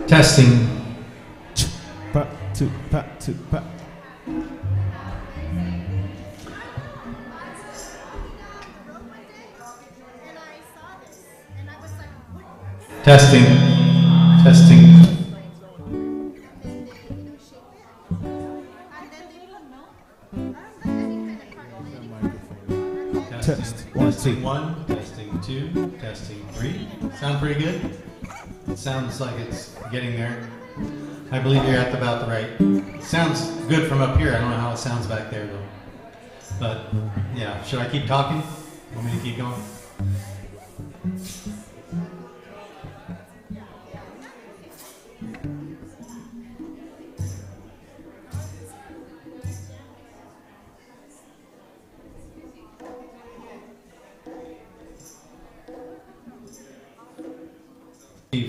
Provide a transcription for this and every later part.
Testing. Pa, two, pa, two, pa. Testing. Testing. Test. One, two. Testing 1, testing 2, testing 3. Sound pretty good? It sounds like it's getting there. I believe you're at about the right. It sounds good from up here. I don't know how it sounds back there though. But yeah, should I keep talking? Want me to keep going?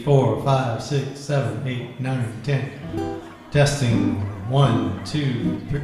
Four, 5, 6, 7, 8, 9, 10. Testing 1, 2, 3.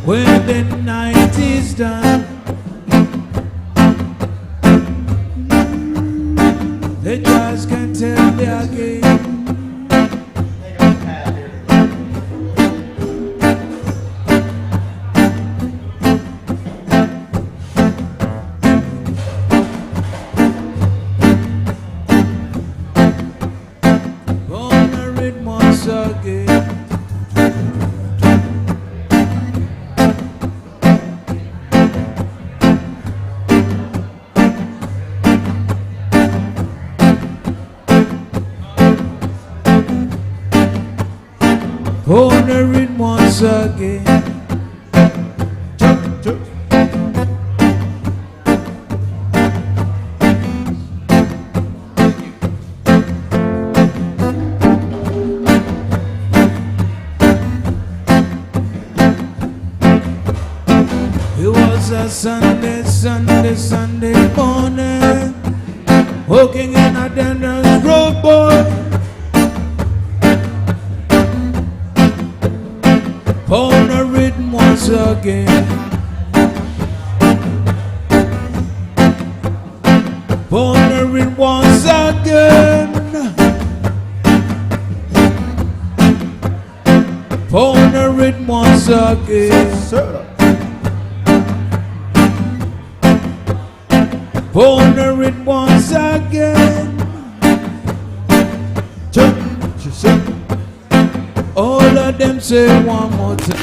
when the night is done. They just can't tell me again. Gonna read once again. Gonna read once again. It was a Sunday morning, walking in a Dennis road, boy. Gonna read once again. Gonna read once again. Gonna read once again. Gonna read once again. All of them say one more time.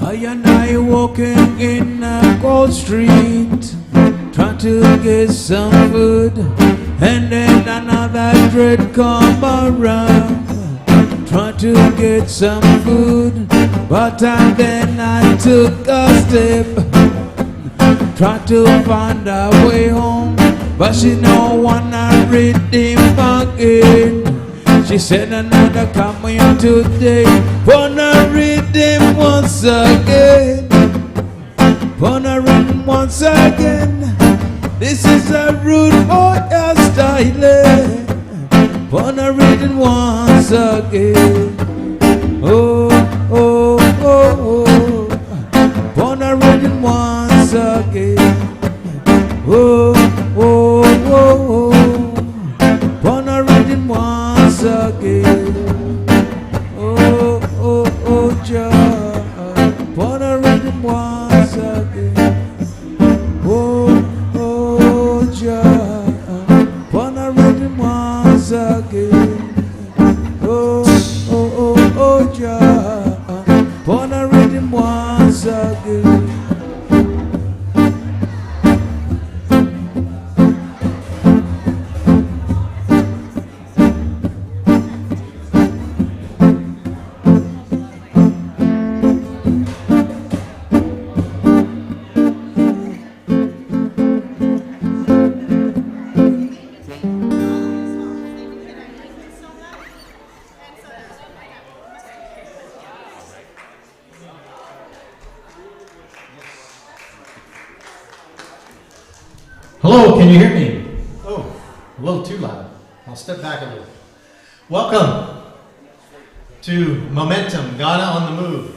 I and I walking in a cold street, trying to get some food, and then another dread come around, trying to get some food, but then I took a step, tried to find a way home, but she no wanna redeem again. She said another coming today, wanna redeem once again, wanna redeem once again. This is a rude boy style. Wanna read it once again. Oh, oh, oh, oh. Wanna read it once again. Oh, oh, oh, oh. Wanna read it once again. Oh, oh, oh, Jah. Wanna read it once again. Oh, wanna read it once again. Oh, oh, oh, oh, Jah. Wanna read it once again. Hello, can you hear me? Oh, a little too loud. I'll step back a little. Welcome to Momentum, Ghana on the Move.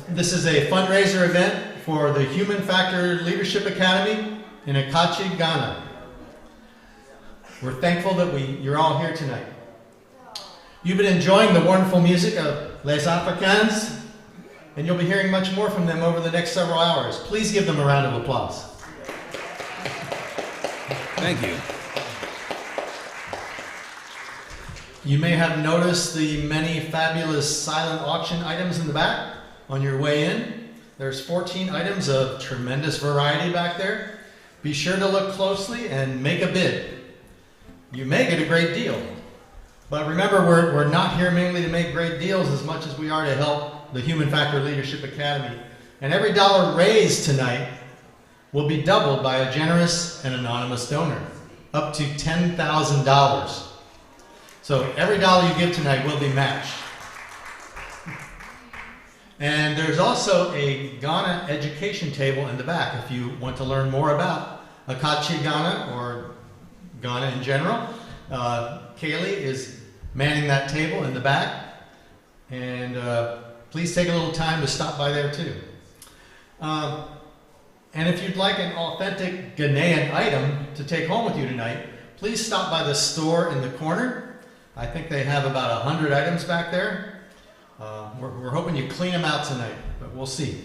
This is a fundraiser event for the Human Factor Leadership Academy in Akachi, Ghana. We're thankful that you're all here tonight. You've been enjoying the wonderful music of Les Africains, and you'll be hearing much more from them over the next several hours. Please give them a round of applause. Thank you. You may have noticed the many fabulous silent auction items in the back on your way in. There's 14 items of tremendous variety back there. Be sure to look closely and make a bid. You may get a great deal. But remember, we're not here mainly to make great deals as much as we are to help the Human Factor Leadership Academy. And every dollar raised tonight will be doubled by a generous and anonymous donor, up to $10,000. So every dollar you give tonight will be matched. And there's also a Ghana education table in the back if you want to learn more about Akachi Ghana or Ghana in general. Kaylee is manning that table in the back. And please take a little time to stop by there too. And if you'd like an authentic Ghanaian item to take home with you tonight, please stop by the store in the corner. I think they have about 100 items back there. We're hoping you clean them out tonight, but we'll see.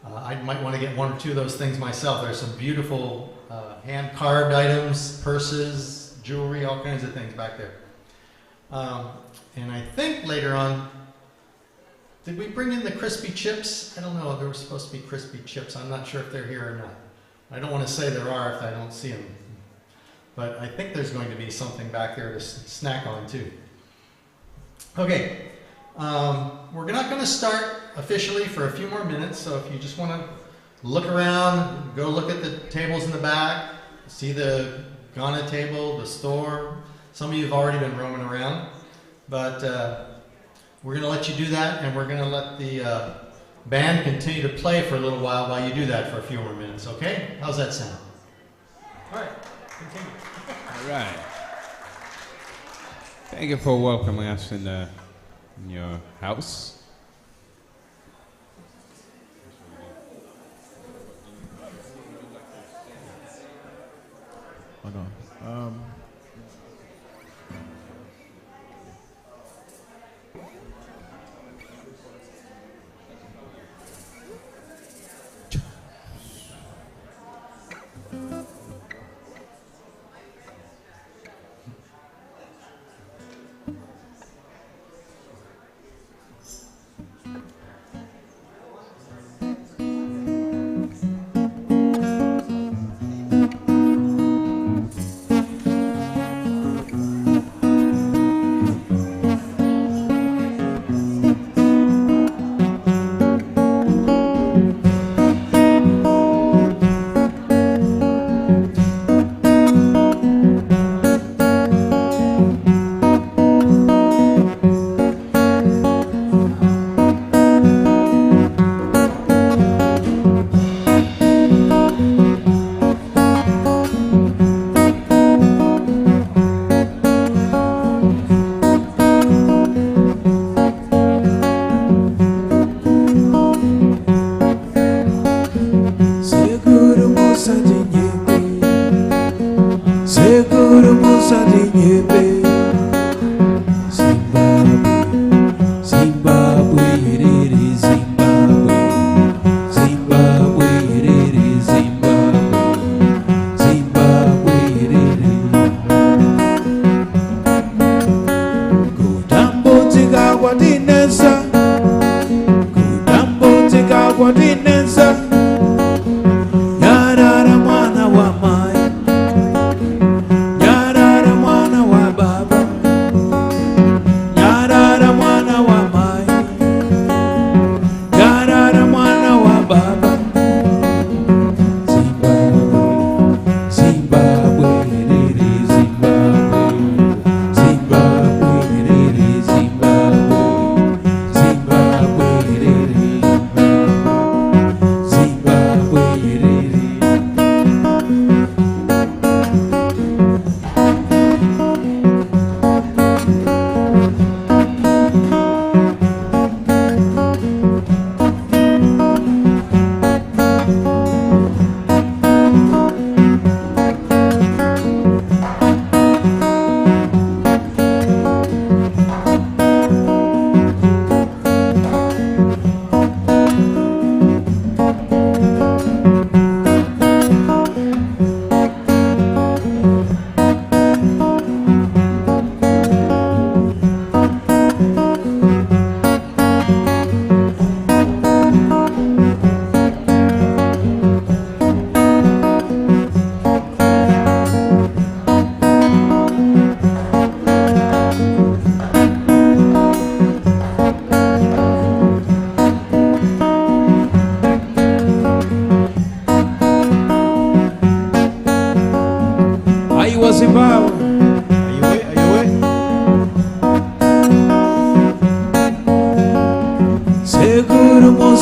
I might want to get one or two of those things myself. There's some beautiful hand-carved items, purses, jewelry, all kinds of things back there. And I think later on, did we bring in the crispy chips? I don't know. There were supposed to be crispy chips. I'm not sure if they're here or not. I don't want to say there are if I don't see them. But I think there's going to be something back there to snack on too. Okay. We're not going to start officially for a few more minutes, so if you just want to look around, go look at the tables in the back, see the Ghana table, the store. Some of you have already been roaming around, but we're going to let you do that, and we're going to let the band continue to play for a little while you do that for a few more minutes, okay? How's that sound? All right, continue. All right. Thank you for welcoming us in your house. Hold on.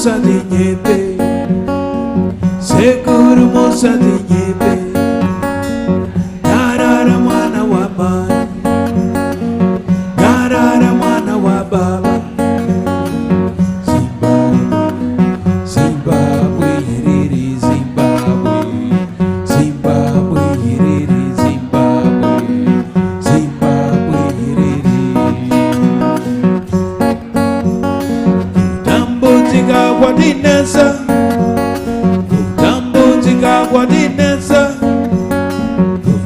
mosa di nyebe, sekuru mosa di nyebe, narara mwana wa mani, narara mwana wa baba. Zimbabwe, Zimbabwe, herere Zimbabwe, Zimbabwe, herere Zimbabwe, Zimbabwe, herere. Tambotika kwa dinesa, tambotika kwa dinesa,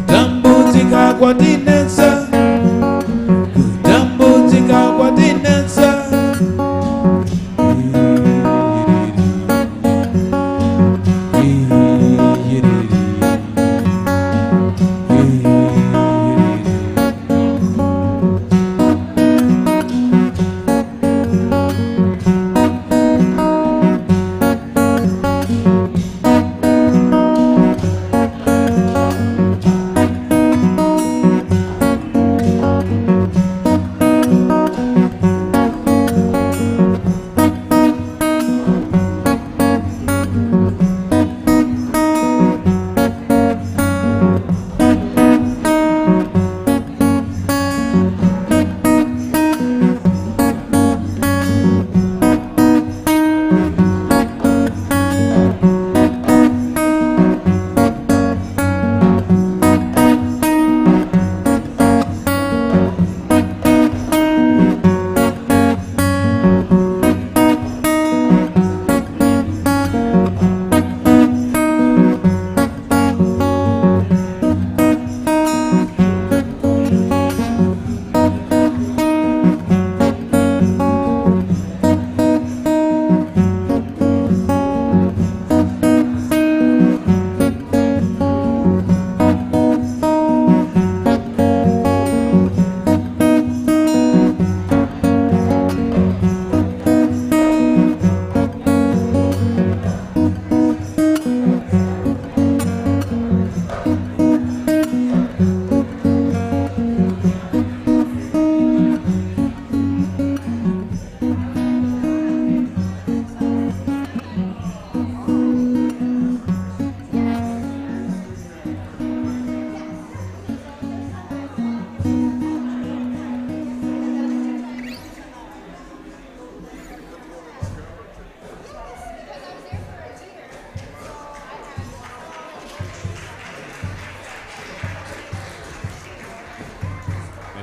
tambotika kwa dinesa, tambotika kwa dinesa.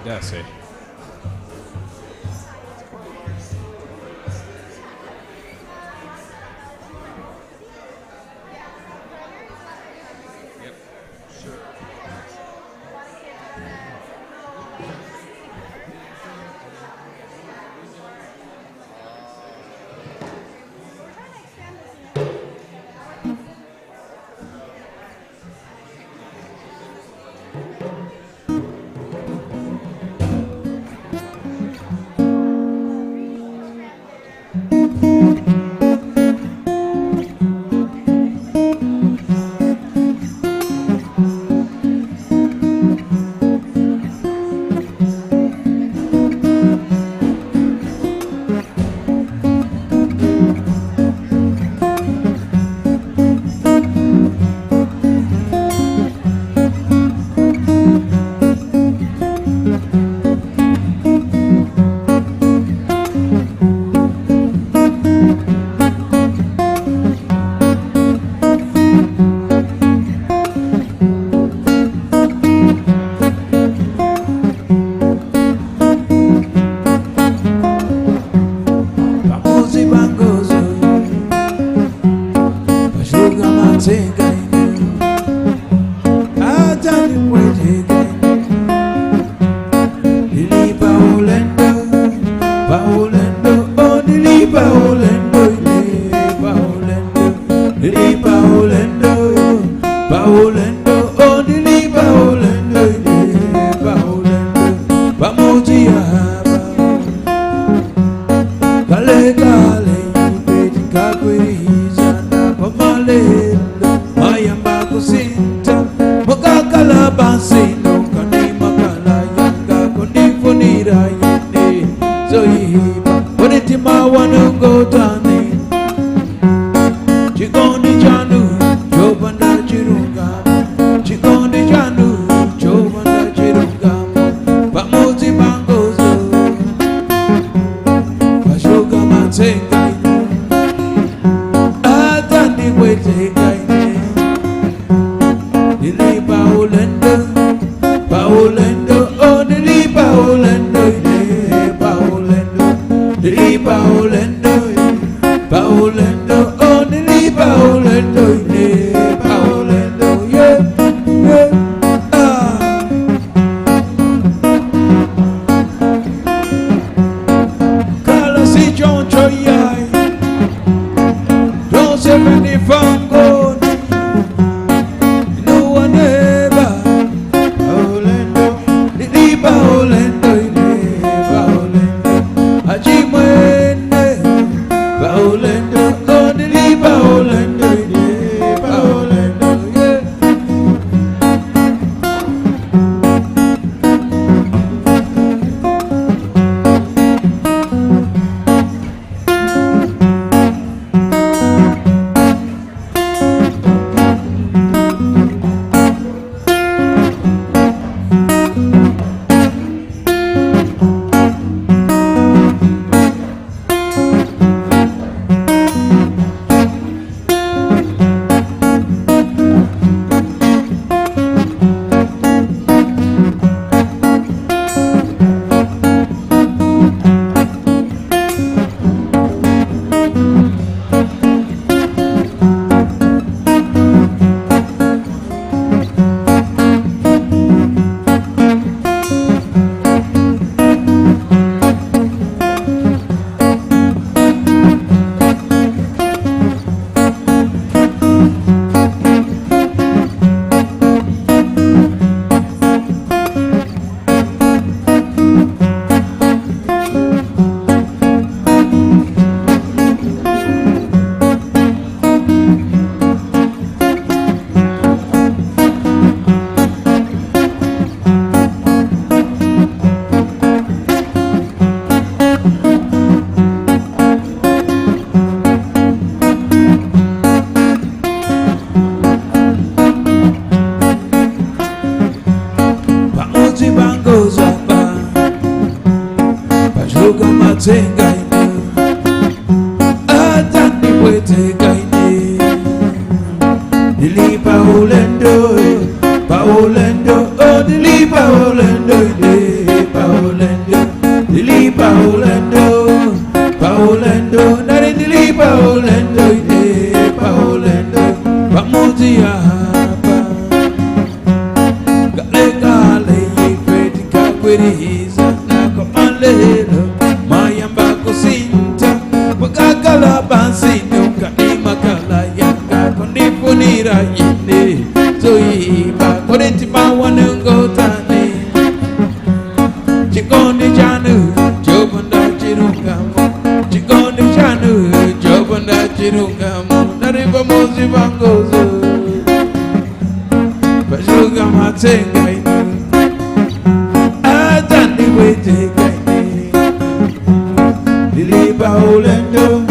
That's it. Suga matenga ine Atani wetega ine Dili Paolendo Oh Dili Paolendo ine Paolendo Dili Paolendo Nari Dili Paolendo ine Paolendo Pamuzi ahapa Gale Feti kakwiriza Nako malelo Mayamba kusinta Wakakala bansino Kanima kala yanga Kondifunira ine Zoiba Korenti mawanungo tani Chikondi janu Jobanda chirungamo Chikondi janu Jobanda chirungamo Nariba mozi bangozo Bajuga matenga ine Atani wetega ine Dili Paolendo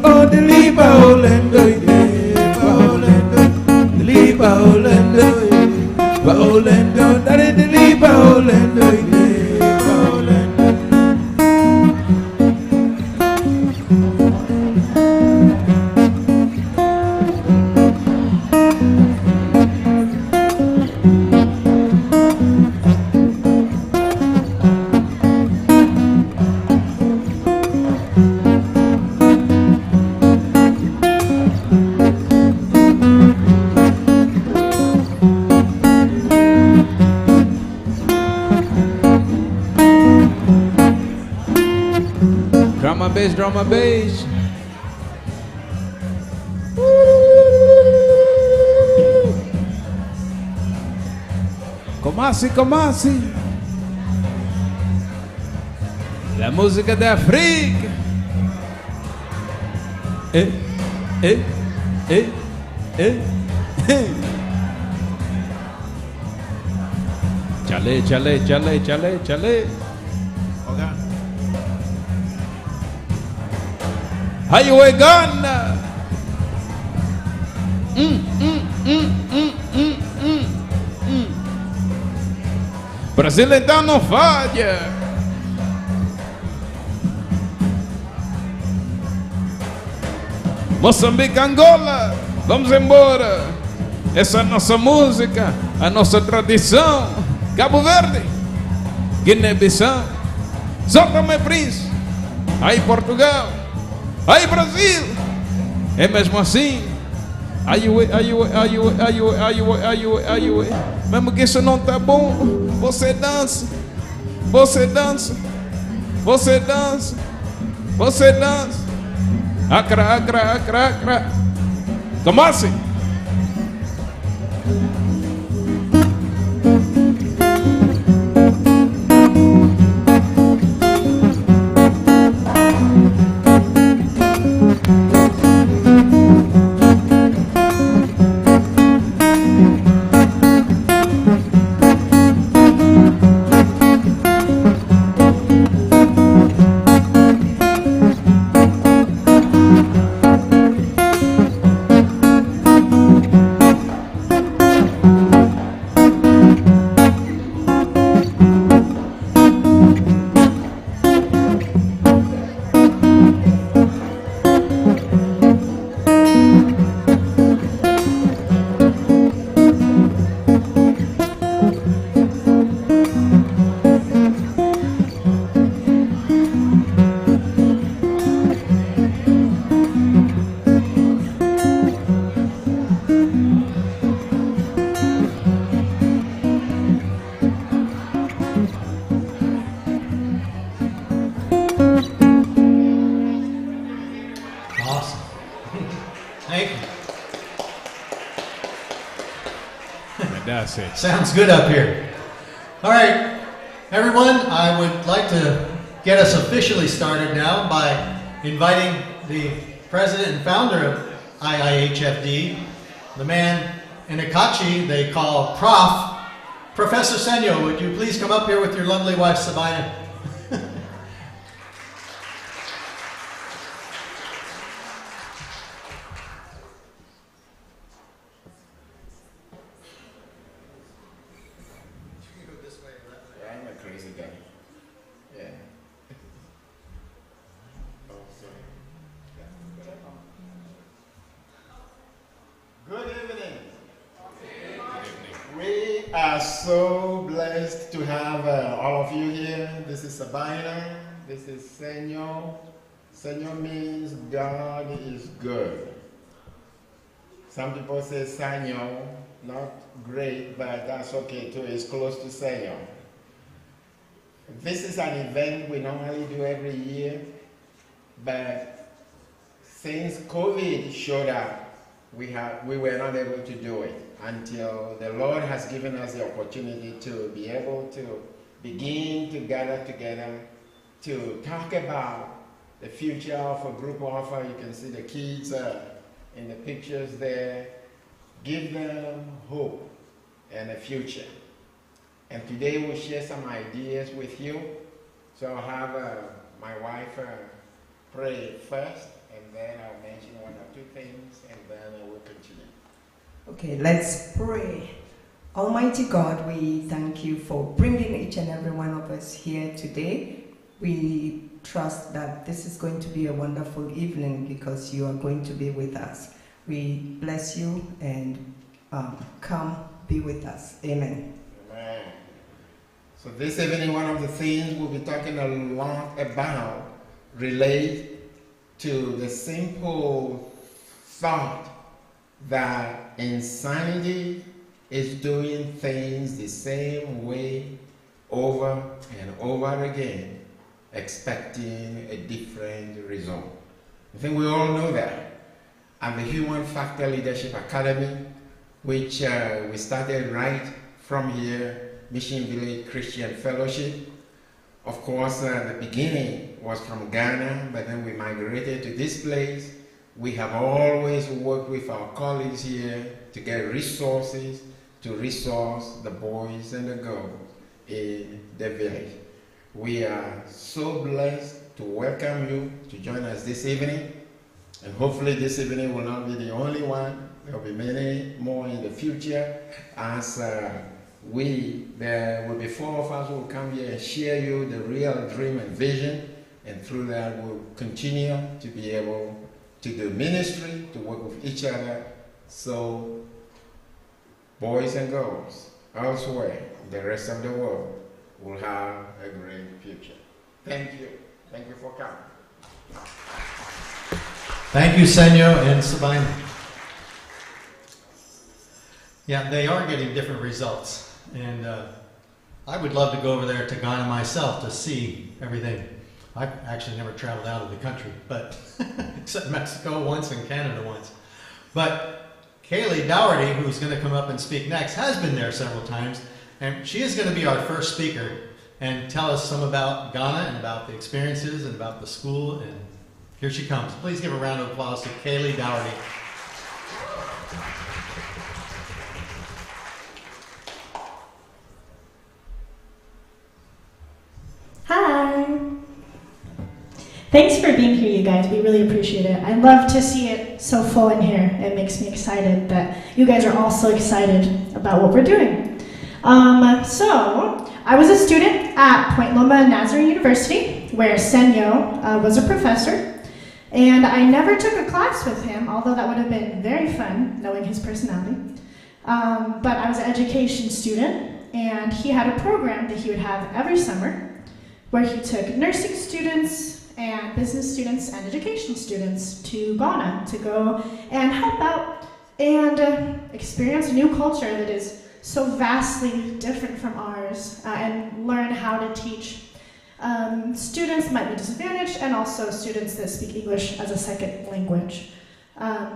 Oh Dili Paolendo ine Dili Paolendo Dari Dili Paolendo ine Drum and bass. Comasi. La musica d'Afrique. Chale. How you way gone? Brasil então não falha. Moçambique, Angola, vamos embora. Essa é a nossa música, a nossa tradição. Cabo Verde, Guiné-Bissau, São Tomé e Príncipe, aí Portugal. Aí Brasil, é mesmo assim. Aí, mesmo que isso não tá bom, você dança. Acra. Como assim? That's it. Sounds good up here. All right, everyone, I would like to get us officially started now by inviting the president and founder of IIHFD, the man in Akachi they call Prof. Professor Senyo. Would you please come up here with your lovely wife, Sabina? I'm a crazy guy. Yeah. all of you here. This is Sabina. This is Senor. Senor means God is good. Some people say Senor, not great, but that's okay too. It's close to Senor. This is an event we normally do every year, but since COVID showed up, we were not able to do it until the Lord has given us the opportunity to be able to begin to gather together to talk about the future of a group offer. You can see the kids in the pictures there. Give them hope and a future. And today we'll share some ideas with you. So I'll have my wife pray first, and then I'll mention one or two things, and then we'll continue. Okay, let's pray. Almighty God, we thank you for bringing each and every one of us here today. We trust that this is going to be a wonderful evening because you are going to be with us. We bless you and come be with us. Amen. Amen. So this evening, one of the things we'll be talking a lot about relate to the simple thought that insanity is doing things the same way over and over again, expecting a different result. I think we all know that. At the Human Factor Leadership Academy, which we started right from here, Mission Village Christian Fellowship. Of course, the beginning was from Ghana, but then we migrated to this place. We have always worked with our colleagues here to get resources to resource the boys and the girls in the village. We are so blessed to welcome you to join us this evening. And hopefully this evening will not be the only one. There will be many more in the future as there will be 4 of us who will come here and share you the real dream and vision, and through that we'll continue to be able to do ministry, to work with each other, so boys and girls elsewhere, the rest of the world, will have a great future. Thank you. Thank you for coming. Thank you, Senyo and Sabina. Yeah, they are getting different results. And I would love to go over there to Ghana myself to see everything. I've actually never traveled out of the country, but except Mexico once and Canada once. But Kaylee Dougherty, who's going to come up and speak next, has been there several times. And she is going to be our first speaker and tell us some about Ghana and about the experiences and about the school. And here she comes. Please give a round of applause to Kaylee Dougherty. Hi. Thanks for being here, you guys. We really appreciate it. I love to see it so full in here. It makes me excited that you guys are all so excited about what we're doing. So, I was a student at Point Loma Nazarene University, where Senyo was a professor, and I never took a class with him, although that would have been very fun, knowing his personality. But I was an education student, and he had a program that he would have every summer, where he took nursing students and business students and education students to Ghana to go and help out and experience a new culture that is so vastly different from ours, and learn how to teach students might be disadvantaged and also students that speak English as a second language,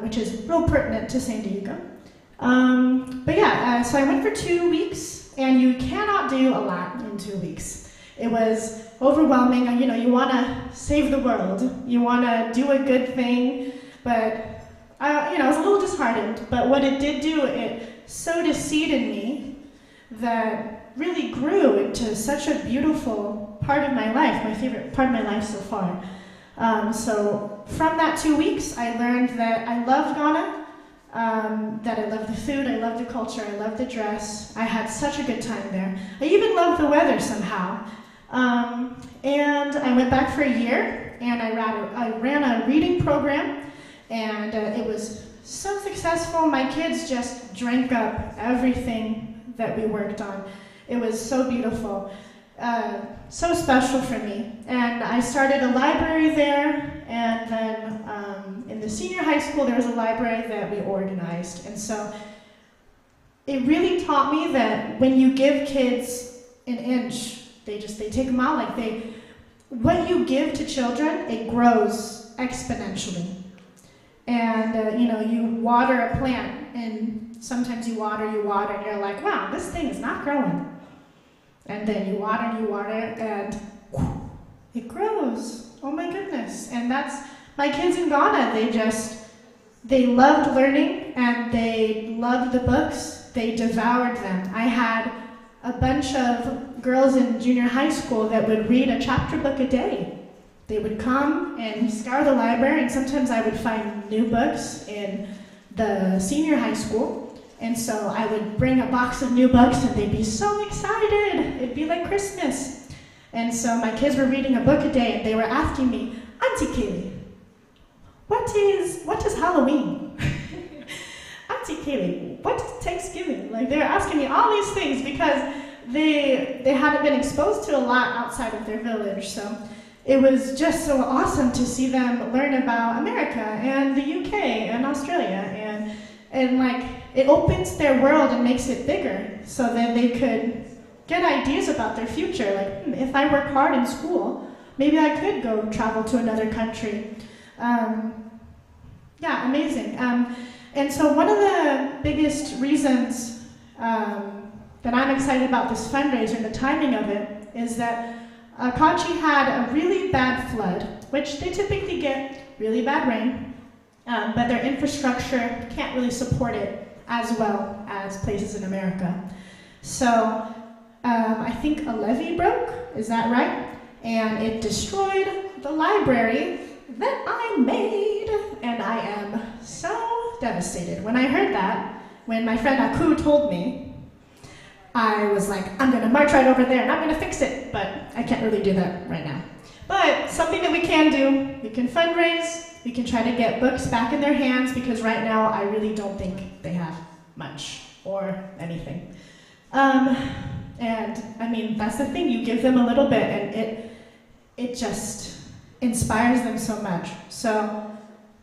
which is real pertinent to San Diego. But yeah, so I went for 2 weeks, and you cannot do a lot in 2 weeks. It was overwhelming. You know, you want to save the world. You want to do a good thing, but I was a little disheartened. But what it did do, it sowed a seed in me that really grew into such a beautiful part of my life, my favorite part of my life so far. So from that 2 weeks, I learned that I love Ghana, that I love the food, I love the culture, I love the dress. I had such a good time there. I even love the weather somehow. And I went back for a year, and I ran a reading program, and it was so successful. My kids just drank up everything that we worked on. It was so beautiful. so special for me. And I started a library there, and then in the senior high school there was a library that we organized. And so it really taught me that when you give kids an inch, they take them out. What you give to children, it grows exponentially. And you water a plant, and sometimes you water, and you're like, wow, this thing is not growing. And then you water, and it grows. Oh my goodness. And that's my kids in Ghana. They loved learning, and they loved the books. They devoured them. I had a bunch of girls in junior high school that would read a chapter book a day. They would come and scour the library, and sometimes I would find new books in the senior high school. And so I would bring a box of new books, and they'd be so excited. It'd be like Christmas. And so my kids were reading a book a day, and they were asking me, Auntie Kaylee, what is Halloween? Auntie Kaylee, what is Thanksgiving? They were asking me all these things because they hadn't been exposed to a lot outside of their village. So it was just so awesome to see them learn about America and the UK and Australia, and it opens their world and makes it bigger, so that they could get ideas about their future. If I work hard in school, maybe I could go travel to another country. Amazing. And so one of the biggest reasons that I'm excited about this fundraiser and the timing of it is that Kachi had a really bad flood, which they typically get really bad rain, but their infrastructure can't really support it as well as places in America. So I think a levee broke, is that right? And it destroyed the library that I made, and I am so devastated. When I heard that, when my friend Aku told me, I was like, I'm gonna march right over there and I'm gonna fix it, but I can't really do that right now. But something that we can do, we can fundraise, we can try to get books back in their hands, because right now I really don't think they have much or anything. And I mean, that's the thing, you give them a little bit and it just inspires them so much. So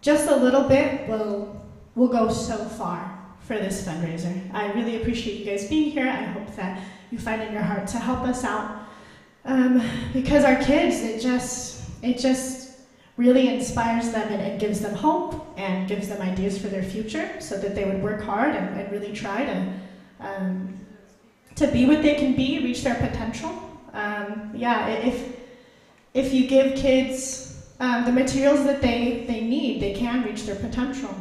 just a little bit will go so far for this fundraiser. I really appreciate you guys being here. I hope that you find in your heart to help us out. Because our kids, it just really inspires them, and it gives them hope and gives them ideas for their future, so that they would work hard and really try to be what they can be, reach their potential. If you give kids the materials that they need, they can reach their potential,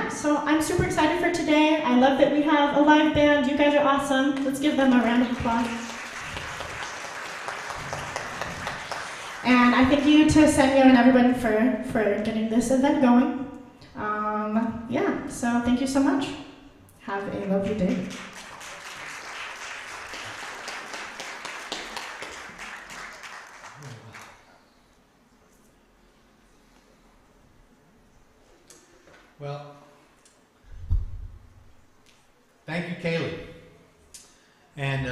So I'm super excited for today. I love that we have a live band. You guys are awesome. Let's give them a round of applause. And I thank you to Senyo and everyone for getting this event going. So thank you so much. Have a lovely day. Well, thank you, Kaylee. And,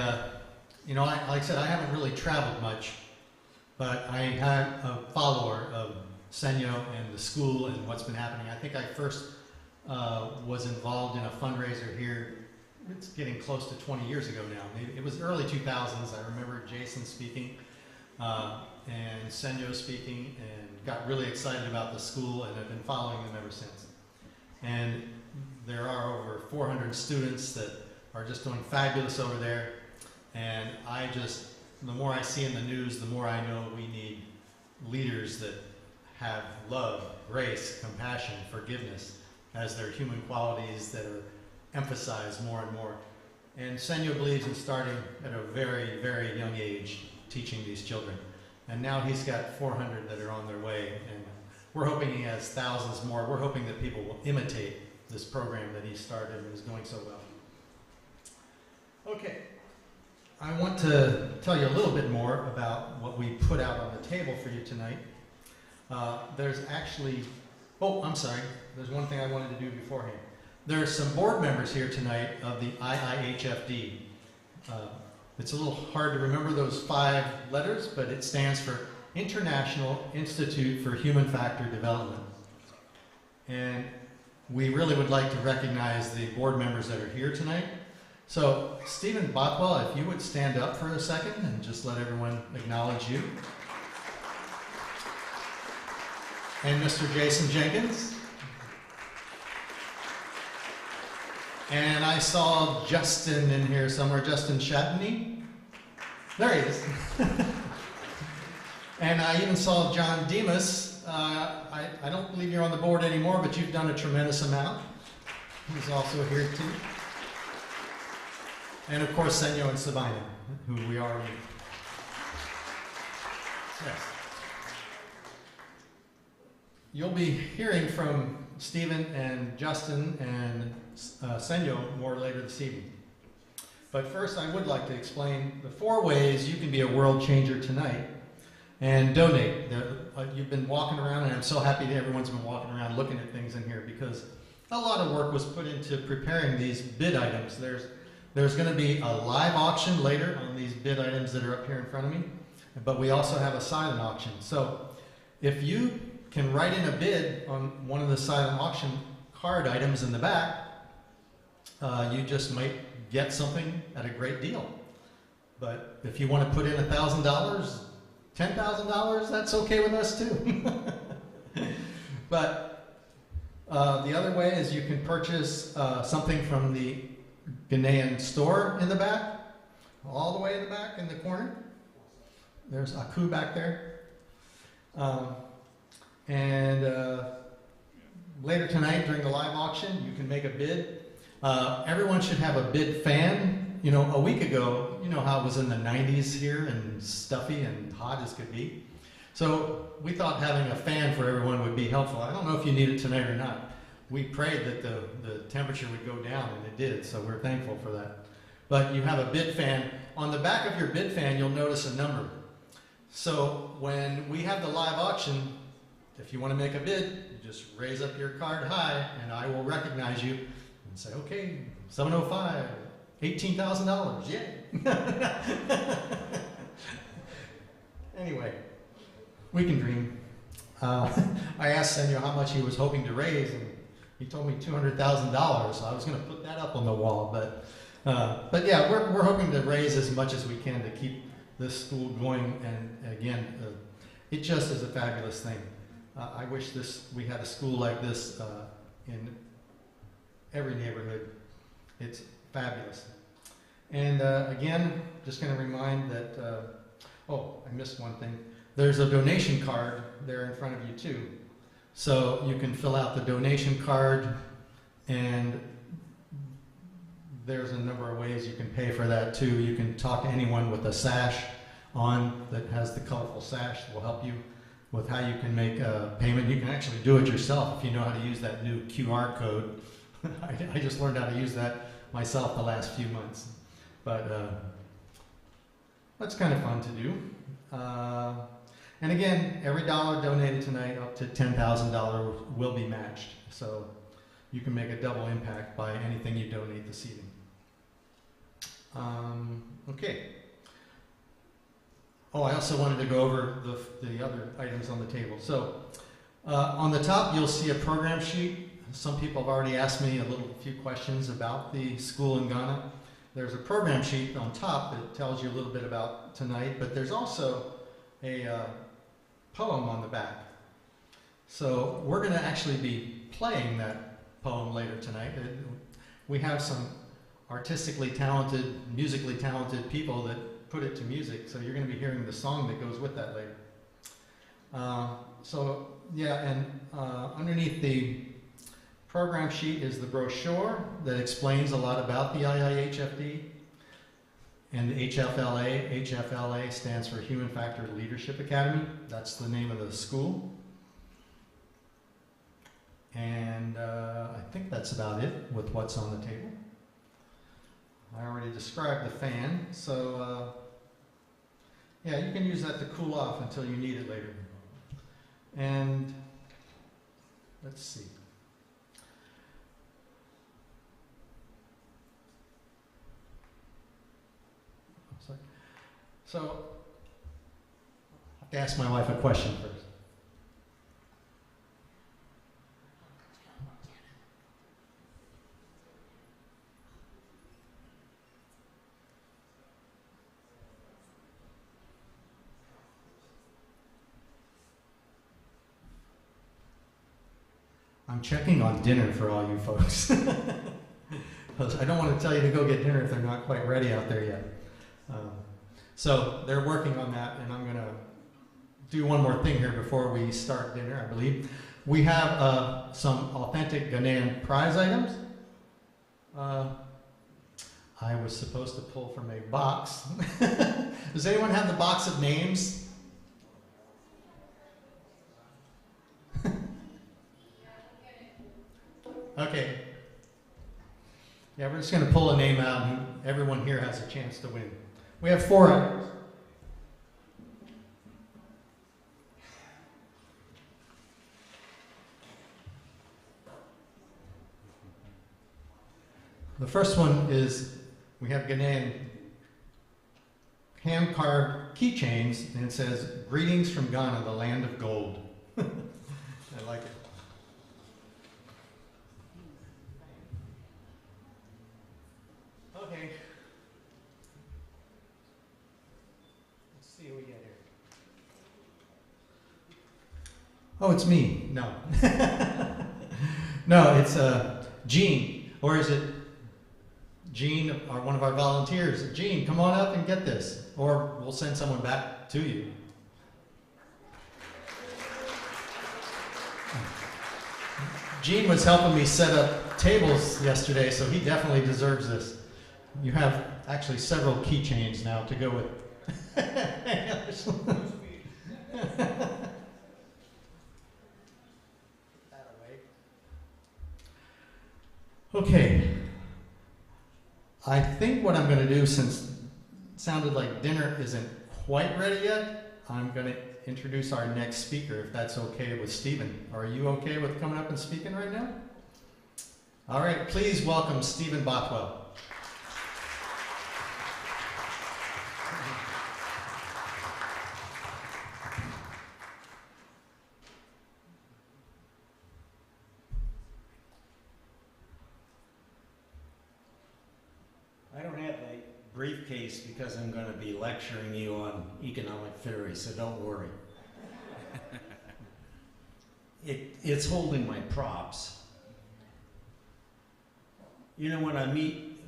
like I said, I haven't really traveled much, but I had a follower of Senyo and the school and what's been happening. I think I first was involved in a fundraiser here. It's getting close to 20 years ago now. Maybe it was early 2000s. I remember Jason speaking and Senyo speaking, and got really excited about the school, and I've been following them ever since. And there are over 400 students that are just doing fabulous over there. And the more I see in the news, the more I know we need leaders that have love, grace, compassion, forgiveness as their human qualities that are emphasized more and more. And Senyo believes in starting at a very, very young age, teaching these children. And now he's got 400 that are on their way, and we're hoping he has thousands more. We're hoping that people will imitate this program that he started and is going so well. Okay, I want to tell you a little bit more about what we put out on the table for you tonight. There's actually, I'm sorry, there's one thing I wanted to do beforehand. There are some board members here tonight of the IIHFD. It's a little hard to remember those 5 letters, but it stands for International Institute for Human Factor Development. And we really would like to recognize the board members that are here tonight. So, Stephen Bothwell, if you would stand up for a second and just let everyone acknowledge you. And Mr. Jason Jenkins. And I saw Justin in here somewhere, Justin Shatney. There he is. And I even saw John Demas. I don't believe you're on the board anymore, but you've done a tremendous amount. He's also here too. And of course, Senyo and Sabina, who we already. Yes. You'll be hearing from Stephen and Justin and Senyo more later this evening. But first, I would like to explain the 4 ways you can be a world changer tonight and donate. You've been walking around, and I'm so happy that everyone's been walking around looking at things in here because a lot of work was put into preparing these bid items. There's going to be a live auction later on these bid items that are up here in front of me, but we also have a silent auction. So if you can write in a bid on one of the silent auction card items in the back, you just might get something at a great deal. But if you want to put in $1,000, $10,000, that's okay with us too. But the other way is you can purchase something from the Ghanaian store in the back, all the way in the back in the corner. There's Aku back there. And later tonight during the live auction, you can make a bid. Everyone should have a bid fan. You know, a week ago, you know how it was in the 90s here and stuffy and hot as could be. So we thought having a fan for everyone would be helpful. I don't know if you need it tonight or not. We prayed that the temperature would go down, and it did, so we're thankful for that. But you have a bid fan. On the back of your bid fan, you'll notice a number. So when we have the live auction, if you want to make a bid, you just raise up your card high, and I will recognize you and say, okay, 705, $18,000, yay. Anyway, we can dream. I asked Senor how much he was hoping to raise, and he told me $200,000, so I was going to put that up on the wall. But yeah, we're hoping to raise as much as we can to keep this school going, and again, it just is a fabulous thing. I wish we had a school like this in every neighborhood. It's fabulous. And again, just going to remind that, I missed one thing. There's a donation card there in front of you too. So you can fill out the donation card, and there's a number of ways you can pay for that too. You can talk to anyone with a sash on that has the colorful sash that will help you with how you can make a payment. You can actually do it yourself if you know how to use that new QR code. I just learned how to use that myself the last few months. But that's kind of fun to do. And again, every dollar donated tonight up to $10,000 will be matched. So you can make a double impact by anything you donate this evening. Okay. Oh, I also wanted to go over the other items on the table. So on the top, you'll see a program sheet. Some people have already asked me a few questions about the school in Ghana. There's a program sheet on top that tells you a little bit about tonight, but there's also a poem on the back. So we're going to actually be playing that poem later tonight. We have some artistically talented, musically talented people that put it to music, so you're going to be hearing the song that goes with that later. Underneath the program sheet is the brochure that explains a lot about the IIHFD and the HFLA. HFLA stands for Human Factor Leadership Academy. That's the name of the school. And I think that's about it with what's on the table. I already described the fan, so yeah, you can use that to cool off until you need it later. And let's see. Looks like So, I have to ask my wife a question first. I'm checking on dinner for all you folks. Because I don't want to tell you to go get dinner if they're not quite ready out there yet. So they're working on that, and I'm going to do one more thing here before we start dinner, I believe. We have some authentic Ghanaian prize items. I was supposed to pull from a box. Does anyone have the box of names? Okay. Yeah, we're just going to pull a name out, and everyone here has a chance to win. We have 4 items. The first one is, we have Ghanaian hand-carved keychains, and it says, "Greetings from Ghana, the land of gold." I like it. Okay. Let's see what we get here. Oh, it's me. No. No, it's Gene. Or is it Gene, or one of our volunteers? Gene, come on up and get this. Or we'll send someone back to you. Gene was helping me set up tables yesterday, so he definitely deserves this. You have actually several keychains now to go with. Okay. I think what I'm going to do, since it sounded like dinner isn't quite ready yet, I'm going to introduce our next speaker, if that's okay with Stephen. Are you okay with coming up and speaking right now? All right, please welcome Stephen Bothwell. I don't have a briefcase because I'm going to be lecturing you on economic theory, so don't worry. It's holding my props. You know, when I meet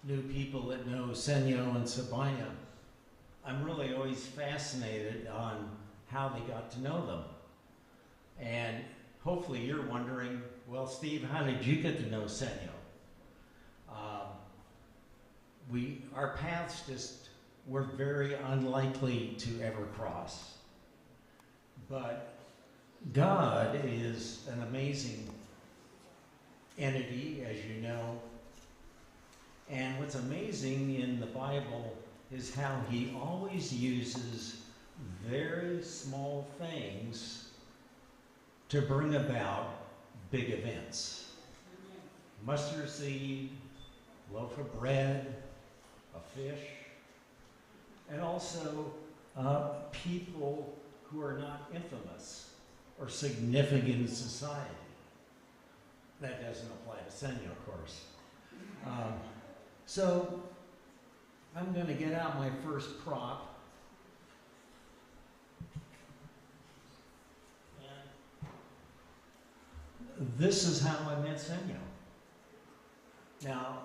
new people that know Senyo and Sabina, I'm really always fascinated on how they got to know them. And hopefully you're wondering, well, Steve, how did you get to know Senyo? Our paths just were very unlikely to ever cross. But God is an amazing entity, as you know. And what's amazing in the Bible is how he always uses very small things to bring about big events. Mustard seed, loaf of bread, a fish, and also people who are not infamous or significant in society. That doesn't apply to Senyo, of course. So I'm going to get out my first prop. And this is how I met Senyo. Now,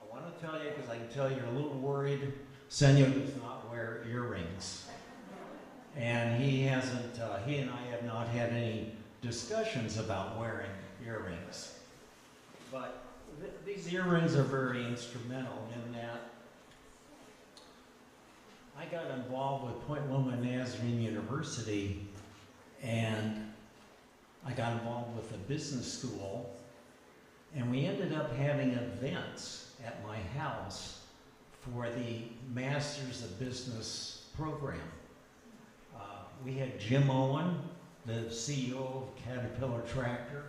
I want to tell you, because I can tell you're a little worried, Senyo does not wear earrings. And he and I have not had any discussions about wearing earrings. But these earrings are very instrumental in that I got involved with Point Loma Nazarene University, and I got involved with a business school, and we ended up having events at my house for the Masters of Business program. We had Jim Owen, the CEO of Caterpillar Tractor.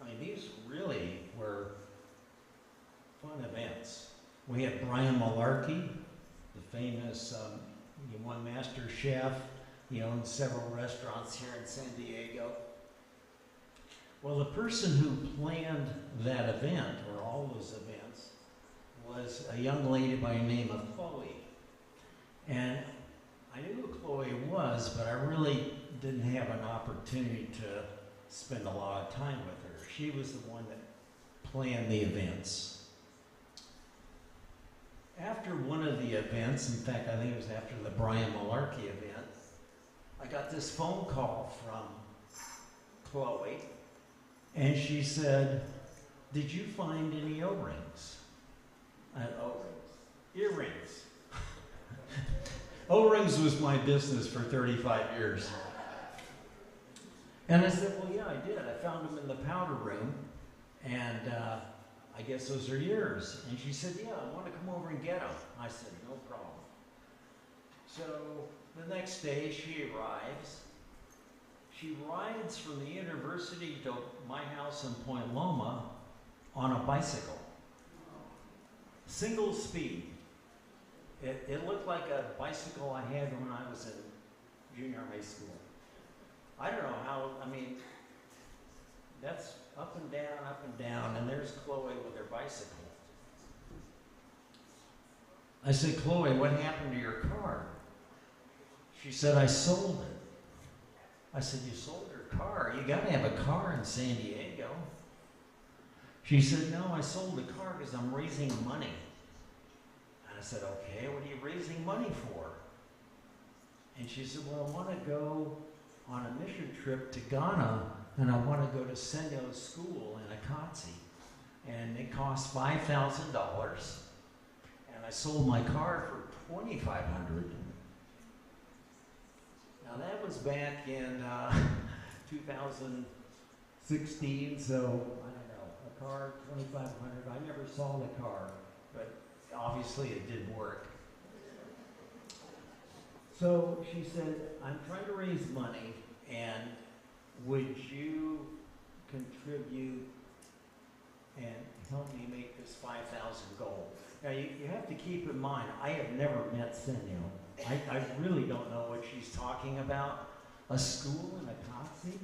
I mean, these really were fun events. We had Brian Malarkey, the famous, he won Master Chef. He owns several restaurants here in San Diego. Well, the person who planned that event, or all those events, was a young lady by the name of Chloe. And I knew who Chloe was, but I really didn't have an opportunity to spend a lot of time with her. She was the one that planned the events. After one of the events, in fact, I think it was after the Brian Malarkey event, I got this phone call from Chloe, and she said, "Did you find any O-rings?" Earrings. O-rings was my business for 35 years. And I said, "Well, yeah, I did. I found them in the powder room, and I guess those are yours." And she said, "Yeah, I want to come over and get them." I said, "No problem." So the next day she arrives. She rides from the university to my house in Point Loma on a bicycle. Single speed. It looked like a bicycle I had when I was in junior high school. I don't know how, I mean, that's up and down, and there's Chloe with her bicycle. I said, "Chloe, what happened to your car?" She said, "I sold it." I said, "You sold your car? You gotta have a car in San Diego." She said, "No, I sold the car because I'm raising money." And I said, "Okay, what are you raising money for?" And she said, "Well, I want to go on a mission trip to Ghana, and I want to go to Senyo's school in Akatsi. And it costs $5,000. And I sold my car for $2,500. Now that was back in 2016, so I don't know, a car, $2,500. I never saw the car, but obviously it did work. So she said, "I'm trying to raise money, and would you contribute and help me make this 5,000 goal?" Now you have to keep in mind, I have never met Senyo. I really don't know what she's talking about. A school in Akatsi?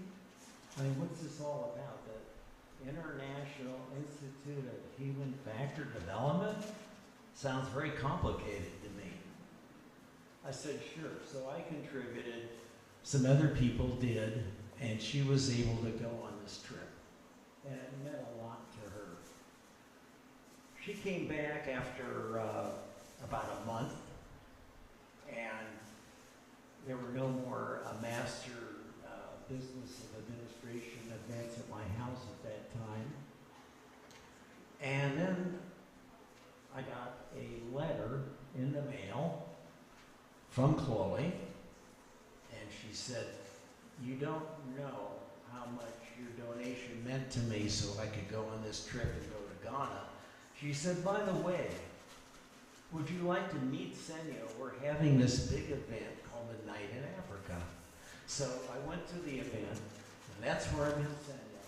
I mean, what's this all about? The International Institute of Human Factor Development? Sounds very complicated to me. I said, "Sure." So I contributed, some other people did, and she was able to go on this trip. And it meant a lot to her. She came back after about a month, and there were no more master business of administration events at my house at that time. And then I got a letter in the mail from Chloe, and she said, "You don't know how much your donation meant to me so I could go on this trip and go to Ghana." She said, "By the way, would you like to meet Senyo? We're having this big event called the Night in Africa." So I went to the event, and that's where I met Senyo.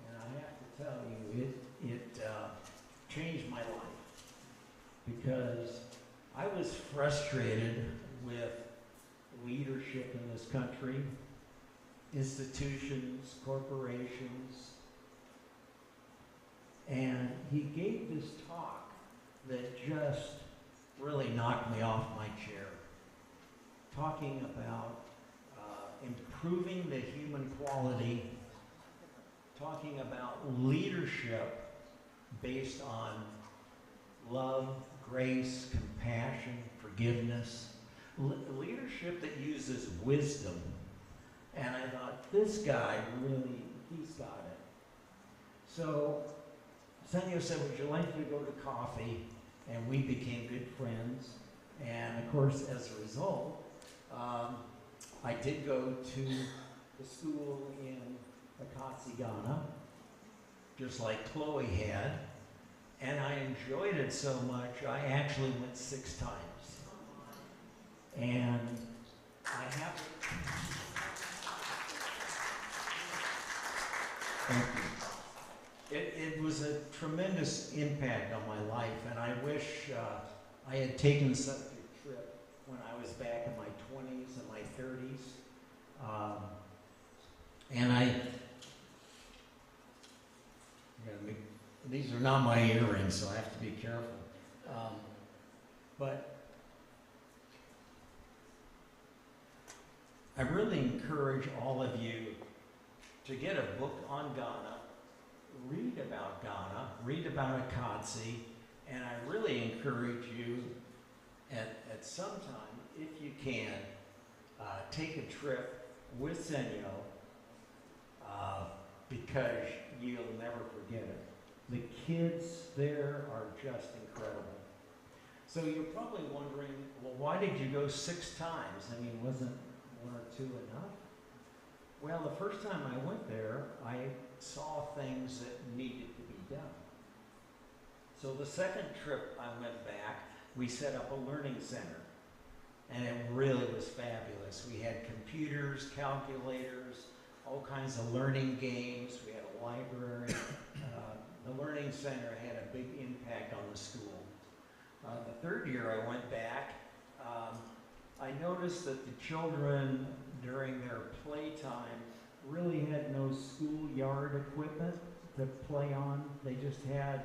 And I have to tell you, it changed my life, because I was frustrated with leadership in this country, institutions, corporations, and he gave this talk that just really knocked me off my chair, talking about improving the human quality, talking about leadership based on love, grace, compassion, forgiveness, leadership that uses wisdom. And I thought, this guy really, he's got it. So Senyo said, "Would you like to go to coffee?" And we became good friends. And of course, as a result, I did go to the school in Akatsi, Ghana, just like Chloe had. And I enjoyed it so much, I actually went 6 times. And I have... Thank you. It was a tremendous impact on my life, and I wish I had taken such a 30s. These are not my earrings, so I have to be careful. But I really encourage all of you to get a book on Ghana, read about Ghana, read about Akatsi, and I really encourage you at some time, if you can, take a trip with Senyo, because you'll never forget it. The kids there are just incredible. So you're probably wondering, well, why did you go 6 times? I mean, wasn't 1 or 2 enough? Well, the first time I went there, I saw things that needed to be done. So the second trip I went back, we set up a learning center. And it really was fabulous. We had computers, calculators, all kinds of learning games. We had a library. The learning center had a big impact on the school. The third year I went back, I noticed that the children during their playtime really had no schoolyard equipment to play on. They just had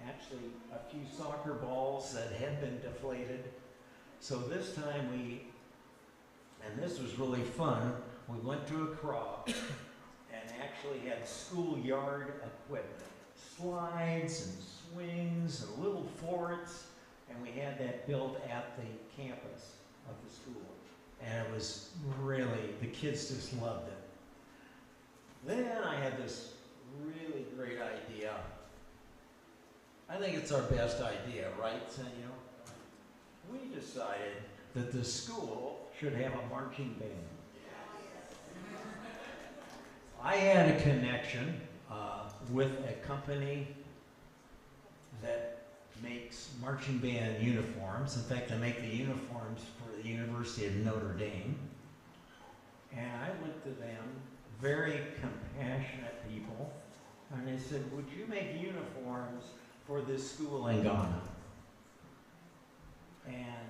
actually a few soccer balls that had been deflated. So this time and this was really fun, we went to Accra and actually had schoolyard equipment, slides and swings and little forts, and we had that built at the campus of the school. And it was really, the kids just loved it. Then I had this really great idea. I think it's our best idea, right, Senyo? We decided that the school should have a marching band. I had a connection with a company that makes marching band uniforms. In fact, they make the uniforms for the University of Notre Dame. And I went to them, very compassionate people, and I said, would you make uniforms for this school in Ghana? And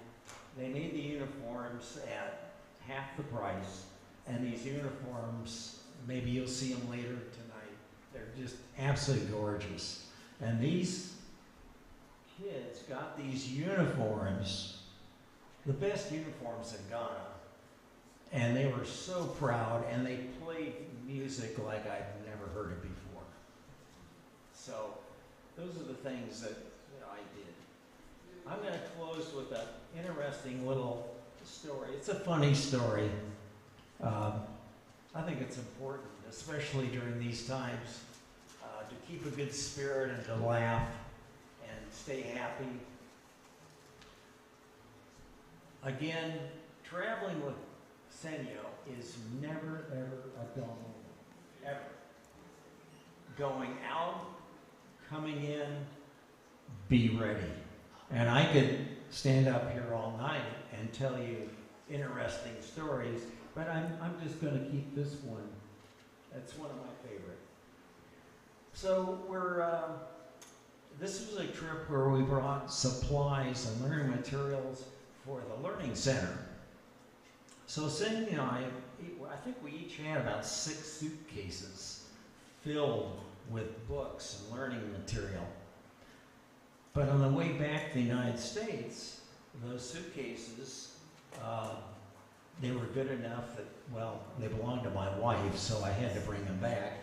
they made the uniforms at half the price, and these uniforms, maybe you'll see them later tonight, they're just absolutely gorgeous. And these kids got these uniforms, the best uniforms in Ghana, and they were so proud, and they played music like I've never heard it before. So those are the things that I did. I'm going to close with an interesting little story. It's a funny story. I think it's important, especially during these times, to keep a good spirit and to laugh and stay happy. Again, traveling with Senyo is never, ever a dull moment, ever. Going out, coming in, be ready. And I could stand up here all night and tell you interesting stories, but I'm just going to keep this one. That's one of my favorite. So this was a trip where we brought supplies and learning materials for the learning center. So Cindy and I think we each had about 6 suitcases filled with books and learning material. But on the way back to the United States, those suitcases, they were good enough that, well, they belonged to my wife, so I had to bring them back.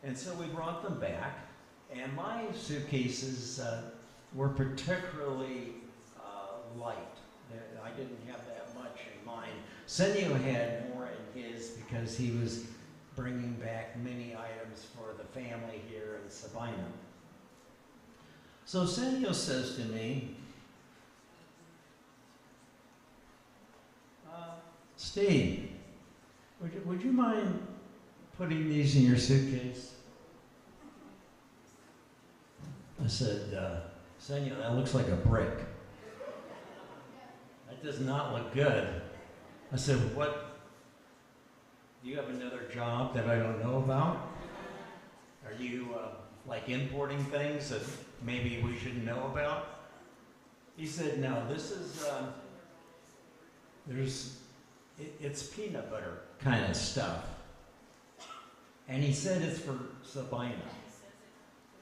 And so we brought them back, and my suitcases were particularly light. I didn't have that much in mine. Senyo had more in his because he was bringing back many items for the family here in Sabina. So Senyo says to me, Steve, would you mind putting these in your suitcase? I said, Senyo, that looks like a brick. That does not look good. I said, what? Do you have another job that I don't know about? Are you like importing things that maybe we shouldn't know about? He said, no, this is it's peanut butter kind of stuff. And he said it's for Sabina.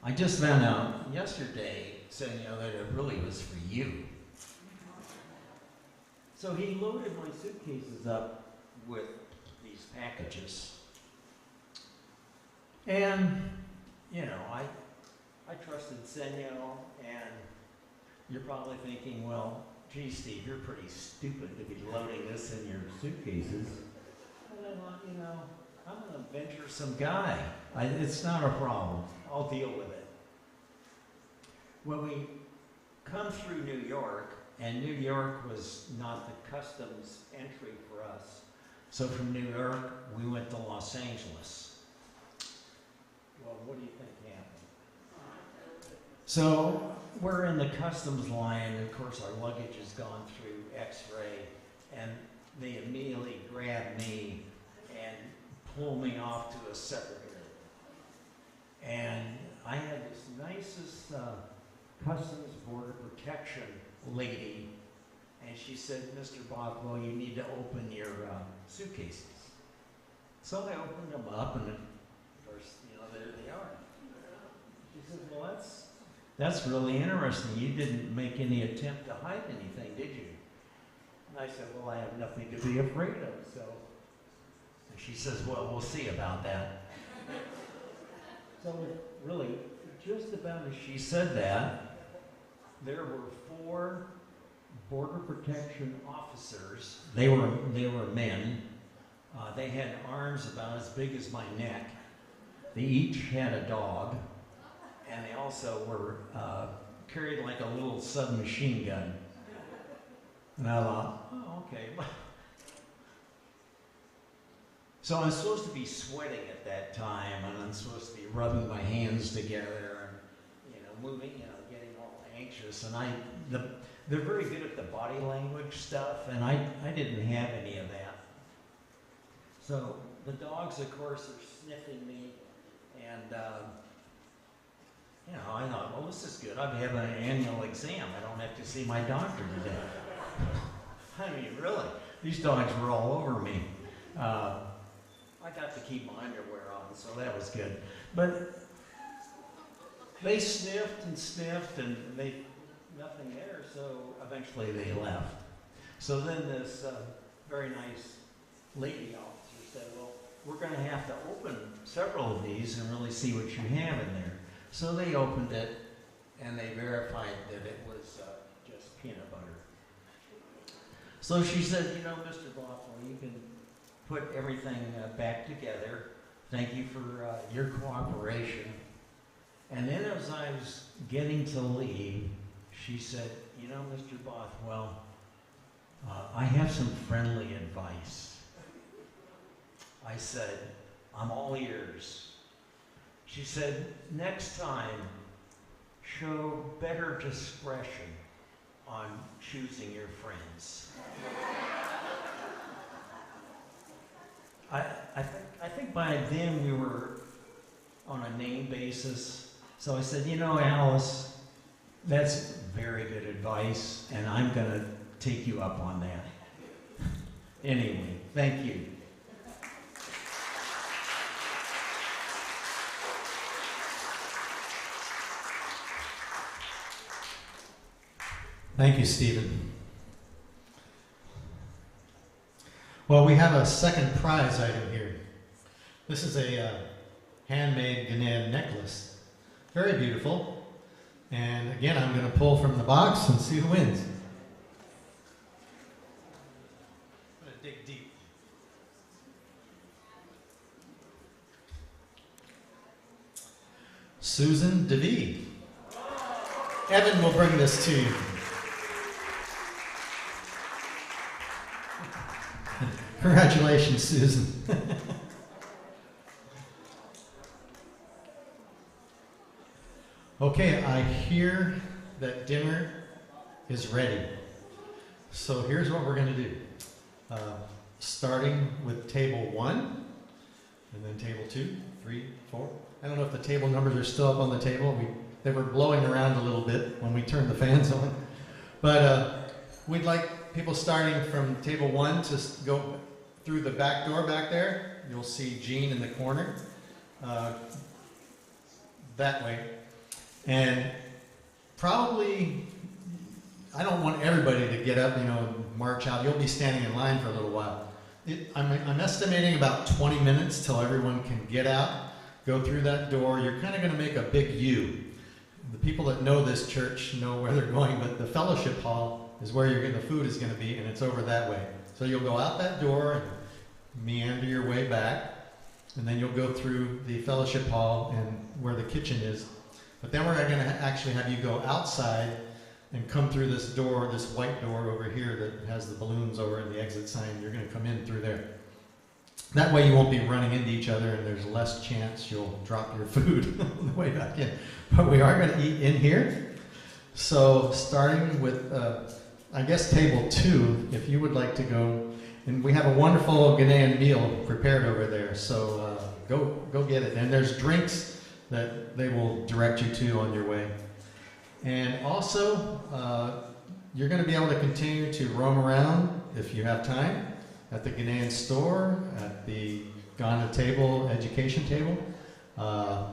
I just found out yesterday, saying, that it really was for you. So he loaded my suitcases up with these packages. And, I trusted Senyo, and you're probably thinking, well, gee, Steve, you're pretty stupid to be loading this in your suitcases. And I thought, I'm an adventuresome guy. It's not a problem. I'll deal with it. Well, we come through New York, and New York was not the customs entry for us. So from New York, we went to Los Angeles. Well, what do you think happened? So we're in the customs line, and of course our luggage has gone through X-ray, and they immediately grab me and pull me off to a separate area. And I had this nicest Customs Border Protection lady, and she said, Mr. Bothwell, you need to open your suitcases. So I opened them up, and of course, there they are. She said, well, that's really interesting. You didn't make any attempt to hide anything, did you? And I said, well, I have nothing to be afraid of, so. And she says, well, we'll see about that. So really, just about as she said that, there were 4 Border Protection officers. They were men. They had arms about as big as my neck. They each had a dog, and they also were carried like a little submachine gun. And I thought, oh, okay. So I'm supposed to be sweating at that time, and I'm supposed to be rubbing my hands together and moving, getting all anxious. And they're very good at the body language stuff, and I didn't have any of that. So the dogs, of course, are sniffing me, and I thought, well, this is good. I'm having an annual exam. I don't have to see my doctor today. I mean, really, these dogs were all over me. I got to keep my underwear on, so that was good. But they sniffed, and nothing there, so eventually they left. So then this very nice lady officer said, well, we're going to have to open several of these and really see what you have in there. So they opened it, and they verified that it was just peanut butter. So she said, Mr. Bothwell, you can put everything back together. Thank you for your cooperation. And then as I was getting to leave, she said, Mr. Bothwell, I have some friendly advice. I said, I'm all ears. She said, next time, show better discretion on choosing your friends. I think by then we were on a name basis. So I said, Alice, that's very good advice, and I'm going to take you up on that. Anyway, thank you. Thank you, Stephen. Well, we have a second prize item here. This is a handmade Ghanaian necklace. Very beautiful. And again, I'm going to pull from the box and see who wins. I'm going to dig deep. Susan DeVee. Evan will bring this to you. Congratulations, Susan. Okay, I hear that dinner is ready. So here's what we're going to do. Starting with table 1, and then table 2, 3, 4. I don't know if the table numbers are still up on the table. They were blowing around a little bit when we turned the fans on. But we'd like people starting from table 1 to go through the back door back there. You'll see Jean in the corner. That way. And probably, I don't want everybody to get up, and march out. You'll be standing in line for a little while. I'm estimating about 20 minutes till everyone can get out, go through that door. You're kind of going to make a big U. The people that know this church know where they're going, but the fellowship hall is where the food is going to be, and it's over that way. So you'll go out that door and meander your way back, and then you'll go through the fellowship hall and where the kitchen is. But then we're going to actually have you go outside and come through this door, this white door over here that has the balloons over and the exit sign. You're going to come in through there. That way you won't be running into each other, and there's less chance you'll drop your food on the way back in. But we are going to eat in here. So starting with, I guess, table 2, if you would like to go. And we have a wonderful Ghanaian meal prepared over there. So go get it. And there's drinks that they will direct you to on your way. And also, you're going to be able to continue to roam around, if you have time, at the Ghanaian store, at the Ghana table, education table.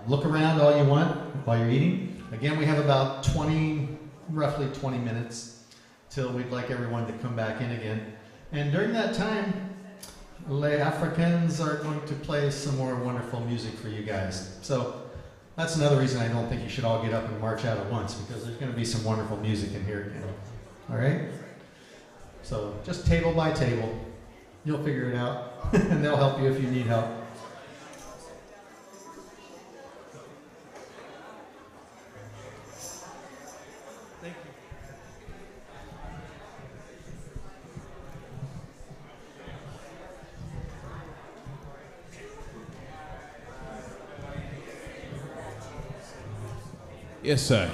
Look around all you want while you're eating. Again, we have about roughly 20 minutes till we'd like everyone to come back in again. And during that time, Les Africans are going to play some more wonderful music for you guys. So that's another reason I don't think you should all get up and march out at once, because there's going to be some wonderful music in here again. All right? So just table by table. You'll figure it out, and they'll help you if you need help. Thank you. Yes, sir.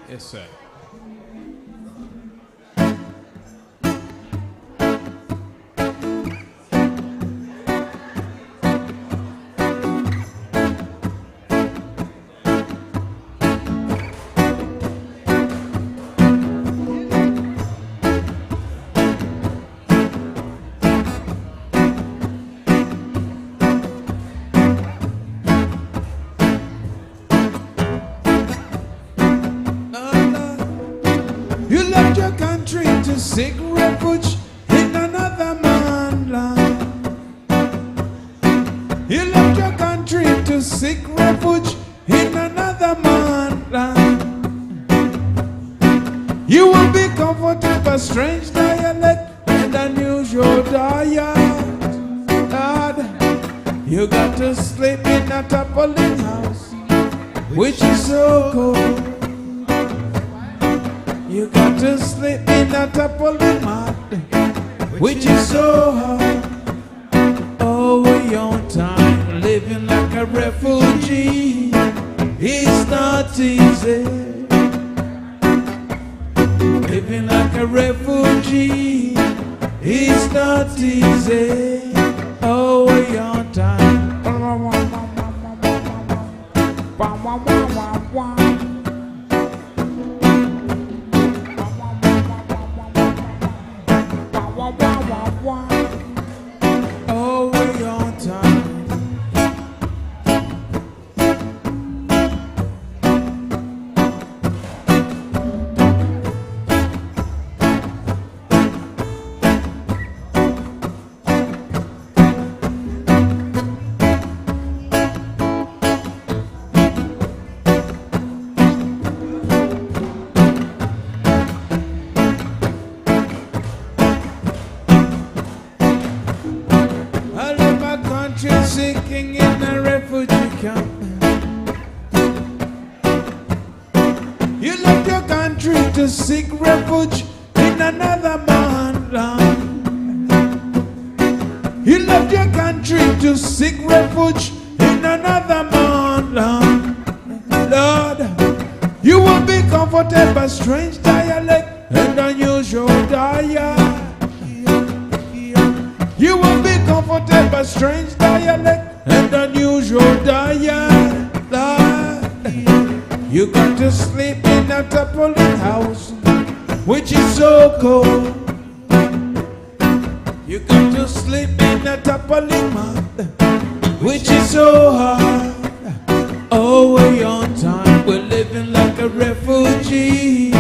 Yes, sir. Seek refuge in another man's land. You left your country to seek refuge in another man's land. You will be comforted by strange dialect and unusual diet. God, you got to sleep in a toppling house, which is so cold. You got to sleep in a toppling mat, which is so hard. Over your time, living like a refugee, it's not easy. Living like a refugee, it's not easy. Over your time. Over your time. Sinking in a refugee camp. You left your country to seek refuge in another man's land. You left your country to seek refuge in another man's land. Lord, you will be comforted by strange dialect and unusual diet. You will be comforted by strange dialect and unusual diet. You got to sleep in a tarpaulin house, which is so cold. You got to sleep in a tarpaulin mat, which is so hard. Oh, we're on time, we're living like a refugee.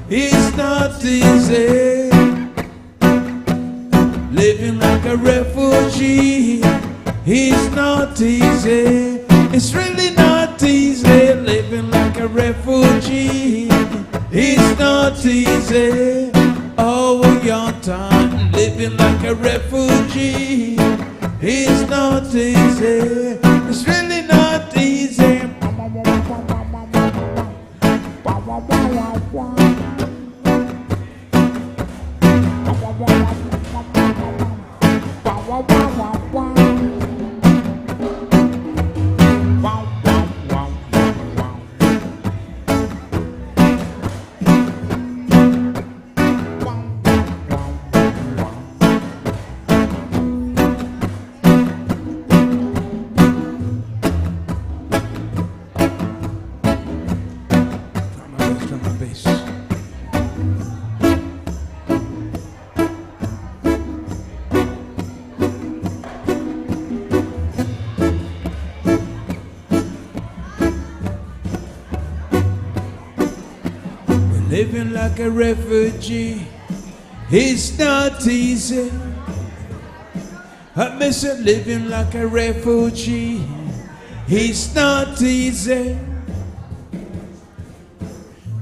It's not easy, living like a refugee. It's not easy, it's really not easy, living like a refugee. It's not easy, oh, we're on time, living like a refugee. It's not easy, it's really not easy. Living like a refugee, it's not easy. I miss it, living like a refugee, it's not easy.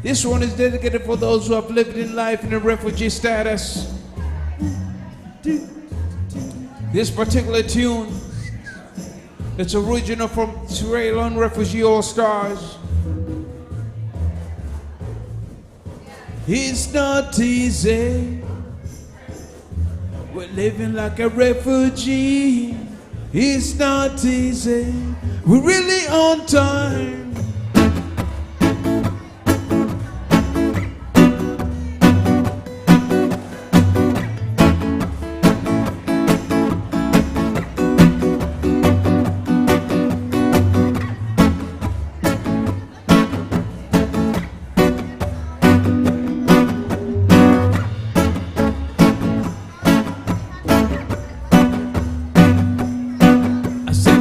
This one is dedicated for those who have lived in life in a refugee status. This particular tune, it's original from Triune Refugee All Stars. It's not easy, we're living like a refugee. It's not easy, we're really on time.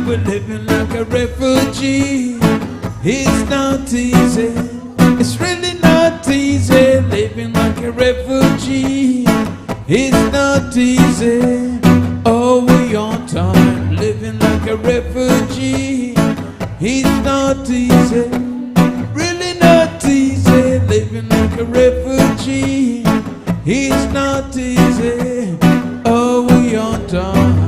We're living like a refugee. It's not easy, it's really not easy, living like a refugee. It's not easy, oh, we on time, living like a refugee. It's not easy, really not easy, living like a refugee. It's not easy, oh, we on time.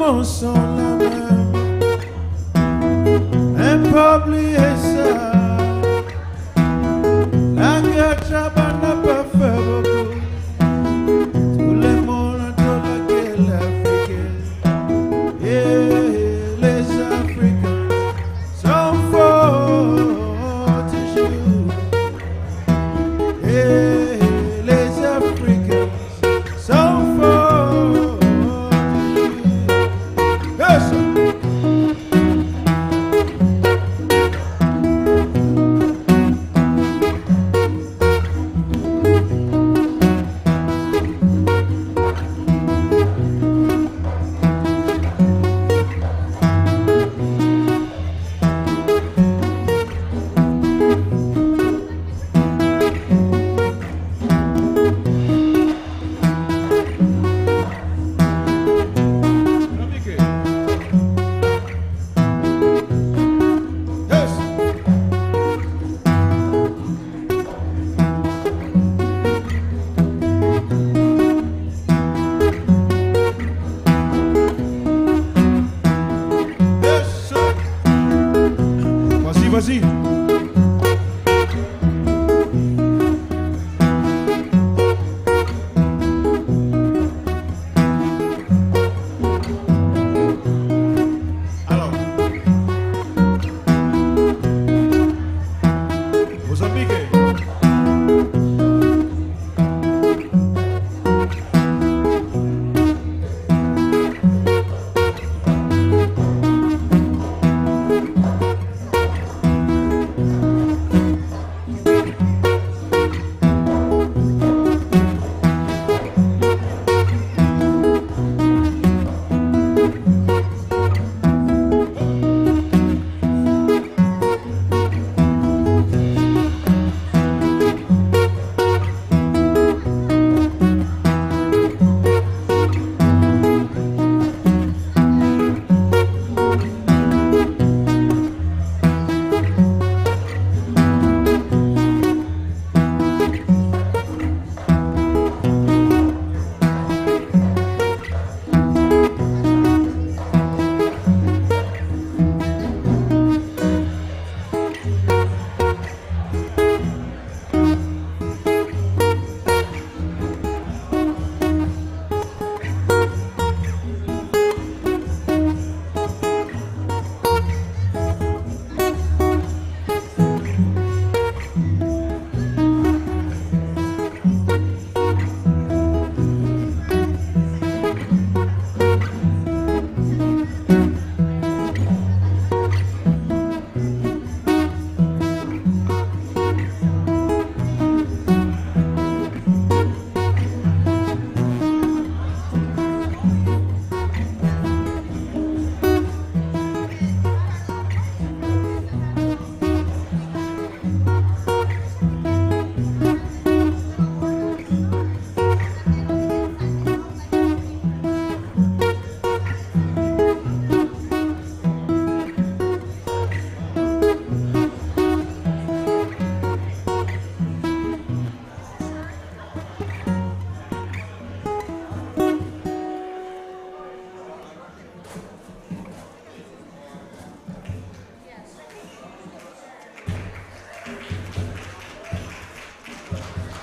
mon sont la même. Un peuple est ça. La guerre Chaban n'a pas fait beaucoup. Tout le monde entend la guerre africaine. Yeah, les Africains sont forts toujours. Yeah, les Africains sont forts toujours. Yes, sir. Vas-y. Alors, Mozambique.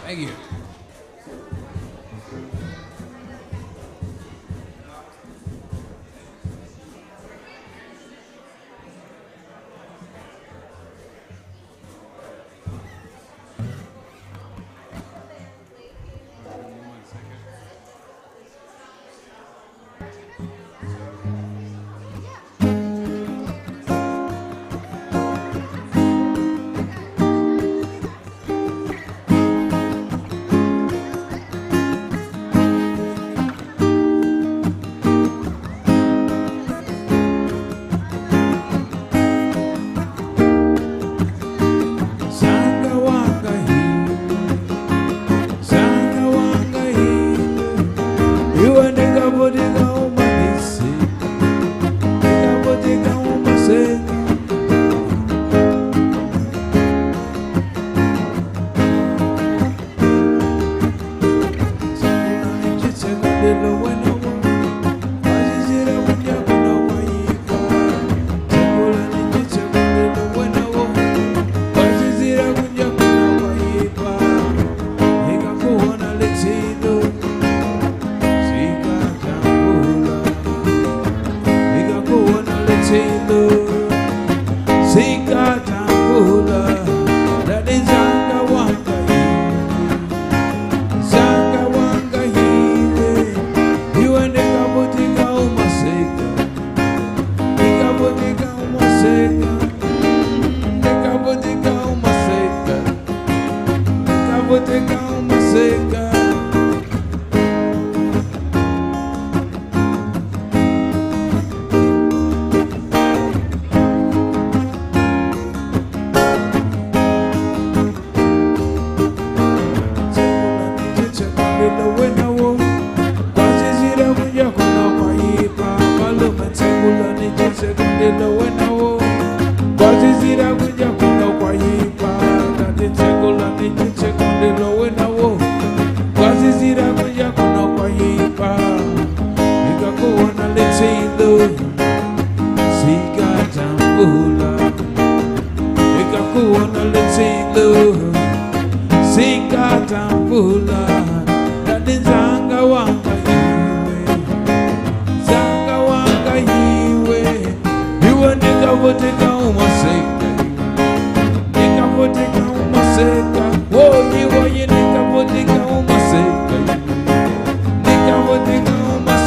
Thank you. Bueno,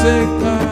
maseka.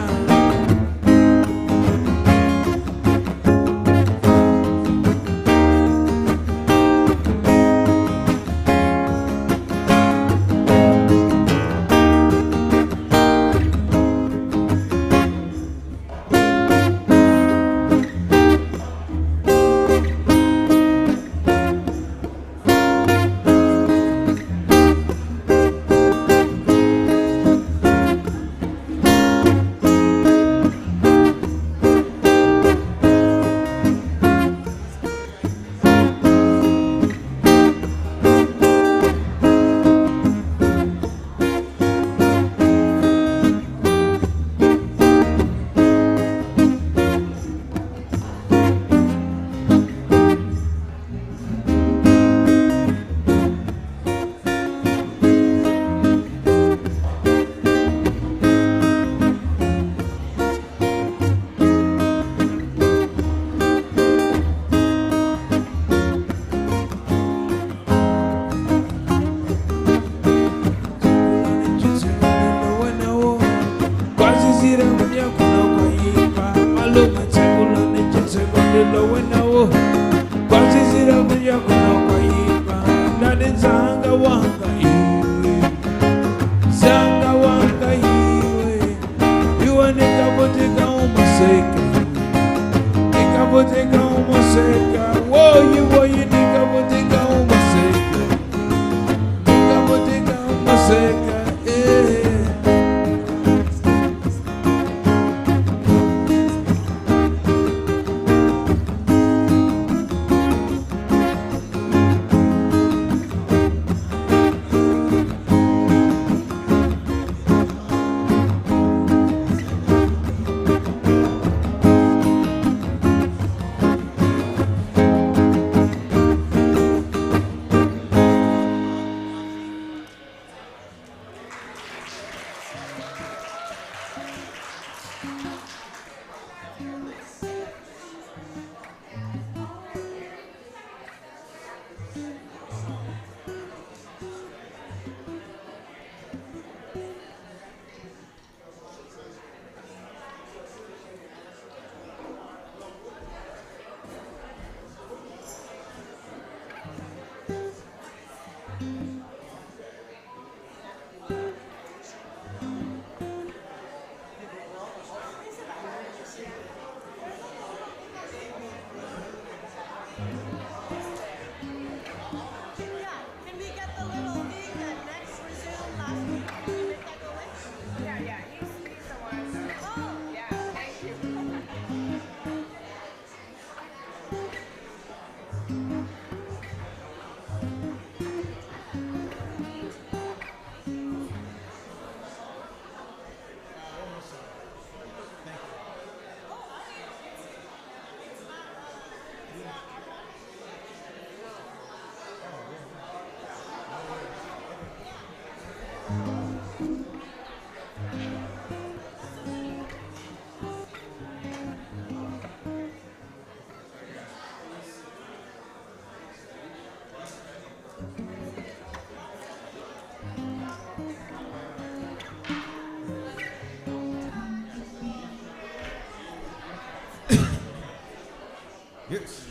Yes.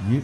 Yeah.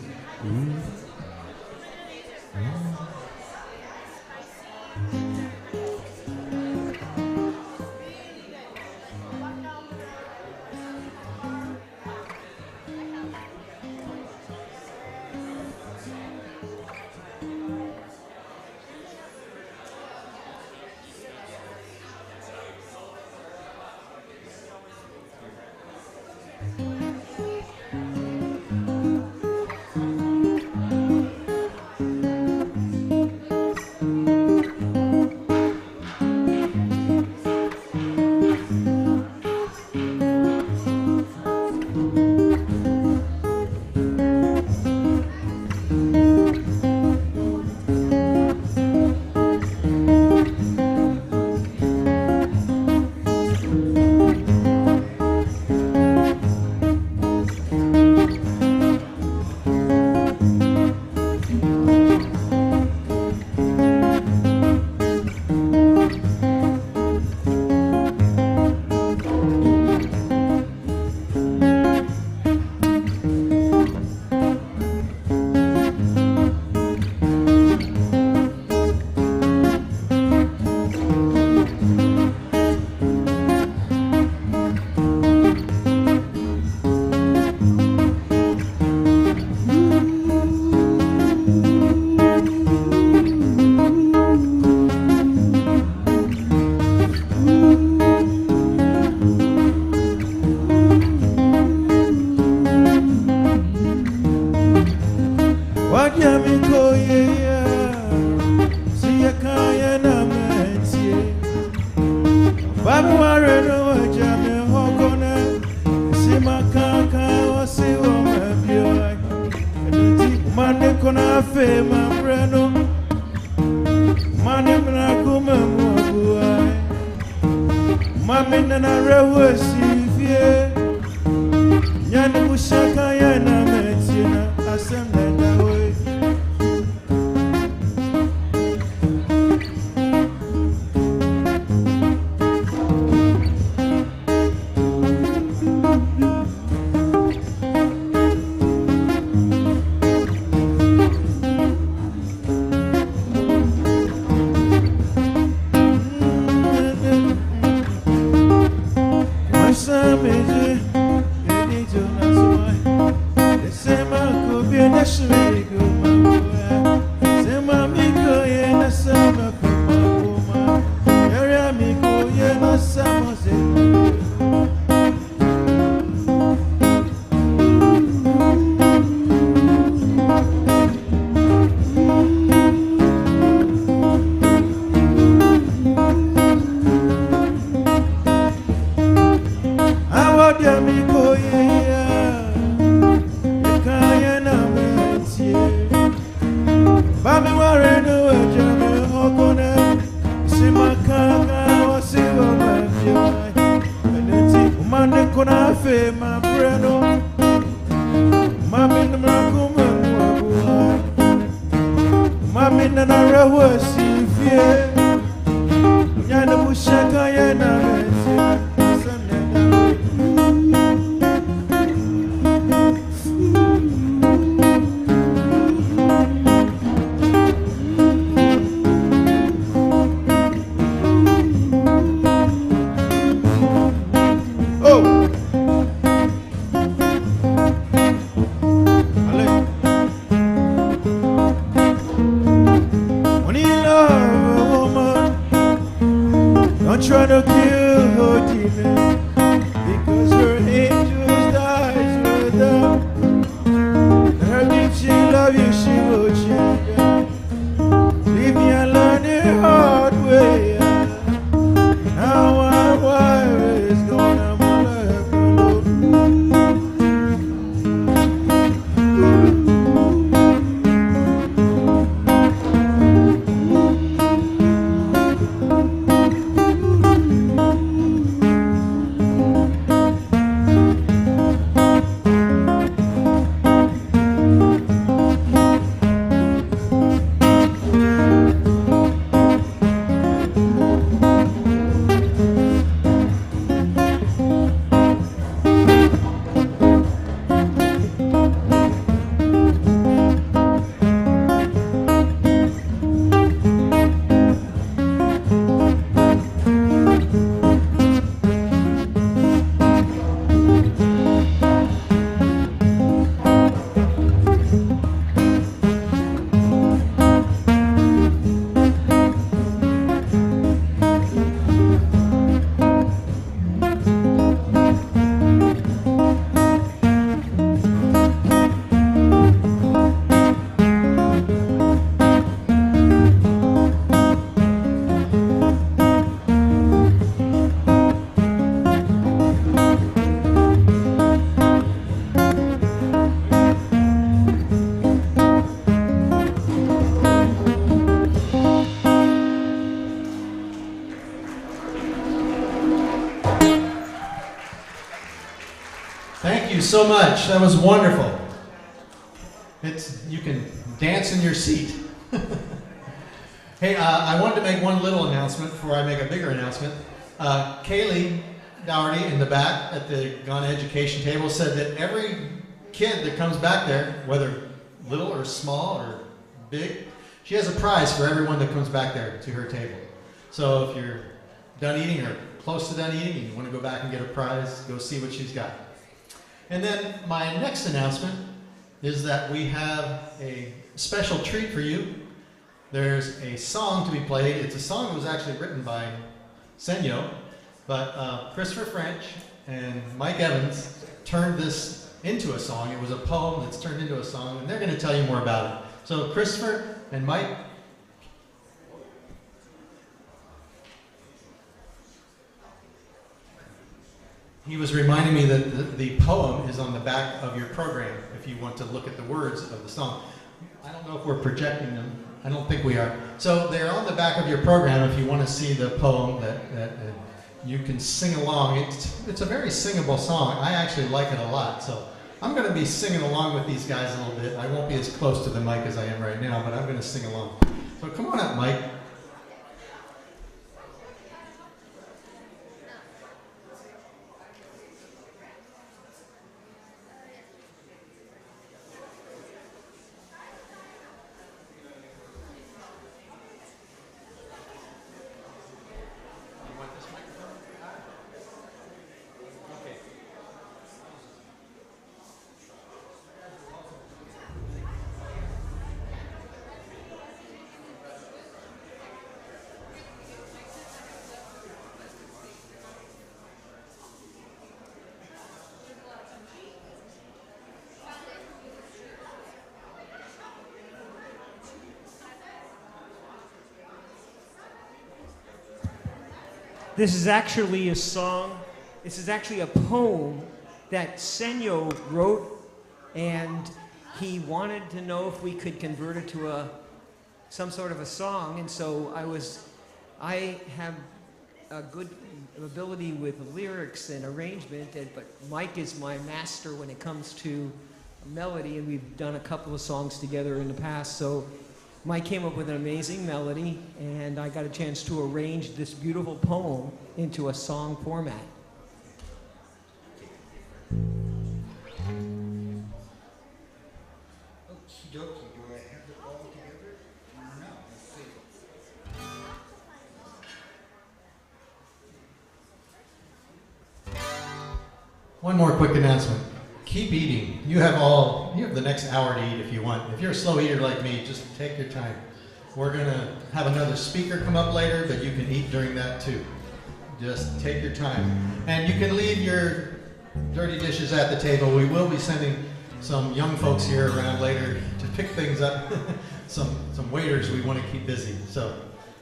Baby Warren, oh, Jamie Hogona, Sima Kaka, or see what my boy. Money Kona Fe, my breno. Money Mrakuma, boy. Mammy Nana Rewa, see, Yan Mushaka, Yana, Metina, Assembly that way. So much. That was wonderful. You can dance in your seat. Hey, I wanted to make one little announcement before I make a bigger announcement. Kaylee Dougherty in the back at the Ghana Education table said that every kid that comes back there, whether little or small or big, she has a prize for everyone that comes back there to her table. So if you're done eating or close to done eating and you want to go back and get a prize, go see what she's got. And then my next announcement is that we have a special treat for you. There's a song to be played. It's a song that was actually written by Senyo, but Christopher French and Mike Evans turned this into a song. It was a poem that's turned into a song, and they're going to tell you more about it. So Christopher and Mike. he was reminding me that the poem is on the back of your program if you want to look at the words of the song. I don't know if we're projecting them. I don't think we are. So they're on the back of your program if you want to see the poem that you can sing along. It's a very singable song. I actually like it a lot. So I'm going to be singing along with these guys a little bit. I won't be as close to the mic as I am right now, but I'm going to sing along. So come on up, Mike. This is actually a song, this is actually a poem that Senyo wrote, and he wanted to know if we could convert it to some sort of a song, and so I have a good ability with lyrics and arrangement, but Mike is my master when it comes to melody, and we've done a couple of songs together in the past, so Mike came up with an amazing melody, and I got a chance to arrange this beautiful poem into a song format. Okie dokie, do I have it all together? No, let's see. One more quick announcement. Keep eating. You have the next hour to eat if you want. If you're a slow eater like me, just take your time. We're going to have another speaker come up later, but you can eat during that too. Just take your time. And you can leave your dirty dishes at the table. We will be sending some young folks here around later to pick things up. some waiters we want to keep busy. So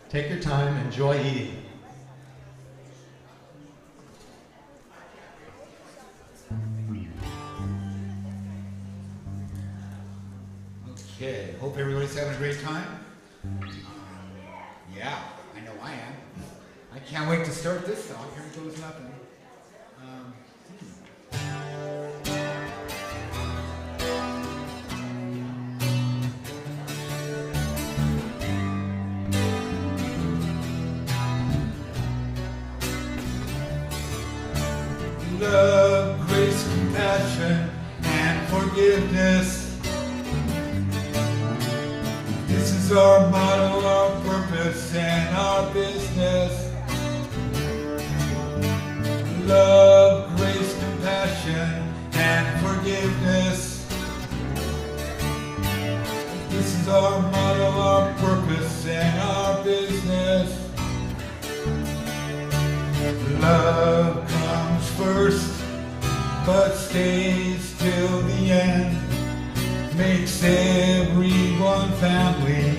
take your time, enjoy eating. Okay, hope everybody's having a great time. Yeah, I know I am. I can't wait to start this song. Here goes nothing. Love, grace, compassion, and forgiveness. This is our motto, our purpose, and our business. Love, grace, compassion, and forgiveness. This is our motto, our purpose, and our business. Love comes first, but stays till the end. Makes everyone family,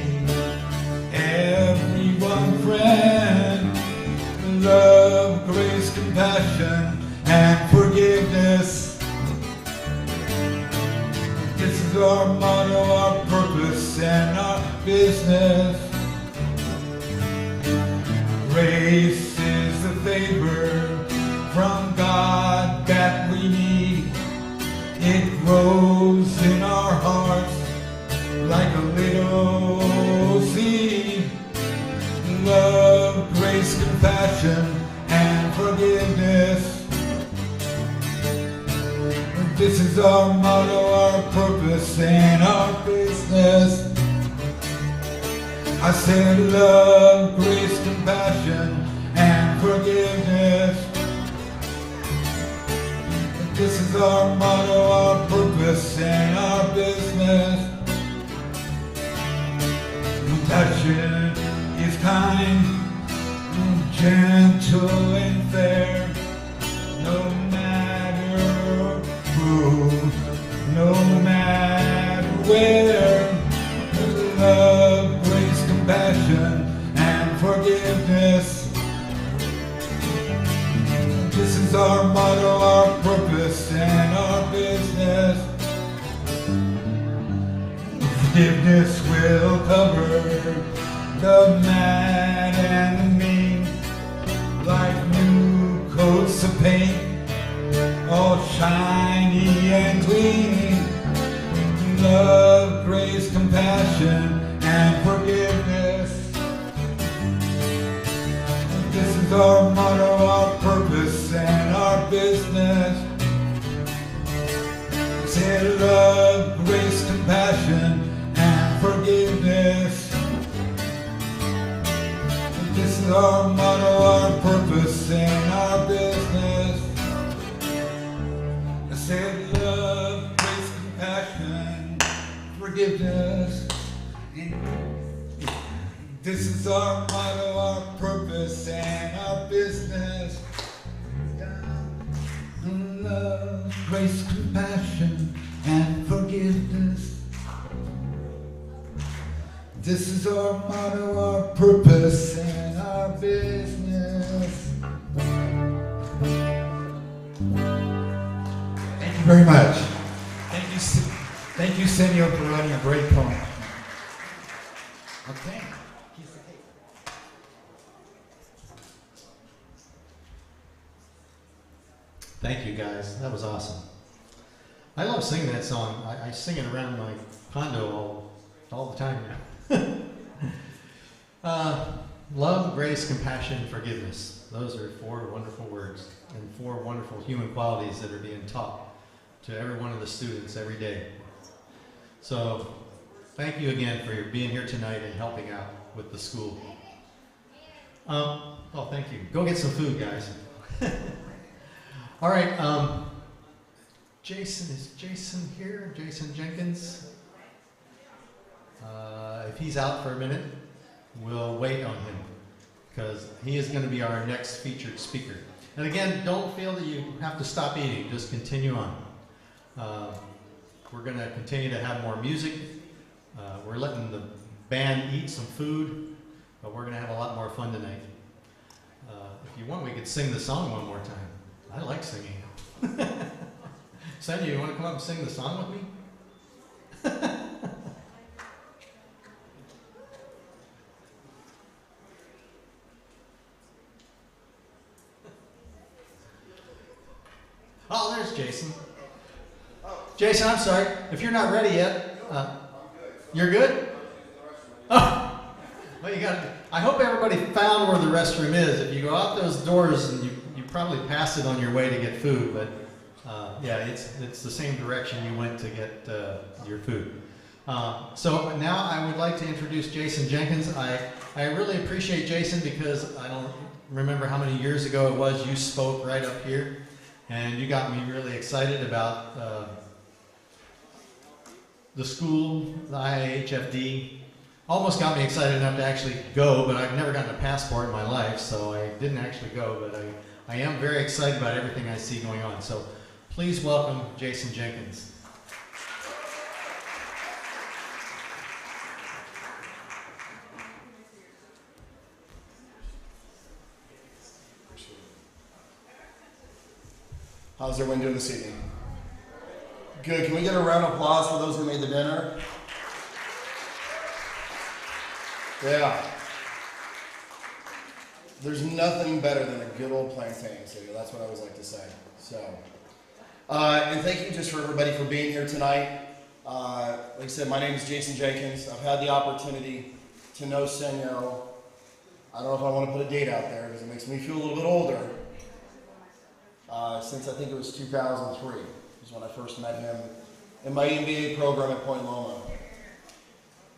everyone friend. Love, grace, compassion, and forgiveness. This is our motto, our purpose, and our business. Grace is the favor from God that we need. It grows in our hearts like a little seed. Love, grace, compassion, and forgiveness. This is our motto, our purpose, and our business. I said love, grace, compassion, and forgiveness. This is our motto, our purpose, and our business. Compassion is kind, gentle and fair. No matter who, no matter where. Love, grace, compassion, and forgiveness. This is is our motto, our purpose, and our business. Forgiveness will cover the mad and the mean, like new coats of paint, all shiny and clean. Love, grace, compassion, and forgiveness. This is our motto, our purpose, and our business. Say love, grace, compassion, and forgiveness. This is our motto, our purpose, and our business. Say love, grace, compassion, forgiveness. This is our motto, our purpose, and our business. Love, grace, compassion, and forgiveness. This is our motto, our purpose, and our business. Thank you very much. Thank you, Senor, for writing a great poem. Okay. Thank you, guys. That was awesome. I love singing that song. I sing it around my condo all the time now. Love, grace, compassion, forgiveness. Those are 4 wonderful words and 4 wonderful human qualities that are being taught to every one of the students every day. So thank you again for being here tonight and helping out with the school. Oh, thank you. Go get some food, guys. All right, Jason, is Jason here? Jason Jenkins? If he's out for a minute, we'll wait on him because he is going to be our next featured speaker. And again, don't feel that you have to stop eating, just continue on. We're going to continue to have more music. We're letting the band eat some food, but we're going to have a lot more fun tonight. If you want, we could sing the song one more time. I like singing. Sonia, you want to come up and sing the song with me? Oh, there's Jason. Jason, I'm sorry. If you're not ready yet, you're good? Oh, well, you got. I hope everybody found where the restroom is. If you go out those doors, and you probably passed it on your way to get food, but yeah, it's the same direction you went to get your food. So now I would like to introduce Jason Jenkins. I really appreciate Jason because I don't remember how many years ago it was you spoke right up here, and you got me really excited about the school, the IAHFD. Almost got me excited enough to actually go, but I've never gotten a passport in my life, so I didn't actually go, but I am very excited about everything I see going on. So please welcome Jason Jenkins. How's everyone doing this evening? Good. Can we get a round of applause for those who made the dinner? Yeah. There's nothing better than a good old plantain, so that's what I always like to say. So, and thank you just for everybody for being here tonight. Like I said, my name is Jason Jenkins. I've had the opportunity to know Senyo. I don't know if I want to put a date out there because it makes me feel a little bit older. Since I think it was 2003 is when I first met him in my MBA program at Point Loma.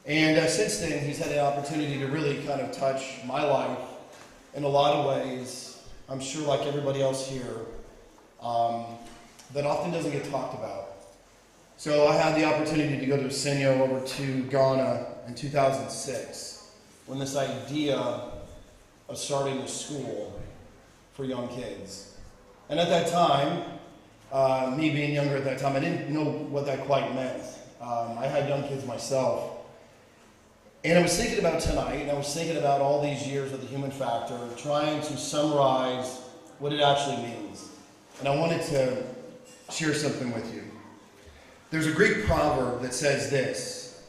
And since then, he's had the opportunity to really kind of touch my life in a lot of ways, I'm sure like everybody else here, that often doesn't get talked about. So I had the opportunity to go to Senyo over to Ghana in 2006 when this idea of starting a school for young kids. And at that time, me being younger at that time, I didn't know what that quite meant. I had young kids myself. And I was thinking about tonight, and I was thinking about all these years of the human factor, trying to summarize what it actually means. And I wanted to share something with you. There's a Greek proverb that says this: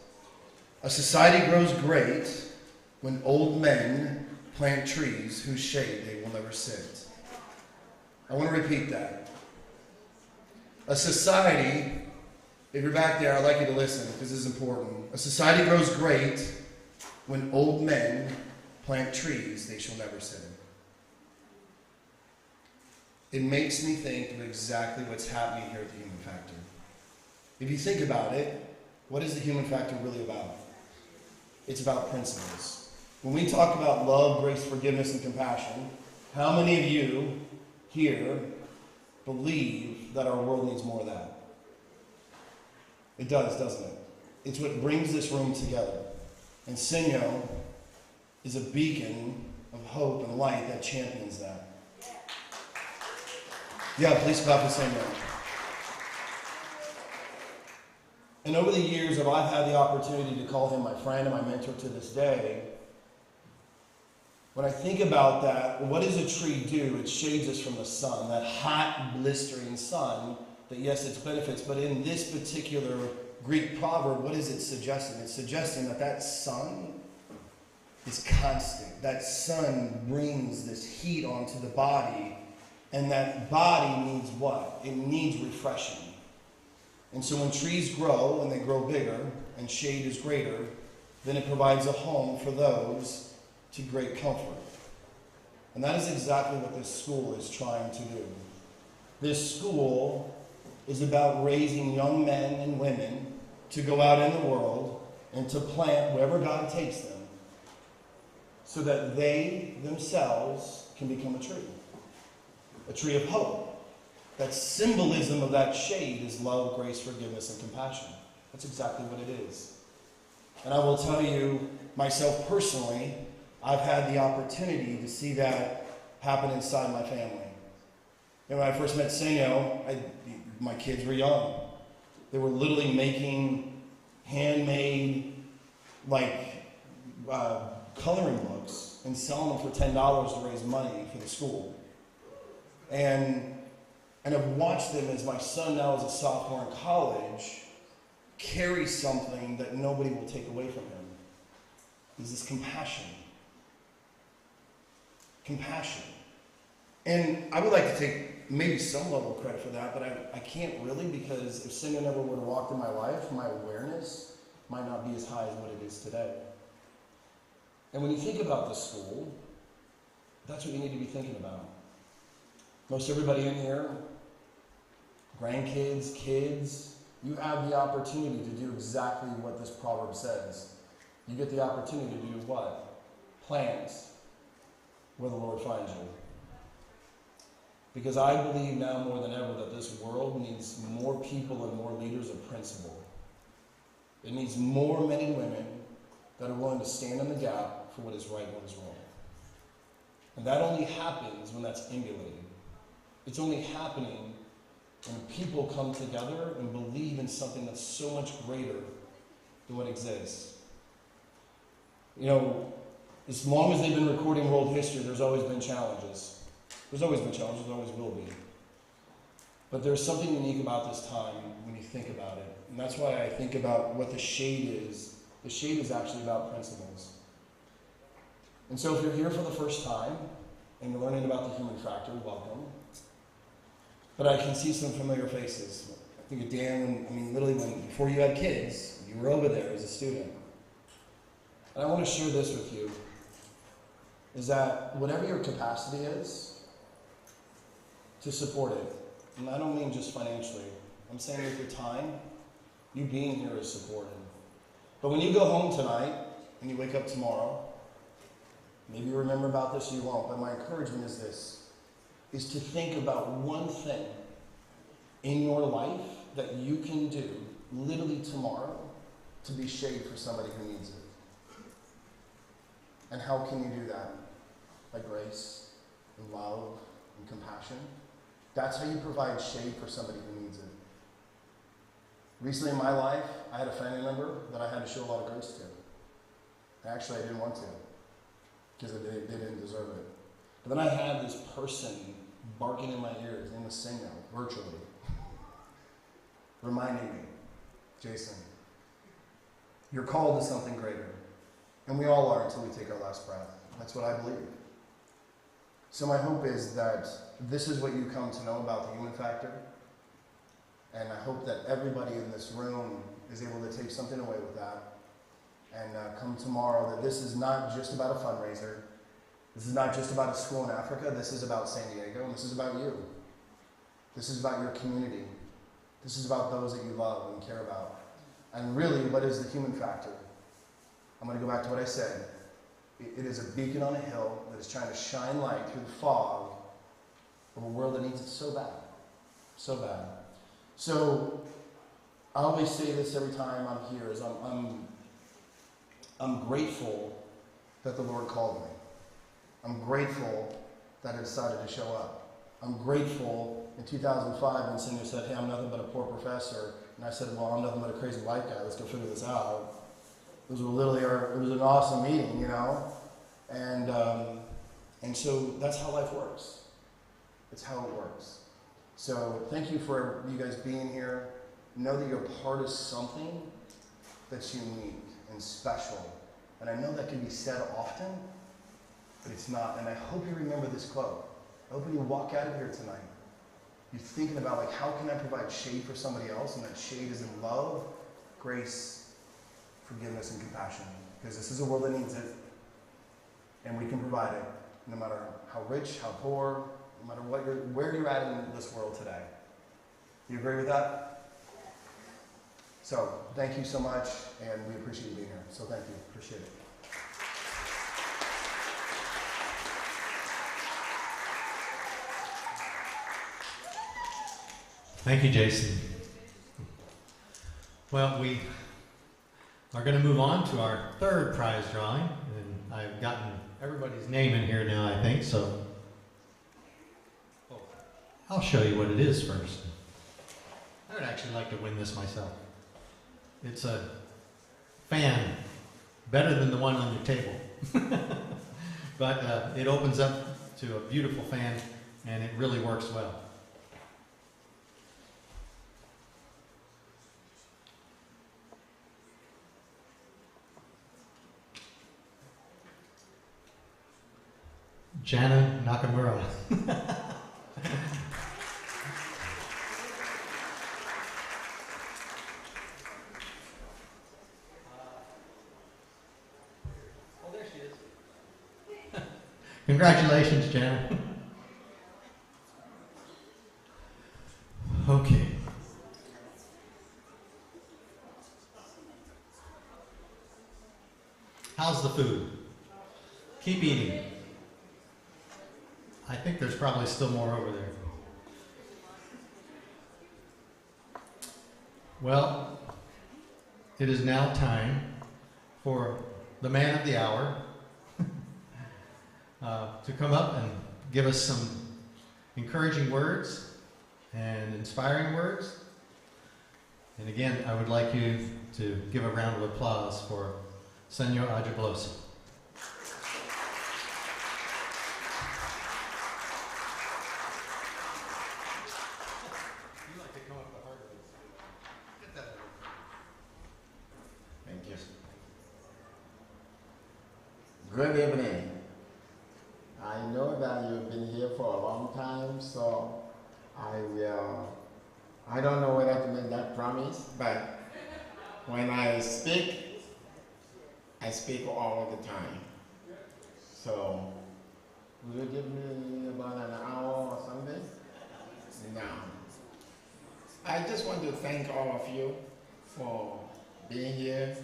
a society grows great when old men plant trees whose shade they will never sit. I want to repeat that. A society, if you're back there, I'd like you to listen because this is important. A society grows great when old men plant trees they shall never sit in. It makes me think of exactly what's happening here at the Human Factor. If you think about it, what is the Human Factor really about? It's about principles. When we talk about love, grace, forgiveness, and compassion, how many of you here believe that our world needs more of that? It does, doesn't it? It's what brings this room together. And Senyo is a beacon of hope and light that champions that. Yeah, please clap for Senyo. And over the years that I've had the opportunity to call him my friend and my mentor to this day, when I think about that, what does a tree do? It shades us from the sun, that hot, blistering sun that, yes, it's benefits, but in this particular Greek proverb, what is it suggesting? It's suggesting that that sun is constant. That sun brings this heat onto the body, and that body needs what? It needs refreshing. And so when trees grow and they grow bigger and shade is greater, then it provides a home for those to great comfort. And that is exactly what this school is trying to do. This school is about raising young men and women to go out in the world and to plant wherever God takes them so that they themselves can become a tree of hope. That symbolism of that shade is love, grace, forgiveness, and compassion. That's exactly what it is. And I will tell you, myself personally, I've had the opportunity to see that happen inside my family. And when I first met Senyo, my kids were young. They were literally making handmade, coloring books and selling them for $10 to raise money for the school. And I've watched them as my son now is a sophomore in college carry something that nobody will take away from him. Is this compassion. Compassion. And I would like to take maybe some level of credit for that, but I can't really, because if Senyo never would have walked in my life, my awareness might not be as high as what it is today. And when you think about the school, that's what you need to be thinking about. Most everybody in here, grandkids, kids, you have the opportunity to do exactly what this proverb says. You get the opportunity to do what? Plant where the Lord finds you. Because I believe now more than ever that this world needs more people and more leaders of principle. It needs more men and women that are willing to stand in the gap for what is right and what is wrong. And that only happens when that's emulated. It's only happening when people come together and believe in something that's so much greater than what exists. You know, as long as they've been recording world history, there's always been challenges. There's always been challenges, there always will be. But there's something unique about this time when you think about it. And that's why I think about what the shade is. The shade is actually about principles. And so if you're here for the first time and you're learning about the human factor, welcome. But I can see some familiar faces. I think of Dan, literally before you had kids, you were over there as a student. And I want to share this with you, is that whatever your capacity is, to support it. And I don't mean just financially. I'm saying with your time, you being here is supported. But when you go home tonight and you wake up tomorrow, maybe you remember about this or you won't, but my encouragement is this, is to think about one thing in your life that you can do literally tomorrow to be shade for somebody who needs it. And how can you do that? By grace and love and compassion. That's how you provide shade for somebody who needs it. Recently in my life, I had a family member that I had to show a lot of grace to. Actually, I didn't want to, because they didn't deserve it. But then I had this person barking in my ears. His name was Senyo, virtually, reminding me, Jason, you're called to something greater. And we all are until we take our last breath. That's what I believe. So my hope is that this is what you come to know about the human factor. And I hope that everybody in this room is able to take something away with that. And come tomorrow, that this is not just about a fundraiser. This is not just about a school in Africa. This is about San Diego, and this is about you. This is about your community. This is about those that you love and care about. And really, what is the human factor? I'm going to go back to what I said. It is a beacon on a hill that is trying to shine light through the fog of a world that needs it so bad. So bad. So, I always say this every time I'm here, is I'm grateful that the Lord called me. I'm grateful that I decided to show up. I'm grateful in 2005 when Senior said, hey, I'm nothing but a poor professor. And I said, well, I'm nothing but a crazy white guy. Let's go figure this out. It was an awesome meeting, you know? And so that's how life works. It's how it works. So thank you for you guys being here. Know that you're part of something that's unique and special. And I know that can be said often, but it's not. And I hope you remember this quote. I hope when you walk out of here tonight, you're thinking about, like, how can I provide shade for somebody else? And that shade is in love, grace, forgiveness, and compassion. Because this is a world that needs it. And we can provide it, no matter how rich, how poor, no matter where you're at in this world today. You agree with that? So, thank you so much, and we appreciate you being here. So thank you. Appreciate it. Thank you, Jason. Well, we are going to move on to our third prize drawing, and I've gotten everybody's name in here now, I think, so I'll show you what it is first. I would actually like to win this myself. It's a fan, better than the one on your table. But it opens up to a beautiful fan, and it really works well. Jana Nakamura. Congratulations, Jana. Okay. How's the food? Keep eating. I think there's probably still more over there. Well, it is now time for the man of the hour to come up and give us some encouraging words and inspiring words. And again, I would like you to give a round of applause for Senor Ajablosa. Thank you. Good evening. I know that you've been here for a long time, so I don't know whether to make that promise, but when I speak all the time. So, will you give me about an hour or something? No. I just want to thank all of you for being here,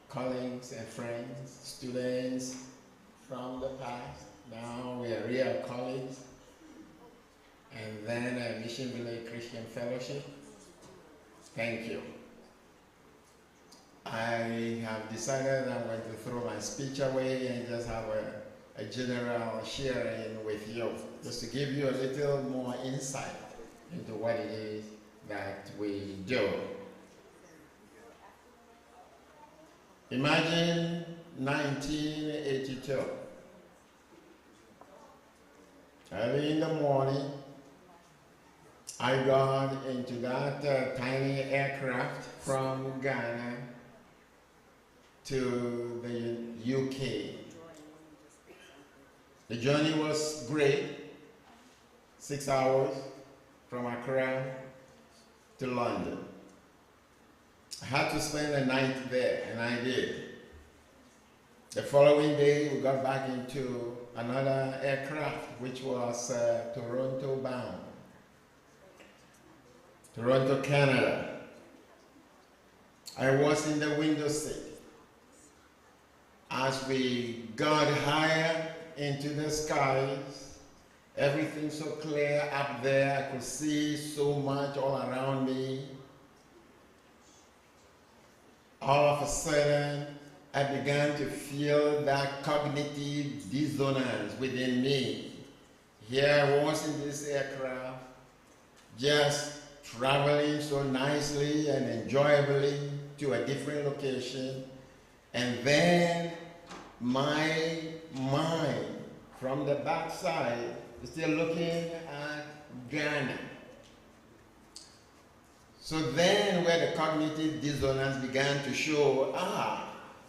colleagues and friends, students from the past. Now we are real colleagues. And then Mission Village Christian Fellowship. Thank you. I have decided I'm going to throw my speech away and just have a general sharing with you, just to give you a little more insight into what it is that we do. Imagine 1982. Early in the morning, I got into that tiny aircraft from Ghana to the UK. The journey was great, 6 hours from Accra to London. I had to spend the night there, and I did. The following day, we got back into another aircraft, which was Toronto bound. Toronto, Canada. I was in the window seat. As we got higher into the skies, everything so clear up there, I could see so much all around me. All of a sudden, I began to feel that cognitive dissonance within me. Here I was in this aircraft, just traveling so nicely and enjoyably to a different location, and then my mind from the backside is still looking at Ghana. So then where the cognitive dissonance began to show,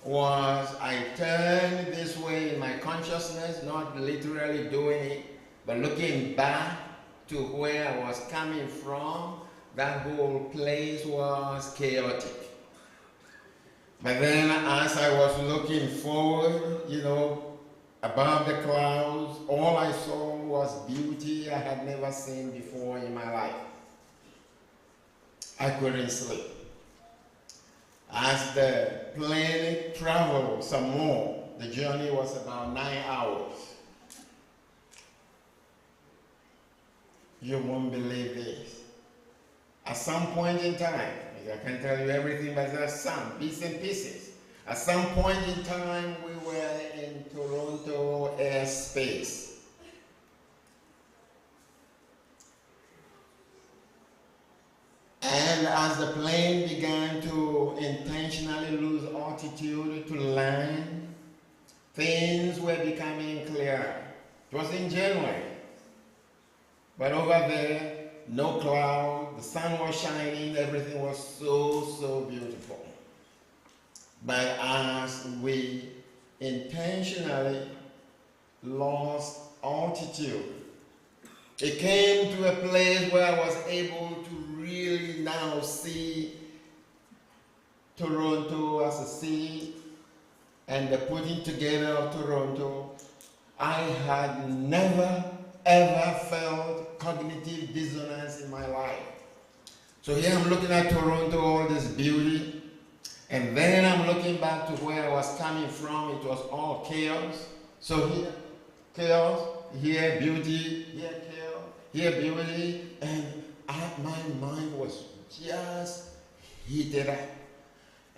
was I turned this way in my consciousness, not literally doing it, but looking back to where I was coming from. That whole place was chaotic. But then as I was looking forward, above the clouds, all I saw was beauty I had never seen before in my life. I couldn't sleep. As the plane traveled some more, the journey was about 9 hours. You won't believe this. At some point in time, I can't tell you everything, but there's some bits and pieces. At some point in time, we were in Toronto airspace. And as the plane began to intentionally lose altitude to land, things were becoming clearer. It was in January. But over there, no cloud, the sun was shining, everything was so beautiful. But as we intentionally lost altitude, it came to a place where I was able to really now see Toronto as a city and the putting together of Toronto. I had never ever felt cognitive dissonance in my life. So here I'm looking at Toronto, all this beauty, and then I'm looking back to where I was coming from. It was all chaos. So here, chaos, here beauty, here chaos, here beauty, and my mind was just heated up.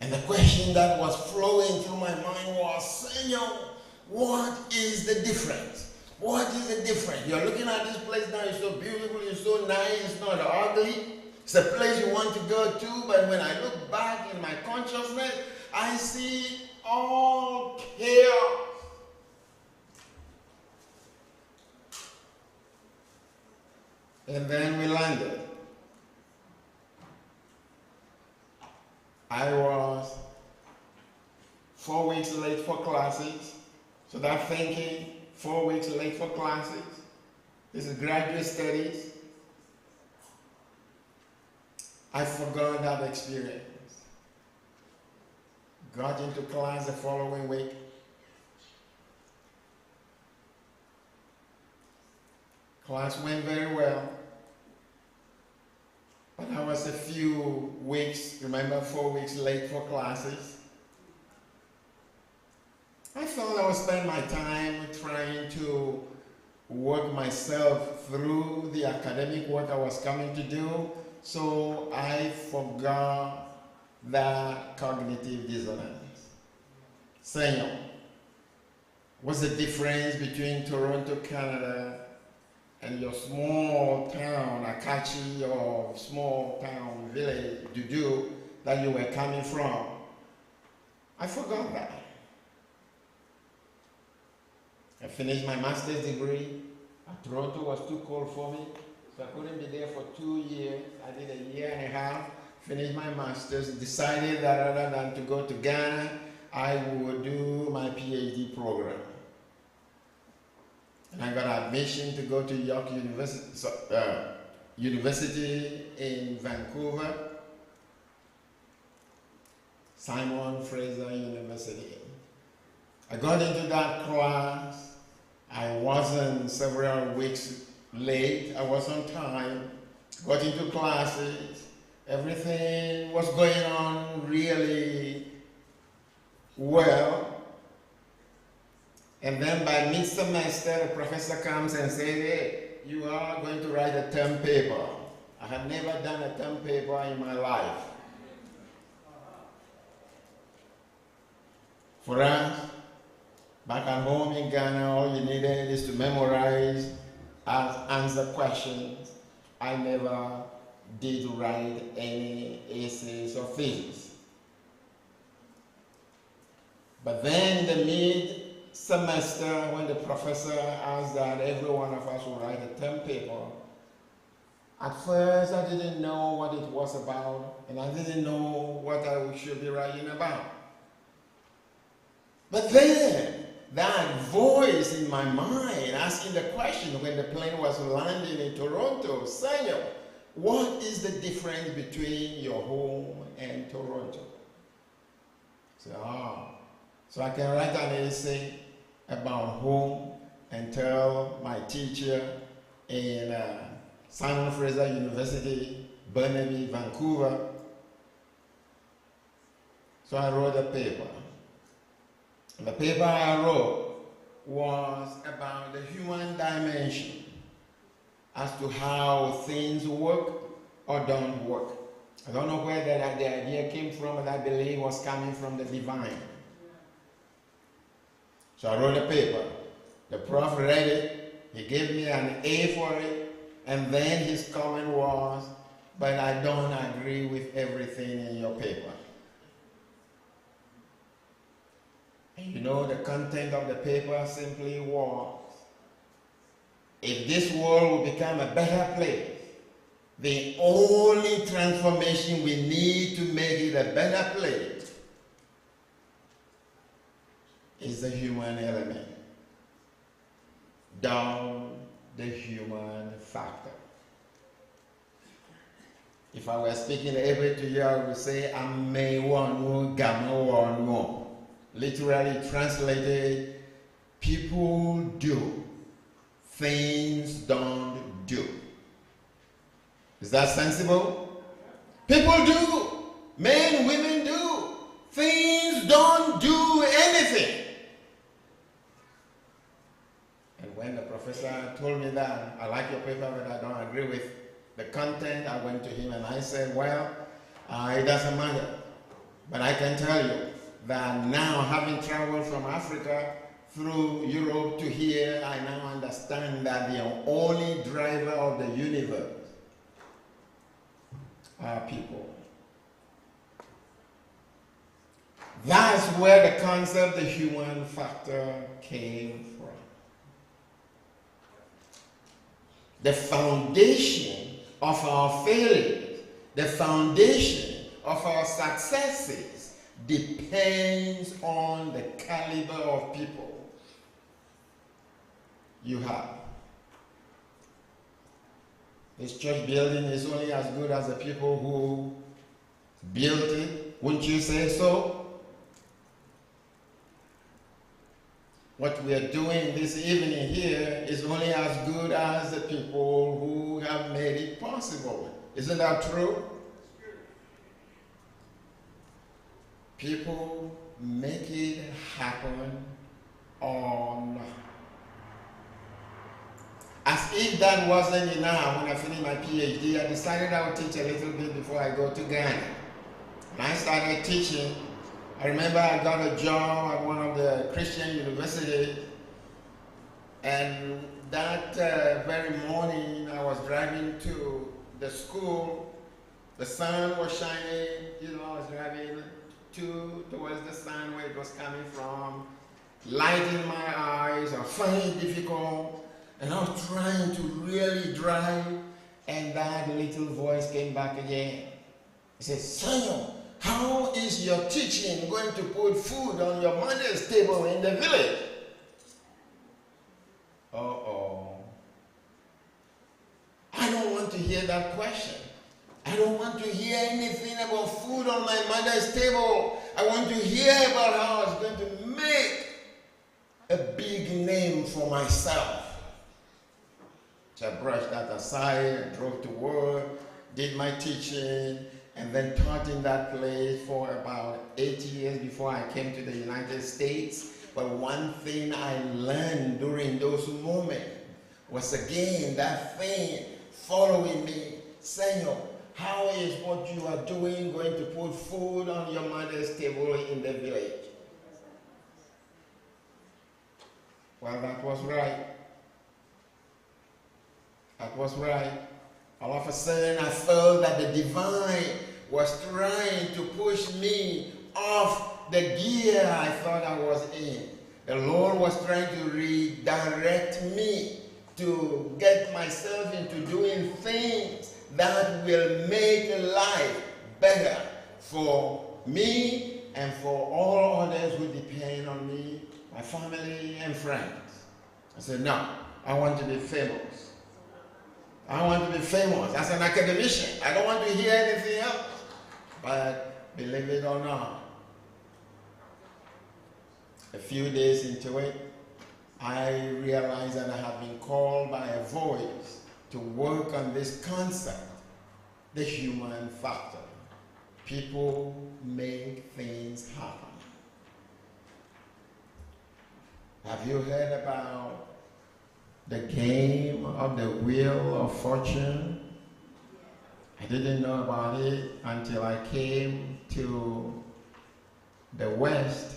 And the question that was flowing through my mind was, Senor, what is the difference? What is the difference? You're looking at this place now, it's so beautiful, it's so nice, it's not ugly. It's a place you want to go to, but when I look back in my consciousness, I see all chaos. And then we landed. I was 4 weeks late for classes, so that thinking, 4 weeks late for classes. This is graduate studies. I forgot that experience. Got into class the following week. Class went very well. But I was a few weeks, 4 weeks late for classes. I thought I would spend my time trying to work myself through the academic work I was coming to do, so I forgot that cognitive dissonance. Senor, what's the difference between Toronto, Canada, and your small town, Akachi, or small town village, Dudu, that you were coming from? I forgot that. I finished my master's degree, Toronto was too cold for me, so I couldn't be there for 2 years. I did a year and a half, finished my master's, decided that rather than to go to Ghana, I would do my PhD program. And I got admission to go to York University in Vancouver, Simon Fraser University. I got into that class. I wasn't several weeks late. I was on time. Got into classes. Everything was going on really well. And then by mid-semester, the professor comes and says, hey, you are going to write a term paper. I had never done a term paper in my life. For us, back at home in Ghana, all you needed is to memorize, answer questions. I never did write any essays or theses. But then in the mid-semester, when the professor asked that every one of us would write a term paper, at first I didn't know what it was about, and I didn't know what I should be writing about. But then, that voice in my mind asking the question when the plane was landing in Toronto, Samuel, what is the difference between your home and Toronto? So I can write an essay about home and tell my teacher in Simon Fraser University, Burnaby, Vancouver. So I wrote a paper. And the paper I wrote was about the human dimension as to how things work or don't work. I don't know where the idea came from, but I believe it was coming from the divine. So I wrote a paper. The prof read it. He gave me an A for it. And then his comment was, but I don't agree with everything in your paper. And you know, the content of the paper simply was, if this world will become a better place, the only transformation we need to make it a better place is the human element. Down the human factor. If I were speaking Hebrew to you, I would say, Amewanu Gamawanu. Literally translated, people do, things don't do. Is that sensible? People do, men, women do, things don't do anything. And when the professor told me that, I like your paper, but I don't agree with the content, I went to him and I said, well, it doesn't matter. But I can tell you that now, having traveled from Africa through Europe to here, I now understand that the only driver of the universe are people. That's where the concept, the human factor, came from. The foundation of our failures, the foundation of our successes, depends on the caliber of people you have. This church building is only as good as the people who built it. Wouldn't you say so? What we are doing this evening here is only as good as the people who have made it possible. Isn't that true? People make it happen or not. As if that wasn't enough, when I finished my PhD, I decided I would teach a little bit before I go to Ghana. And I started teaching. I remember I got a job at one of the Christian universities, and that very morning I was driving to the school. The sun was shining, I was driving towards the sun where it was coming from, light in my eyes. I find it difficult And I was trying to really drive, and that little voice came back again. He said, Samuel, how is your teaching going to put food on your mother's table in the village? Uh-oh. I don't want to hear that question. I don't want to hear anything about food on my mother's table. I want to hear about how I was going to make a big name for myself. So I brushed that aside, drove to work, did my teaching, and then taught in that place for about 8 years before I came to the United States. But one thing I learned during those moments was again that thing following me. Samuel, how is what you are doing going to put food on your mother's table in the village? Well, that was right. That was right. All of a sudden, I felt that the divine was trying to push me off the gear I thought I was in. The Lord was trying to redirect me to get myself into doing things that will make life better for me and for all others who depend on me, my family and friends. I said, no, I want to be famous. I want to be famous as an academician. I don't want to hear anything else. But believe it or not, a few days into it, I realized that I have been called by a voice to work on this concept, the human factor. People make things happen. Have you heard about the game of the Wheel of Fortune? I didn't know about it until I came to the West.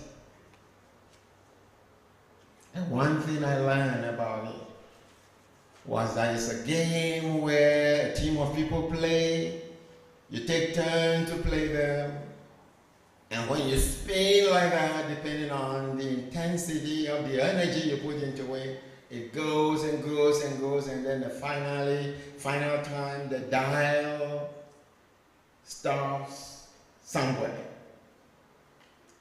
And one thing I learned about it was that it's a game where a team of people play, you take turns to play them, and when you spin like that, depending on the intensity of the energy you put into it, it goes and goes and goes, and then the final time, the dial stops somewhere.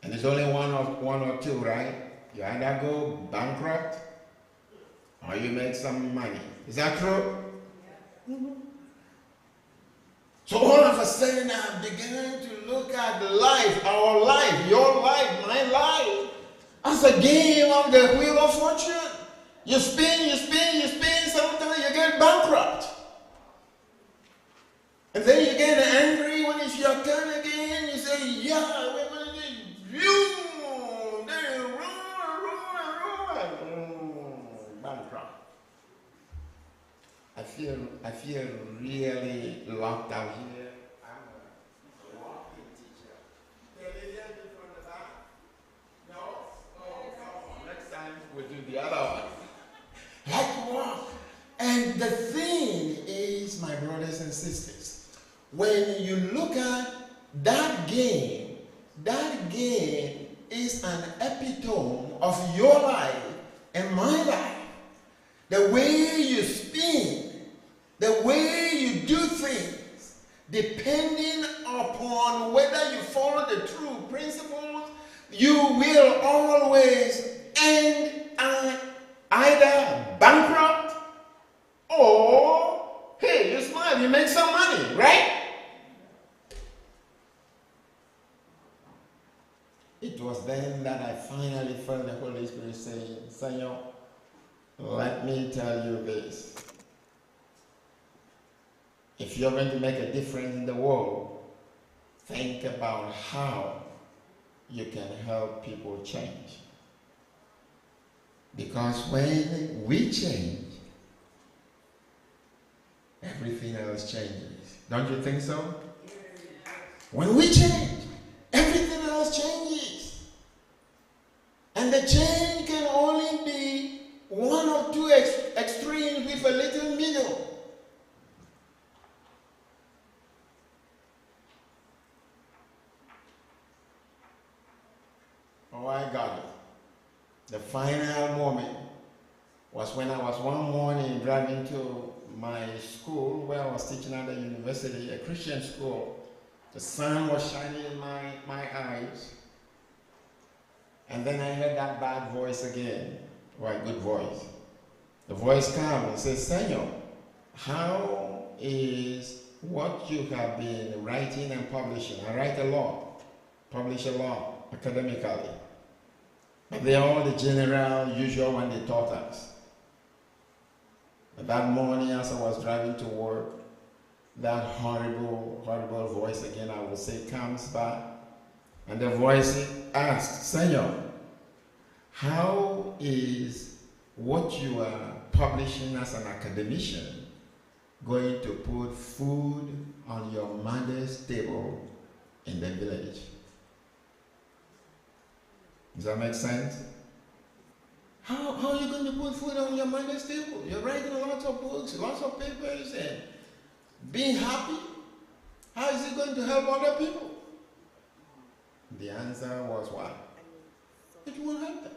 And there's only one or two, right? You either go bankrupt or you make some money. Is that true? Yeah. Mm-hmm. So all of a sudden I'm beginning to look at life, our life, your life, my life, as a game of the Wheel of Fortune. You spin, sometimes you get bankrupt. And then you get angry when it's your turn again. You say, yeah, we're going to do bankrupt. I feel really locked out here. I'm a walking teacher. The lady from the back? No? Oh, come on. Next time we'll do the other one. Like to walk. And the thing is, my brothers and sisters, when you look at that game is an epitome of your life and my life. The way you spin, the way you do things, depending upon whether you follow the true principles, you will always end at either bankrupt or, hey, you smile, you make some money, right? It was then that I finally felt the Holy Spirit saying, Senor, let me tell you this. If you're going to make a difference in the world, think about how you can help people change. Because when we change, everything else changes. Don't you think so? When we change, everything else changes. And the change can only be one or two extremes with a little middle. Oh, I got it. The final moment was when I was one morning driving to my school where I was teaching at the university, a Christian school. The sun was shining in my eyes. And then I heard that bad voice again, or a good voice. The voice comes and says, Senor, how is what you have been writing and publishing? I write a law, publish a law academically. But they are all the general, usual one they taught us. But that morning as I was driving to work, that horrible, horrible voice again, I would say, comes back. And the voice asks, Senor, how is what you are publishing as an academician going to put food on your mother's table in the village? Does that make sense? How are you going to put food on your mother's table? You're writing lots of books, lots of papers, and being happy. How is it going to help other people? The answer was what? It won't help them.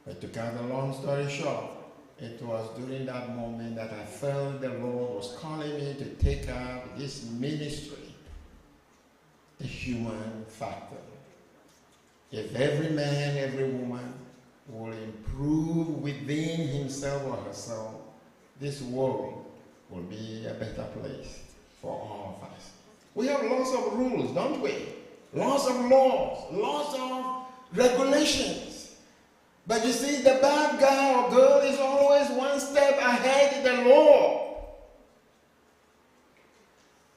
But to cut a long story short, it was during that moment that I felt the Lord was calling me to take up this ministry, the human factor. If every man, every woman will improve within himself or herself, this world will be a better place for all of us. We have lots of rules, don't we? Lots of laws, lots of regulations. But you see, the bad guy or girl is always one step ahead of the law.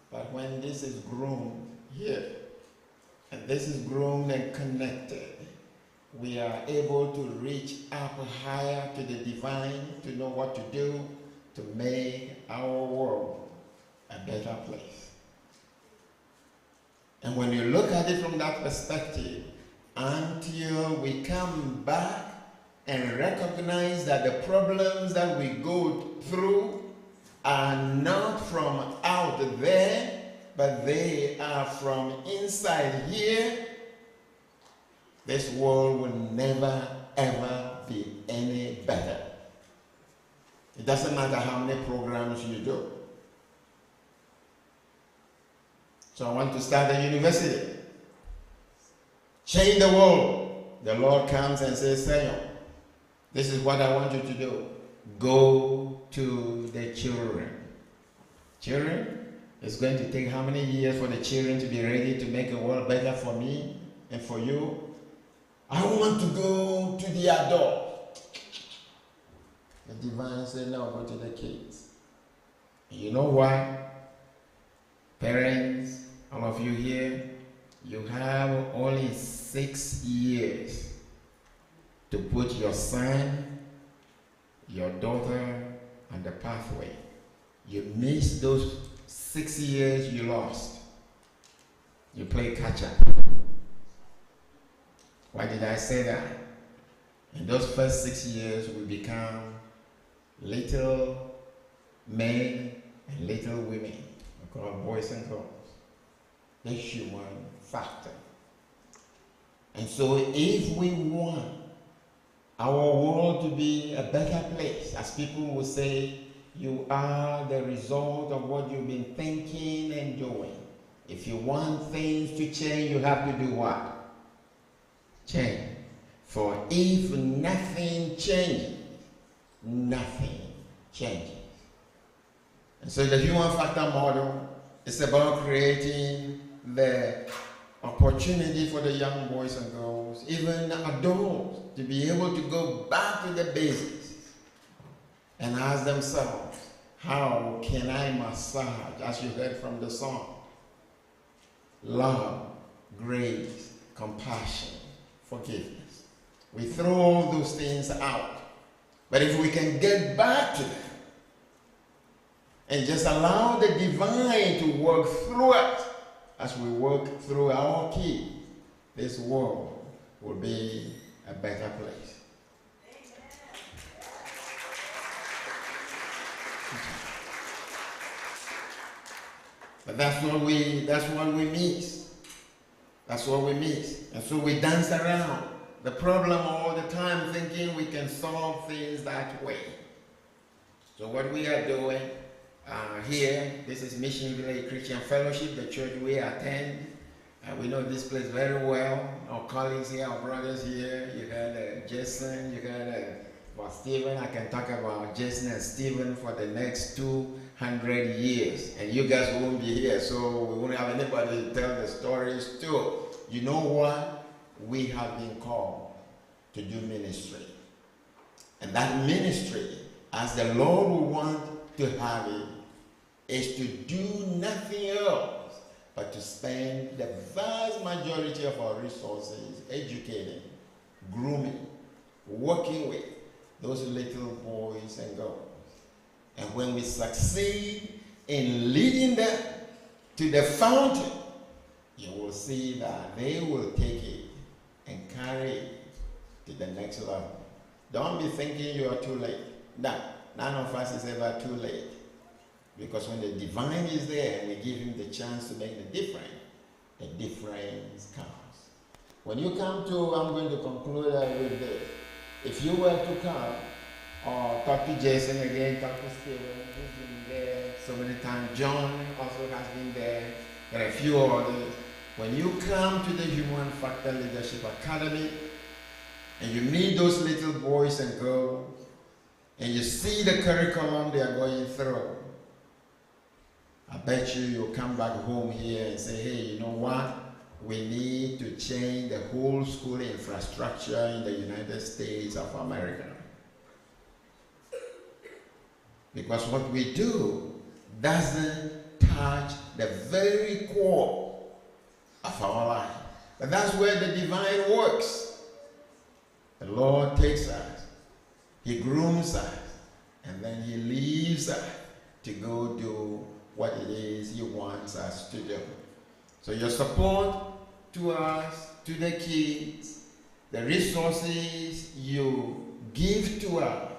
But when this is grown here, and this is grown and connected, we are able to reach up higher to the divine, to know what to do to make our world a better place. And when you look at it from that perspective, until we come back and recognize that the problems that we go through are not from out there, but they are from inside here, this world will never ever be any better. It doesn't matter how many programs you do. So I want to start a university. Change the world. The Lord comes and says, Senor, this is what I want you to do. Go to the children. Children, it's going to take how many years for the children to be ready to make the world better for me and for you? I want to go to the adults. The divine said, no, go to the kids. And you know why? Parents, all of you here, you have only 6 years to put your son, your daughter on the pathway. You missed those 6 years you lost. You play catch up. Why did I say that? In those first 6 years, we become little men and little women. We call boys and girls. The human factor. And so if we want our world to be a better place, as people will say, you are the result of what you've been thinking and doing. If you want things to change, you have to do what? Change. For if nothing changes, nothing changes. And so the human factor model is about creating the opportunity for the young boys and girls, even adults, to be able to go back to the basics and ask themselves, how can I massage, as you heard from the song, love, grace, compassion, forgiveness. We throw all those things out. But if we can get back to them and just allow the divine to work through us as we work through our key, this world will be a better place. But that's what we miss. That's what we miss. And so we dance around the problem all the time, thinking we can solve things that way. So what we are doing here, this is Mission Village Christian Fellowship, the church we attend. We know this place very well. Our colleagues here, our brothers here. You got Jason, you got about Stephen. I can talk about Jason and Stephen for the next 200 years. And you guys won't be here, so we won't have anybody to tell the stories to. You know what? We have been called to do ministry. And that ministry, as the Lord will want to have it, is to do nothing else but to spend the vast majority of our resources educating, grooming, working with those little boys and girls. And when we succeed in leading them to the fountain, you will see that they will take it and carry it to the next level. Don't be thinking you are too late. No, none of us is ever too late. Because when the divine is there and we give him the chance to make the difference comes. When you come to, I'm going to conclude with this. If you were to come, or talk to Jason again, talk to Stephen, who's been there so many times. John also has been there. There are a few others. When you come to the Human Factor Leadership Academy and you meet those little boys and girls and you see the curriculum they are going through, I bet you'll come back home here and say, hey, you know what? We need to change the whole school infrastructure in the United States of America. Because what we do doesn't touch the very core of our life. But that's where the divine works. The Lord takes us, he grooms us, and then he leaves us to go do what it is he wants us to do. So your support to us, to the kids, the resources you give to us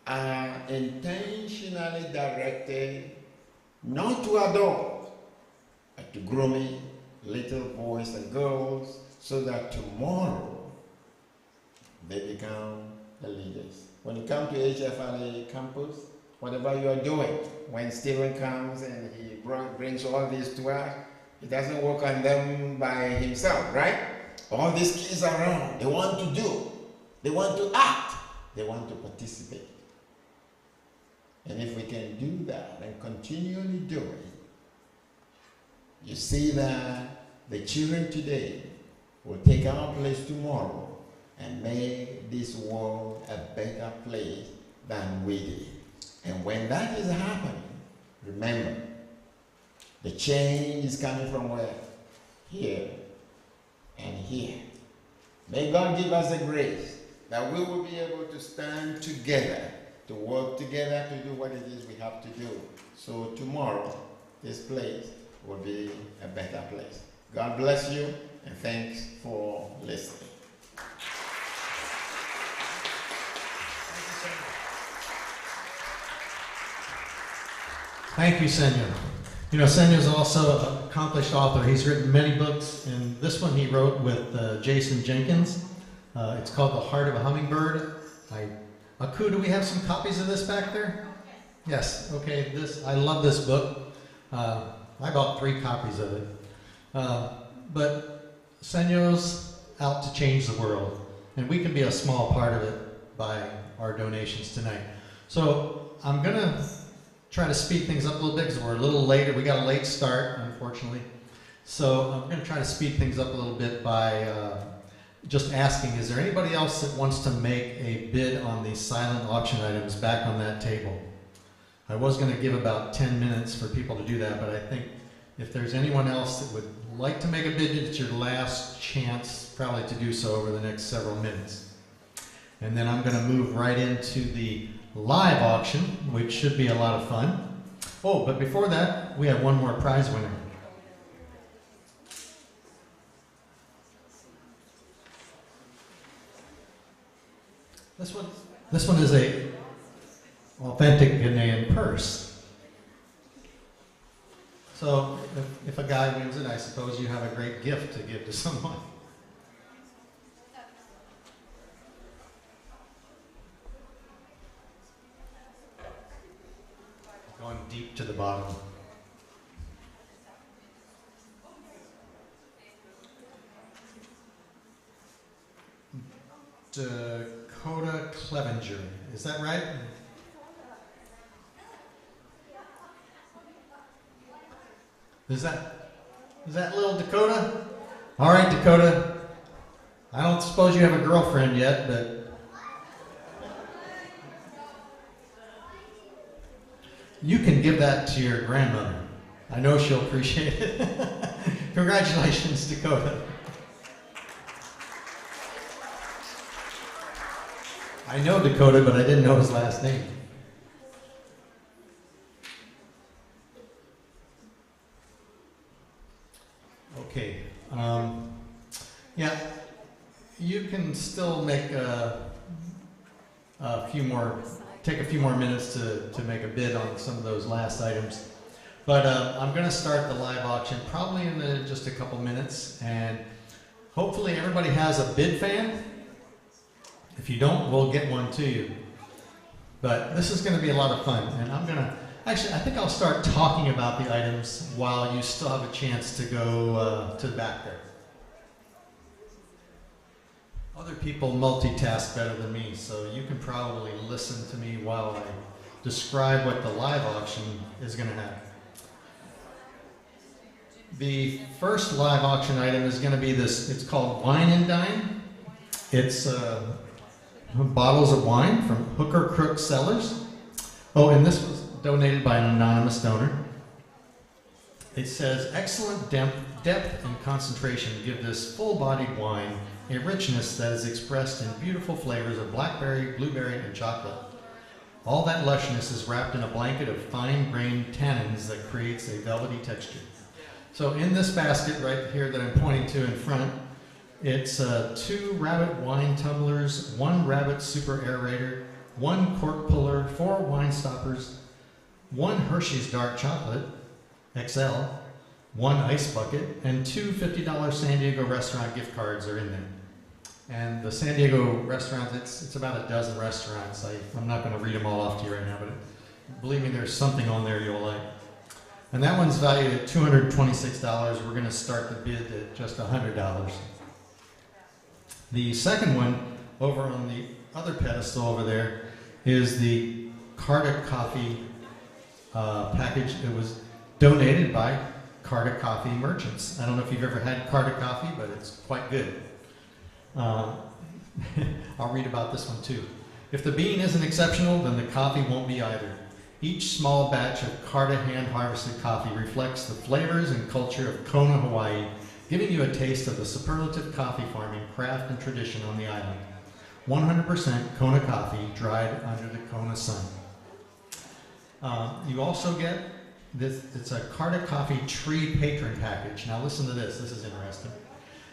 are intentionally directed not to adults, but to grooming little boys and girls so that tomorrow they become the leaders. When you come to HFLA campus, whatever you are doing, when Stephen comes and he brings all this to us, he doesn't work on them by himself, right? All these kids around, they want to do, they want to act, they want to participate. And if we can do that and continually do it, you see that the children today will take our place tomorrow and make this world a better place than we did. And when that is happening, remember, the change is coming from where? Here and here. May God give us the grace that we will be able to stand together, to work together to do what it is we have to do. So tomorrow, this place will be a better place. God bless you, and thanks for listening. Thank you, Senor. You know, Senyor's also an accomplished author. He's written many books, and this one he wrote with Jason Jenkins. It's called The Heart of a Hummingbird. Aku, do we have some copies of this back there? Yes. Okay. I love this book. I bought 3 copies of it. But Senyor's out to change the world, and we can be a small part of it by our donations tonight. So I'm gonna try to speed things up a little bit because we're a little later. We got a late start, unfortunately. So I'm going to try to speed things up a little bit by just asking, is there anybody else that wants to make a bid on these silent auction items back on that table? I was going to give about 10 minutes for people to do that, but I think if there's anyone else that would like to make a bid, it's your last chance probably to do so over the next several minutes. And then I'm going to move right into the live auction, which should be a lot of fun. Oh, but before that, we have one more prize winner. This one is a authentic Ghanaian purse. So if a guy wins it, I suppose you have a great gift to give to someone. deep to the bottom. Dakota Clevenger, is that right? Is that little Dakota? All right, Dakota. I don't suppose you have a girlfriend yet, but you can give that to your grandmother. I know she'll appreciate it. Congratulations, Dakota. I know Dakota, but I didn't know his last name. Okay. Yeah, you can still make take a few more minutes to make a bid on some of those last items. But I'm going to start the live auction probably in just a couple minutes, and hopefully everybody has a bid fan. If you don't, we'll get one to you. But this is going to be a lot of fun, and I think I'll start talking about the items while you still have a chance to go to the back there. Other people multitask better than me, so you can probably listen to me while I describe what the live auction is going to have. The first live auction item is going to be this. It's called Wine and Dine. It's bottles of wine from Hooker Crook Cellars. Oh, and this was donated by an anonymous donor. It says, excellent depth and concentration give this full-bodied wine a richness that is expressed in beautiful flavors of blackberry, blueberry, and chocolate. All that lushness is wrapped in a blanket of fine-grained tannins that creates a velvety texture. So in this basket right here that I'm pointing to in front, it's 2 Rabbit wine tumblers, 1 Rabbit super aerator, 1 cork puller, 4 wine stoppers, 1 Hershey's dark chocolate, XL, 1 ice bucket, and 2 $50 San Diego restaurant gift cards are in there. And the San Diego restaurants, it's about a dozen restaurants. I'm not going to read them all off to you right now, but believe me, there's something on there you'll like. And that one's valued at $226. We're going to start the bid at just $100. The second one, over on the other pedestal over there, is the Carta Coffee package. It was donated by Carta Coffee merchants. I don't know if you've ever had Carta Coffee, but it's quite good. I'll read about this one too. If the bean isn't exceptional, then the coffee won't be either. Each small batch of Carta hand-harvested coffee reflects the flavors and culture of Kona, Hawaii, giving you a taste of the superlative coffee farming, craft, and tradition on the island. 100% Kona coffee, dried under the Kona sun. You also get this, it's a Carta Coffee tree patron package. Now listen to this, this is interesting.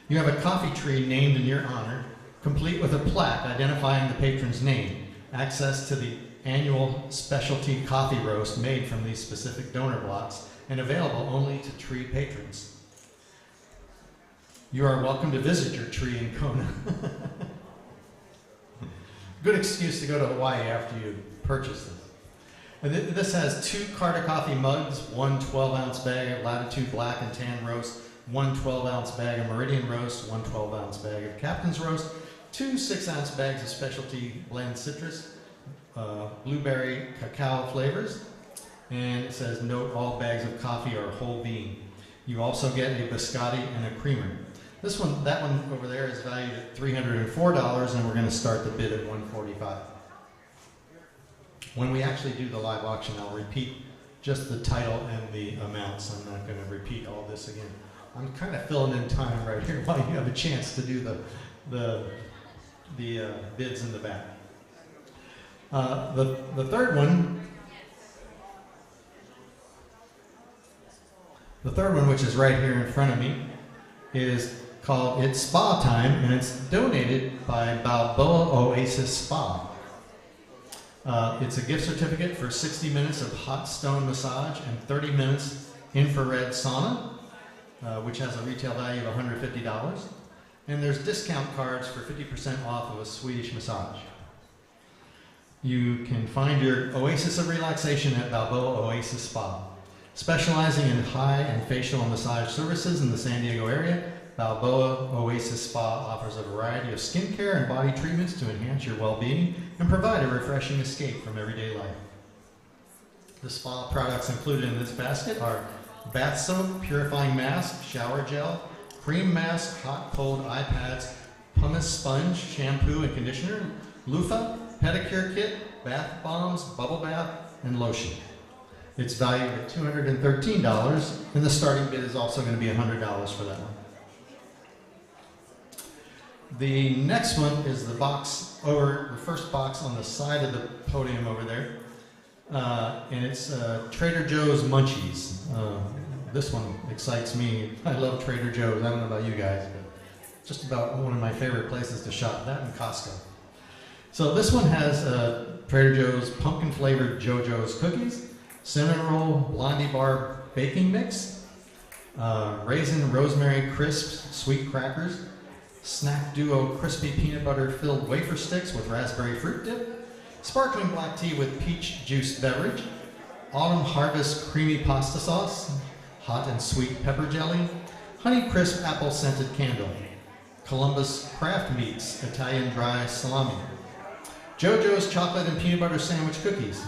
You have a coffee tree named in your honor, complete with a plaque identifying the patron's name, access to the annual specialty coffee roast made from these specific donor blocks, and available only to tree patrons. You are welcome to visit your tree in Kona. Good excuse to go to Hawaii after you purchase this. And this has 2 Carta Coffee mugs, 1 12-ounce bag of Latitude Black and Tan Roast, 1 12-ounce bag of Meridian Roast, 1 12-ounce bag of Captain's Roast, 2 6-ounce bags of specialty blend citrus, blueberry cacao flavors, and it says, note all bags of coffee are whole bean. You also get a biscotti and a creamer. That one over there is valued at $304, and we're going to start the bid at $145. When we actually do the live auction, I'll repeat just the title and the amounts. I'm not going to repeat all this again. I'm kind of filling in time right here while you have a chance to do the bids in the back. The third one, which is right here in front of me, is called It's Spa Time, and it's donated by Balboa Oasis Spa. It's a gift certificate for 60 minutes of hot stone massage and 30 minutes infrared sauna, which has a retail value of $150. And there's discount cards for 50% off of a Swedish massage. You can find your oasis of relaxation at Balboa Oasis Spa. Specializing in high and facial and massage services in the San Diego area, Balboa Oasis Spa offers a variety of skincare and body treatments to enhance your well-being and provide a refreshing escape from everyday life. The spa products included in this basket are bath soap, purifying mask, shower gel, cream mask, hot cold eye pads, pumice sponge, shampoo and conditioner, loofah, pedicure kit, bath bombs, bubble bath, and lotion. It's valued at $213, and the starting bid is also going to be $100 for that one. The next one is the first box on the side of the podium over there. And it's Trader Joe's Munchies. This one excites me. I love Trader Joe's. I don't know about you guys, but it's just about one of my favorite places to shop, that and Costco. So this one has Trader Joe's pumpkin-flavored JoJo's cookies, cinnamon roll Blondie bar baking mix, raisin rosemary crisps sweet crackers, snack duo crispy peanut butter filled wafer sticks with raspberry fruit dip, sparkling black tea with peach juice beverage, autumn harvest creamy pasta sauce, hot and sweet pepper jelly, honey crisp apple scented candle, Columbus craft meats Italian dry salami, JoJo's chocolate and peanut butter sandwich cookies,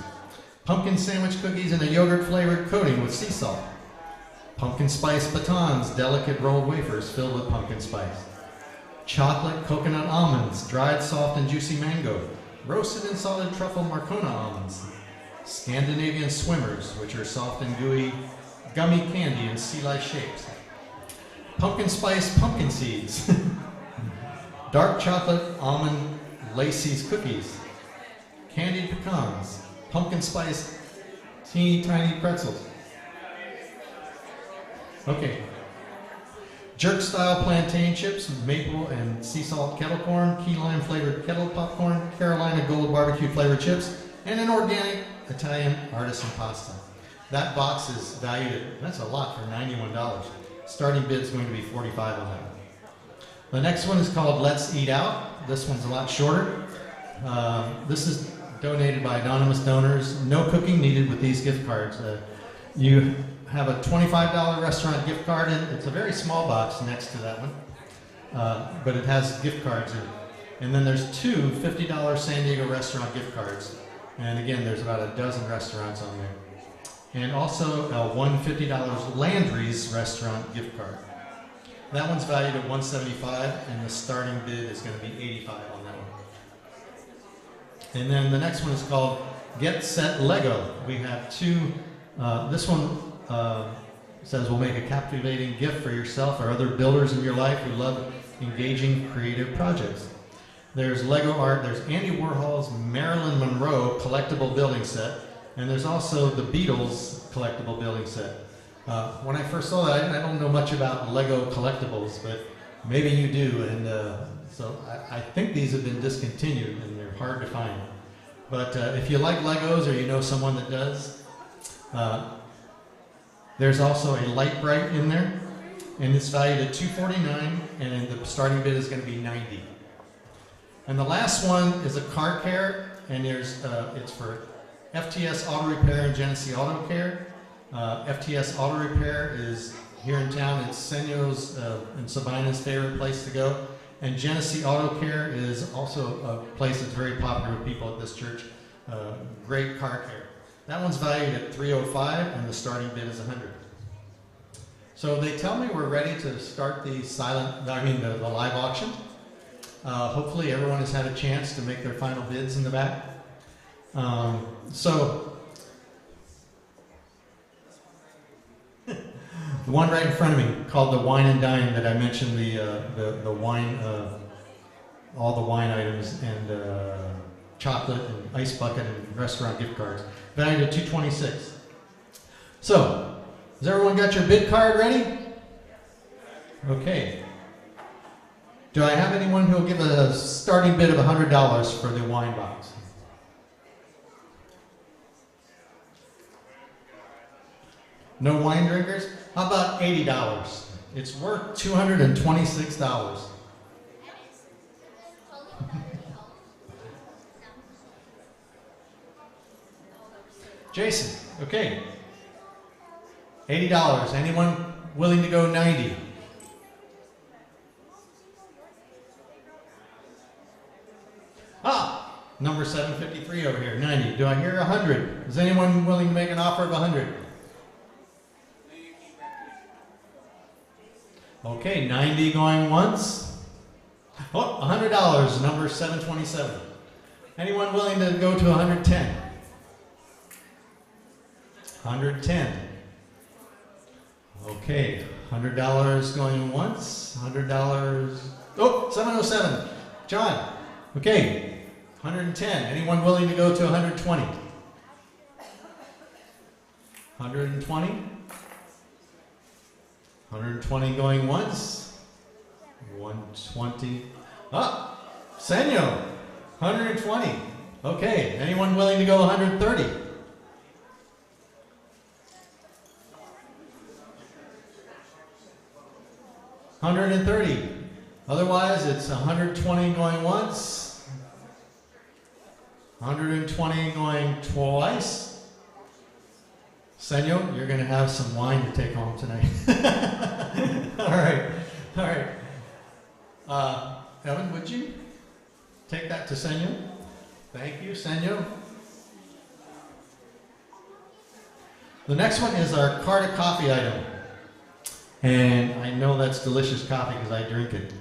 pumpkin sandwich cookies in a yogurt flavored coating with sea salt, pumpkin spice batons, delicate rolled wafers filled with pumpkin spice, chocolate coconut almonds, dried soft and juicy mango, roasted and salted truffle Marcona almonds, Scandinavian swimmers, which are soft and gooey gummy candy in sea lice shapes, pumpkin spice pumpkin seeds, dark chocolate almond Lacey's cookies, candied pecans, pumpkin spice teeny tiny pretzels. Okay. Jerk style plantain chips, maple and sea salt kettle corn, key lime flavored kettle popcorn, Carolina gold barbecue flavored chips, and an organic Italian artisan pasta. That box is valued at, that's a lot for $91. Starting bid is going to be $45 on that. The next one is called Let's Eat Out. This one's a lot shorter. This is donated by anonymous donors. No cooking needed with these gift cards. You have a $25 restaurant gift card, and it's a very small box next to that one, but it has gift cards in it. And then there's two $50 San Diego restaurant gift cards. And again, there's about a dozen restaurants on there. And also one $50 Landry's restaurant gift card. That one's valued at $175, and the starting bid is going to be $85 on that one. And then the next one is called Get Set Lego. We have two. This one says we'll make a captivating gift for yourself or other builders in your life who love engaging creative projects. There's Lego art. There's Andy Warhol's Marilyn Monroe collectible building set, and there's also the Beatles collectible building set. When I first saw that, I don't know much about Lego collectibles, but maybe you do, and so I think these have been discontinued and they're hard to find. But if you like Legos or you know someone that does, there's also a Light Bright in there, and it's valued at $249, and the starting bid is going to be $90. And the last one is a car care, and there's it's for FTS Auto Repair and Genesee Auto Care. FTS Auto Repair is here in town. It's Senyo's and Sabina's favorite place to go. And Genesee Auto Care is also a place that's very popular with people at this church. Great car care. That one's valued at $305, and the starting bid is $100. So they tell me we're ready to start the the live auction. Hopefully everyone has had a chance to make their final bids in the back. The one right in front of me, called the Wine and Dine, that I mentioned, the wine, all the wine items and chocolate and ice bucket and restaurant gift cards, valued at $226. So, has everyone got your bid card ready? Okay. Do I have anyone who will give a starting bid of $100 for the wine box? No wine drinkers? How about $80? It's worth $226. Jason, okay. $80. Anyone willing to go 90? Ah, number 753 over here, 90. Do I hear 100? Is anyone willing to make an offer of 100? Okay, 90 going once. Oh, $100, number 727. Anyone willing to go to 110? 110. Okay, $100 going once, $100. Oh, 707. John. Okay, 110. Anyone willing to go to 120? 120. 120 going once. 120. Ah, Senyo. 120. Okay, anyone willing to go 130? 130. Otherwise, it's 120 going once, 120 going twice. Senyo, you're going to have some wine to take home tonight. All right, all right. Evan, would you take that to Senyo? Thank you, Senyo. The next one is our cart of coffee item. And I know that's delicious coffee because I drink it.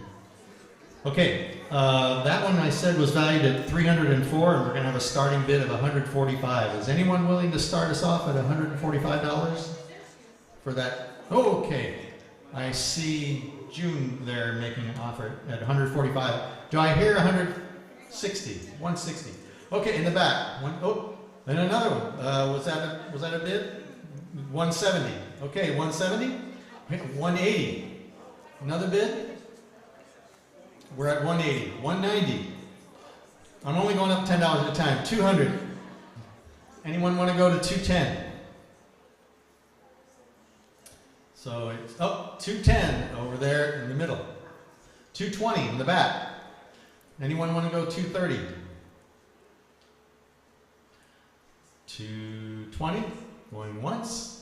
Okay, that one I said was valued at $304, and we're going to have a starting bid of $145. Is anyone willing to start us off at $145 for that? Oh, okay, I see June there making an offer at $145. Do I hear $160? $160. Okay, in the back. Oh, and another one. Was that a bid? $170. Okay, $170. $180. Another bid? We're at $180. $190. I'm only going up $10 at a time. $200. Anyone want to go to $210? So it's $210 over there in the middle. $220 in the back. Anyone want to go $230? $220 going once.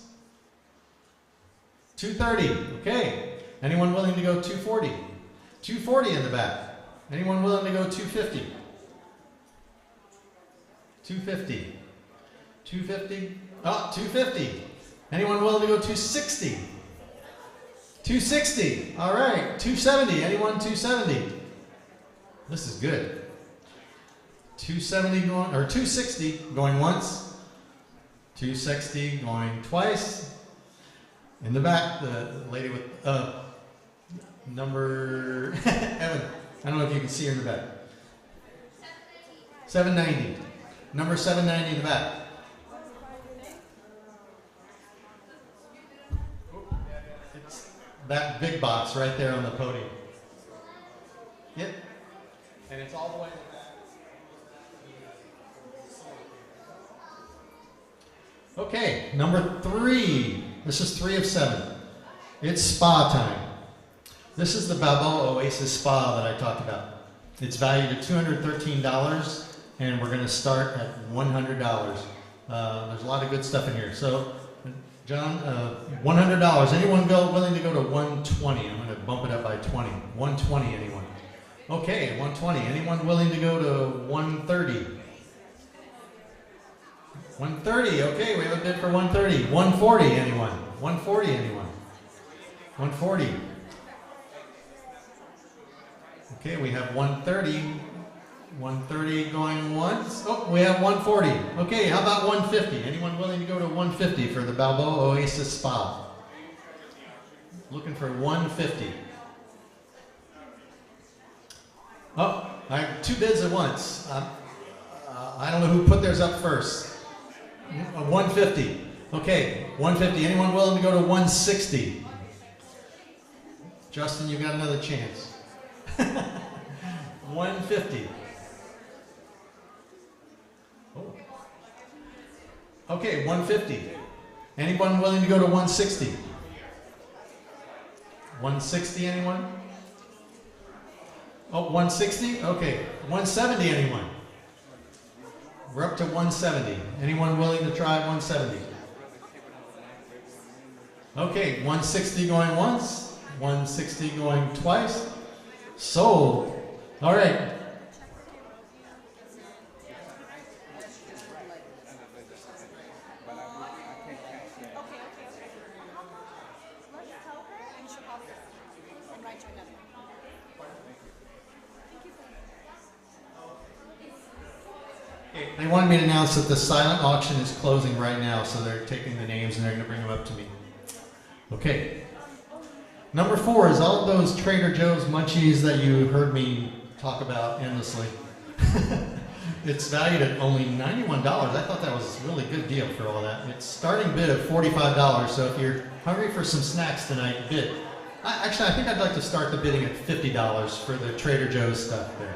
$230, okay. Anyone willing to go $240? $240 in the back. Anyone willing to go $250? $250. $250. Oh, $250. Anyone willing to go $260? $260. All right. $270. Anyone $270? This is good. $270 going, or $260 going once. $260 going twice. In the back, the lady with number Evan. I don't know if you can see her in the back. 790. Number 790 in the back. It's that big box right there on the podium. Yep. And it's all the way in the back. Okay, number 3. This is 3 of 7. It's spa time. This is the Balboa Oasis Spa that I talked about. It's valued at $213, and we're going to start at $100. There's a lot of good stuff in here. So, John, $100. Anyone willing to go to 120? I'm going to bump it up by 20. 120, anyone? Okay, 120. Anyone willing to go to 130? 130, okay, we have a bid for 130. 140, anyone? 140, anyone? 140. Okay, we have 130. 130 going once. Oh, we have 140. Okay, how about 150? Anyone willing to go to 150 for the Balboa Oasis Spa? Looking for 150. Oh, I have 2 bids at once. I don't know who put theirs up first. 150. Okay, 150. Anyone willing to go to 160? Justin, you got another chance. 150. Oh. Okay, 150. Anyone willing to go to 160? 160, anyone? Oh, 160? Okay. 170, anyone? We're up to 170. Anyone willing to try 170? Okay, 160 going once, 160 going twice. Sold. All right. They wanted me to announce that the silent auction is closing right now, so they're taking the names and they're going to bring them up to me. Okay. Number 4 is all of those Trader Joe's munchies that you heard me talk about endlessly. It's valued at only $91. I thought that was a really good deal for all that. It's starting bid of $45, so if you're hungry for some snacks tonight, bid. Actually, I think I'd like to start the bidding at $50 for the Trader Joe's stuff there.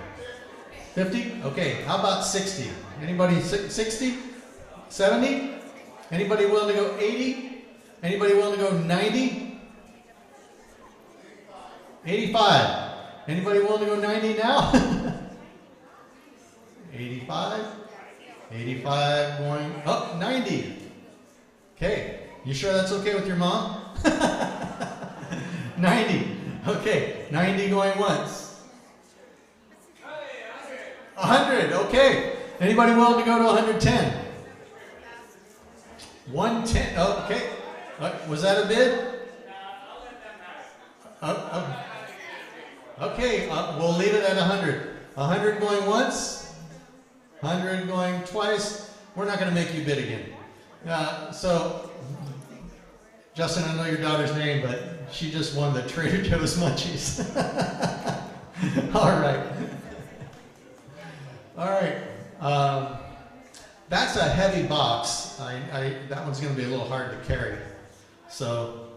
50? Okay, how about 60? Anybody 60? 70? Anybody willing to go 80? Anybody willing to go 90? 85? Anybody willing to go 90 now? 85? 85 going up, 90. Okay, you sure that's okay with your mom? 90. Okay, 90 going once. 100, okay. Anybody willing to go to 110? 110, okay. Was that a bid? Okay, we'll leave it at 100. 100 going once, 100 going twice. We're not going to make you bid again. So, Justin, I know your daughter's name, but she just won the Trader Joe's munchies. All right. All right. That's a heavy box. That one's going to be a little hard to carry. So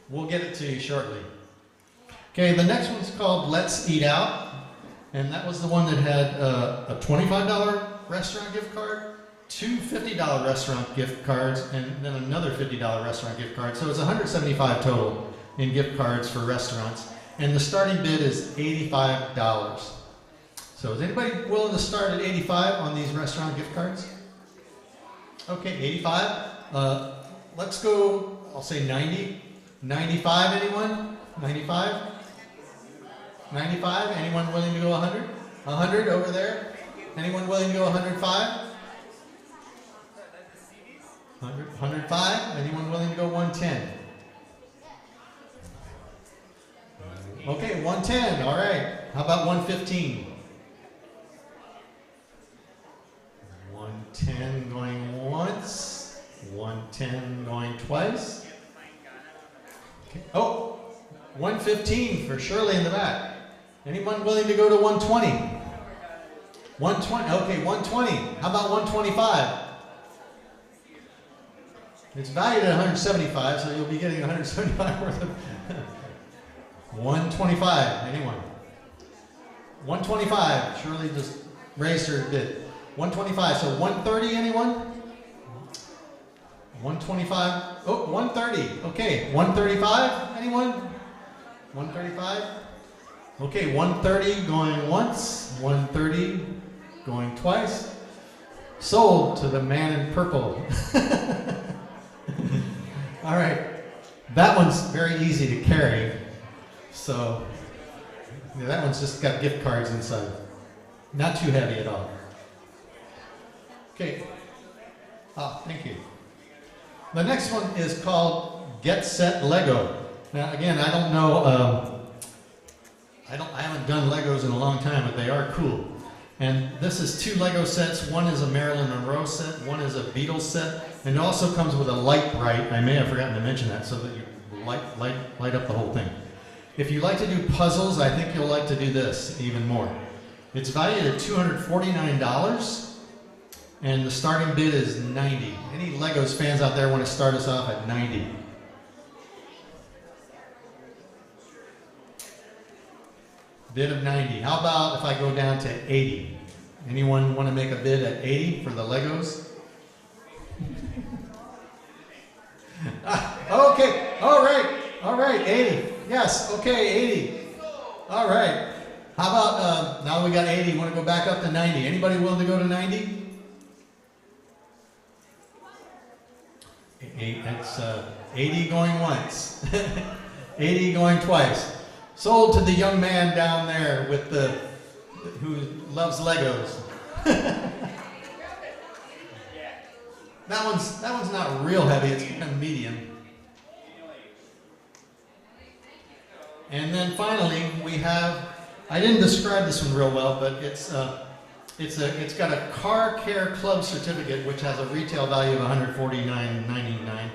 we'll get it to you shortly. Okay, the next one's called Let's Eat Out. And that was the one that had a $25 restaurant gift card, 2 $50 restaurant gift cards, and then another $50 restaurant gift card. So it's $175 total in gift cards for restaurants. And the starting bid is $85. So is anybody willing to start at 85 on these restaurant gift cards? Okay, 85. Let's go, I'll say 90. 95, anyone? 95? 95, anyone willing to go 100? 100 over there. Anyone willing to go 105? 105, anyone willing to go 110? Okay, 110, all right. How about 115? 110 going once, 110 going twice. Okay. Oh, 115 for Shirley in the back. Anyone willing to go to 120? 120, okay, 120. How about 125? It's valued at 175, so you'll be getting 175 worth of 125, anyone? 125, Shirley just raised her bid. 125, so 130, anyone? 125, oh, 130, okay. 135, anyone? 135? Okay, 130 going once, 130 going twice. Sold to the man in purple. All right, that one's very easy to carry. So, yeah, that one's just got gift cards inside. Not too heavy at all. Okay. Thank you. The next one is called Get Set Lego. Now, again, I don't know. I haven't done Legos in a long time, but they are cool. And this is 2 Lego sets. One is a Marilyn Monroe set. One is a Beatles set. And it also comes with a light bright. I may have forgotten to mention that, so that you light up the whole thing. If you like to do puzzles, I think you'll like to do this even more. It's valued at $249. And the starting bid is 90. Any Legos fans out there want to start us off at 90? Bid of 90. How about if I go down to 80? Anyone want to make a bid at 80 for the Legos? Okay, all right, 80. Yes, okay, 80. All right. How about, now we got 80, want to go back up to 90. Anybody willing to go to 90? It's 80 going once, 80 going twice. Sold to the young man down there with who loves Legos. That one's not real heavy, it's kind of medium. And then finally we have, I didn't describe this one real well, but it's got a car care club certificate which has a retail value of $149.99,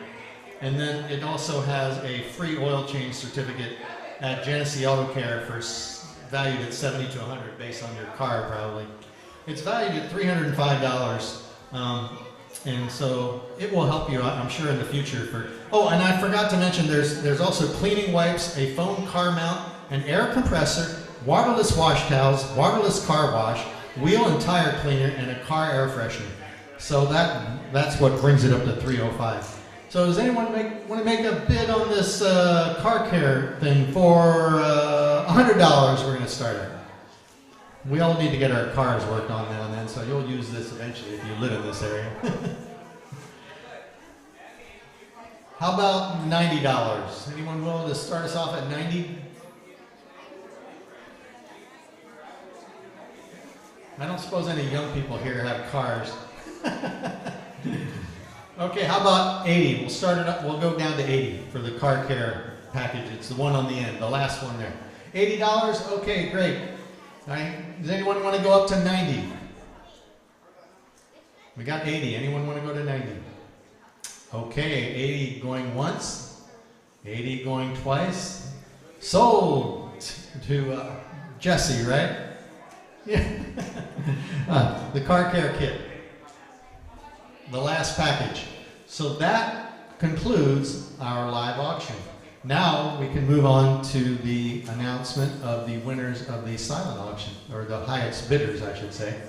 and then it also has a free oil change certificate at Genesee Auto Care valued at $70 to $100 based on your car probably. It's valued at $305, and so it will help you out, I'm sure, in the future. Oh, and I forgot to mention there's also cleaning wipes, a foam car mount, an air compressor, waterless wash towels, waterless car wash, wheel and tire cleaner, and a car air freshener. So that's what brings it up to $305. So does anyone want to make a bid on this car care thing for $100? We're going to start it. We all need to get our cars worked on now and then, so you'll use this eventually if you live in this area. How about $90? Anyone willing to start us off at 90? I don't suppose any young people here have cars. Okay, how about 80? We'll start it up. We'll go down to 80 for the car care package. It's the one on the end, the last one there. $80? Okay, great. All right. Does anyone want to go up to 90? We got 80. Anyone want to go to 90? Okay, 80 going once, 80 going twice. Sold to Jesse, right? Yeah. The car care kit. The last package. So that concludes our live auction. Now we can move on to the announcement of the winners of the silent auction, or the highest bidders, I should say.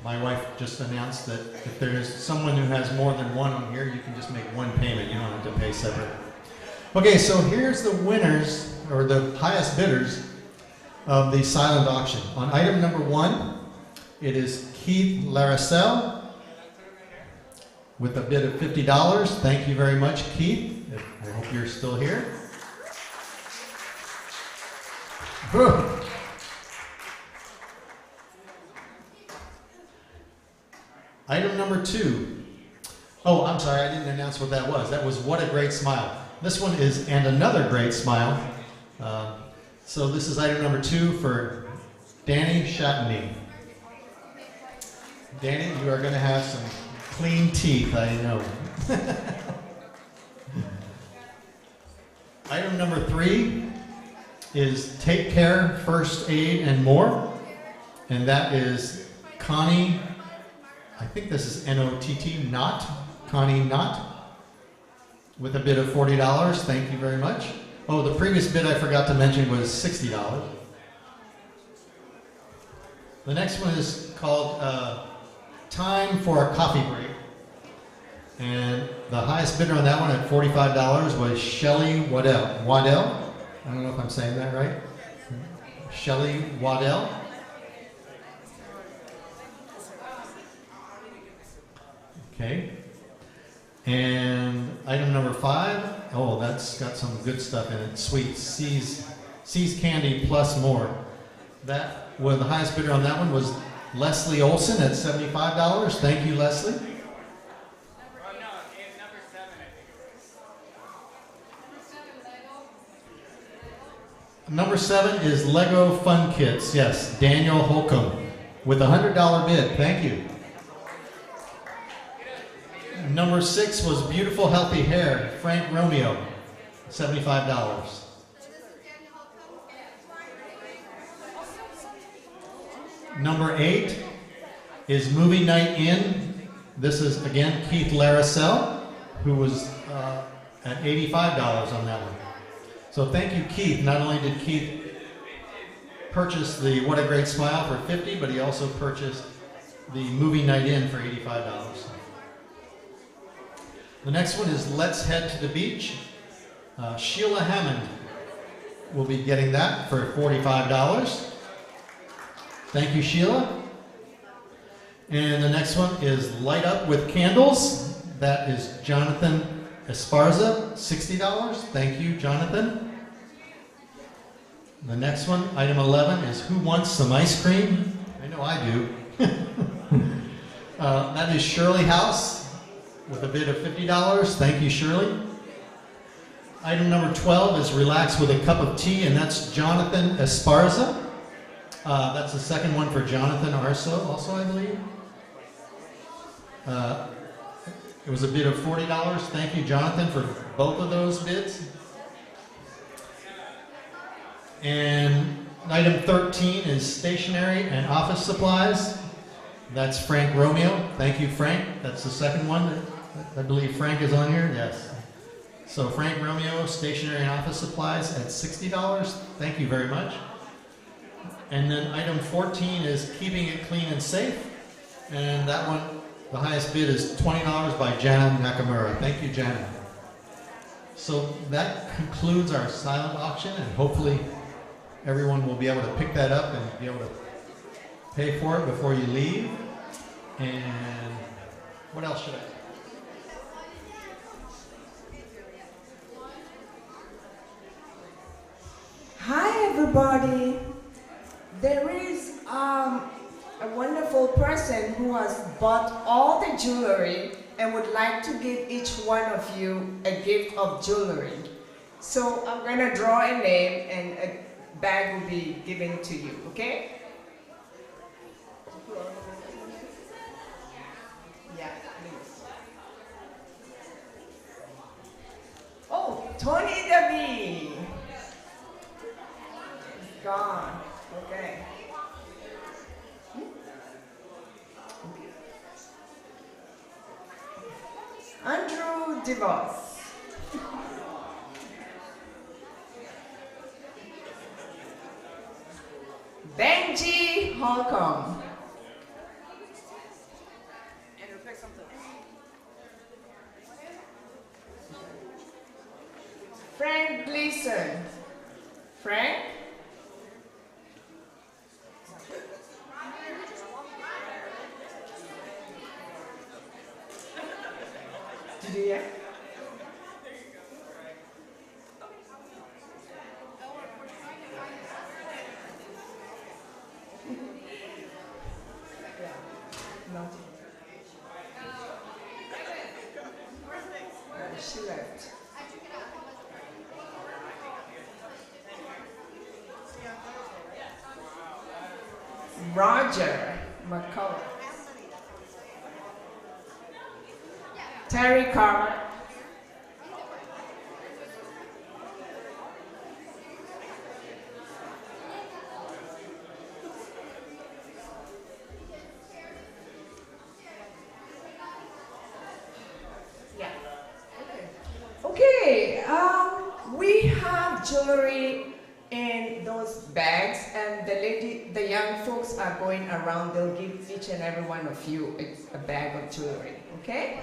My wife just announced that if there's someone who has more than one on here, you can just make one payment. You don't have to pay separate. Okay, so here's the winners, or the highest bidders of the silent auction. On item number 1, it is Keith Larissel with a bid of $50. Thank you very much, Keith. I hope you're still here. Item number 2. Oh, I'm sorry, I didn't announce what that was. That was What a Great Smile. This one is And Another Great Smile. So this is item number 2 for Danny Chatney. Danny, you are going to have some clean teeth, I know. Item number 3 is Take Care, First Aid, and More. And that is Connie, I think this is N-O-T-T, Knott, Connie Knott, with a bid of $40. Thank you very much. Oh, the previous bid I forgot to mention was $60. The next one is called Time for a Coffee Break. And the highest bidder on that one at $45 was Shelley Waddell. Waddell? I don't know if I'm saying that right. Shelley Waddell. Okay. And item number 5, oh, that's got some good stuff in it. Sweet Seas Candy Plus More. That, well, the highest bidder on that one was Leslie Olson at $75. Thank you, Leslie. Number 7 is Lego Fun Kits. Yes, Daniel Holcomb with a $100 bid. Thank you. Number 6 was Beautiful Healthy Hair, Frank Romeo, $75. Number 8 is Movie Night In. This is, again, Keith Larissel, who was at $85 on that one. So thank you, Keith. Not only did Keith purchased the What a Great Smile for $50, but he also purchased the Movie Night In for $85. The next one is Let's Head to the Beach. Sheila Hammond will be getting that for $45. Thank you, Sheila. And the next one is Light Up with Candles. That is Jonathan Esparza, $60. Thank you, Jonathan. The next one, item 11, is Who Wants Some Ice Cream? I know I do. That is Shirley House with a bid of $50. Thank you, Shirley. Item number 12 is Relax with a Cup of Tea, and that's Jonathan Esparza. That's the second one for Jonathan also, I believe. It was a bid of $40. Thank you, Jonathan, for both of those bids. And item 13 is Stationery and Office Supplies. That's Frank Romeo. Thank you, Frank. That's the second one. I believe Frank is on here. Yes. So Frank Romeo, Stationery and Office Supplies at $60. Thank you very much. And then item 14 is Keeping It Clean and Safe. And that one, the highest bid is $20 by Jana Nakamura. Thank you, Jana. So that concludes our silent auction, and hopefully everyone will be able to pick that up and be able to pay for it before you leave. And what else should I? Hi, everybody. There is a wonderful person who has bought all the jewelry and would like to give each one of you a gift of jewelry. So I'm going to draw a name and a bag will be given to you, okay? Yeah, please. Oh, Tony Davi. Gone. Okay. Andrew DeVos. Benji Holcomb. Frank Gleason. Frank? Did you hear? She left. Roger McCullough. Terry Carter. Yeah. Okay. We have jewelry in those bags, and the young folks are going around. They'll give each and every one of you a bag of jewelry. Okay.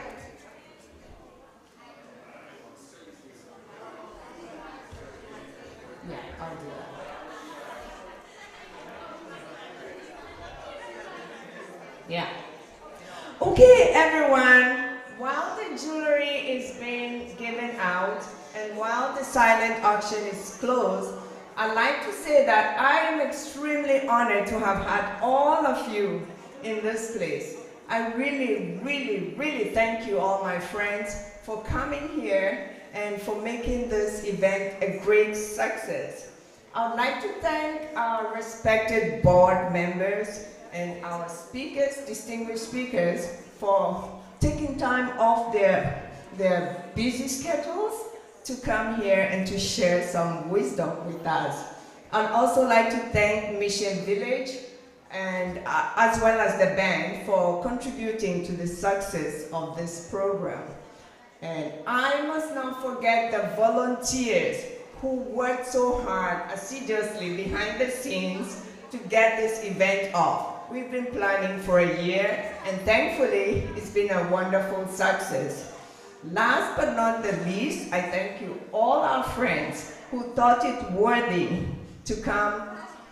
Yeah, I'll do that. Yeah. Okay, everyone. While the jewelry is being given out and while the silent auction is closed, I'd like to say that I am extremely honored to have had all of you in this place. I really, really, really thank you, all my friends, for coming here and for making this event a great success. I'd like to thank our respected board members and our speakers, distinguished speakers, for taking time off their busy schedules to come here and to share some wisdom with us. I'd also like to thank Mission Village and as well as the band for contributing to the success of this program. And I must not forget the volunteers who worked so hard, assiduously behind the scenes to get this event off. We've been planning for a year, and thankfully, it's been a wonderful success. Last but not the least, I thank you all our friends who thought it worthy to come,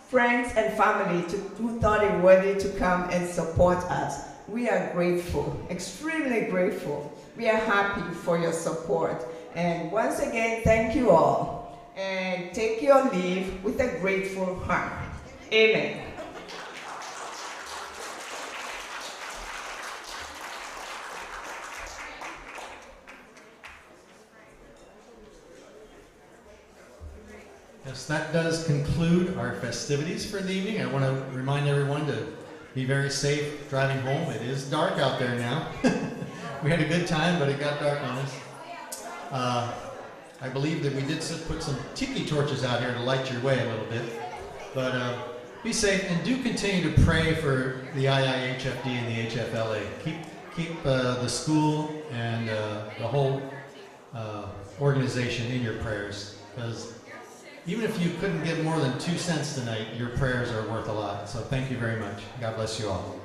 friends and family who thought it worthy to come and support us. We are grateful, extremely grateful. We are happy for your support. And once again, thank you all. And take your leave with a grateful heart. Amen. Yes, that does conclude our festivities for the evening. I want to remind everyone to be very safe driving home. It is dark out there now. We had a good time, but it got dark on us. I believe that we did put some tiki torches out here to light your way a little bit. But be safe and do continue to pray for the IIHFD and the HFLA. Keep the school and the whole organization in your prayers, because even if you couldn't give more than 2 cents tonight, your prayers are worth a lot. So thank you very much. God bless you all.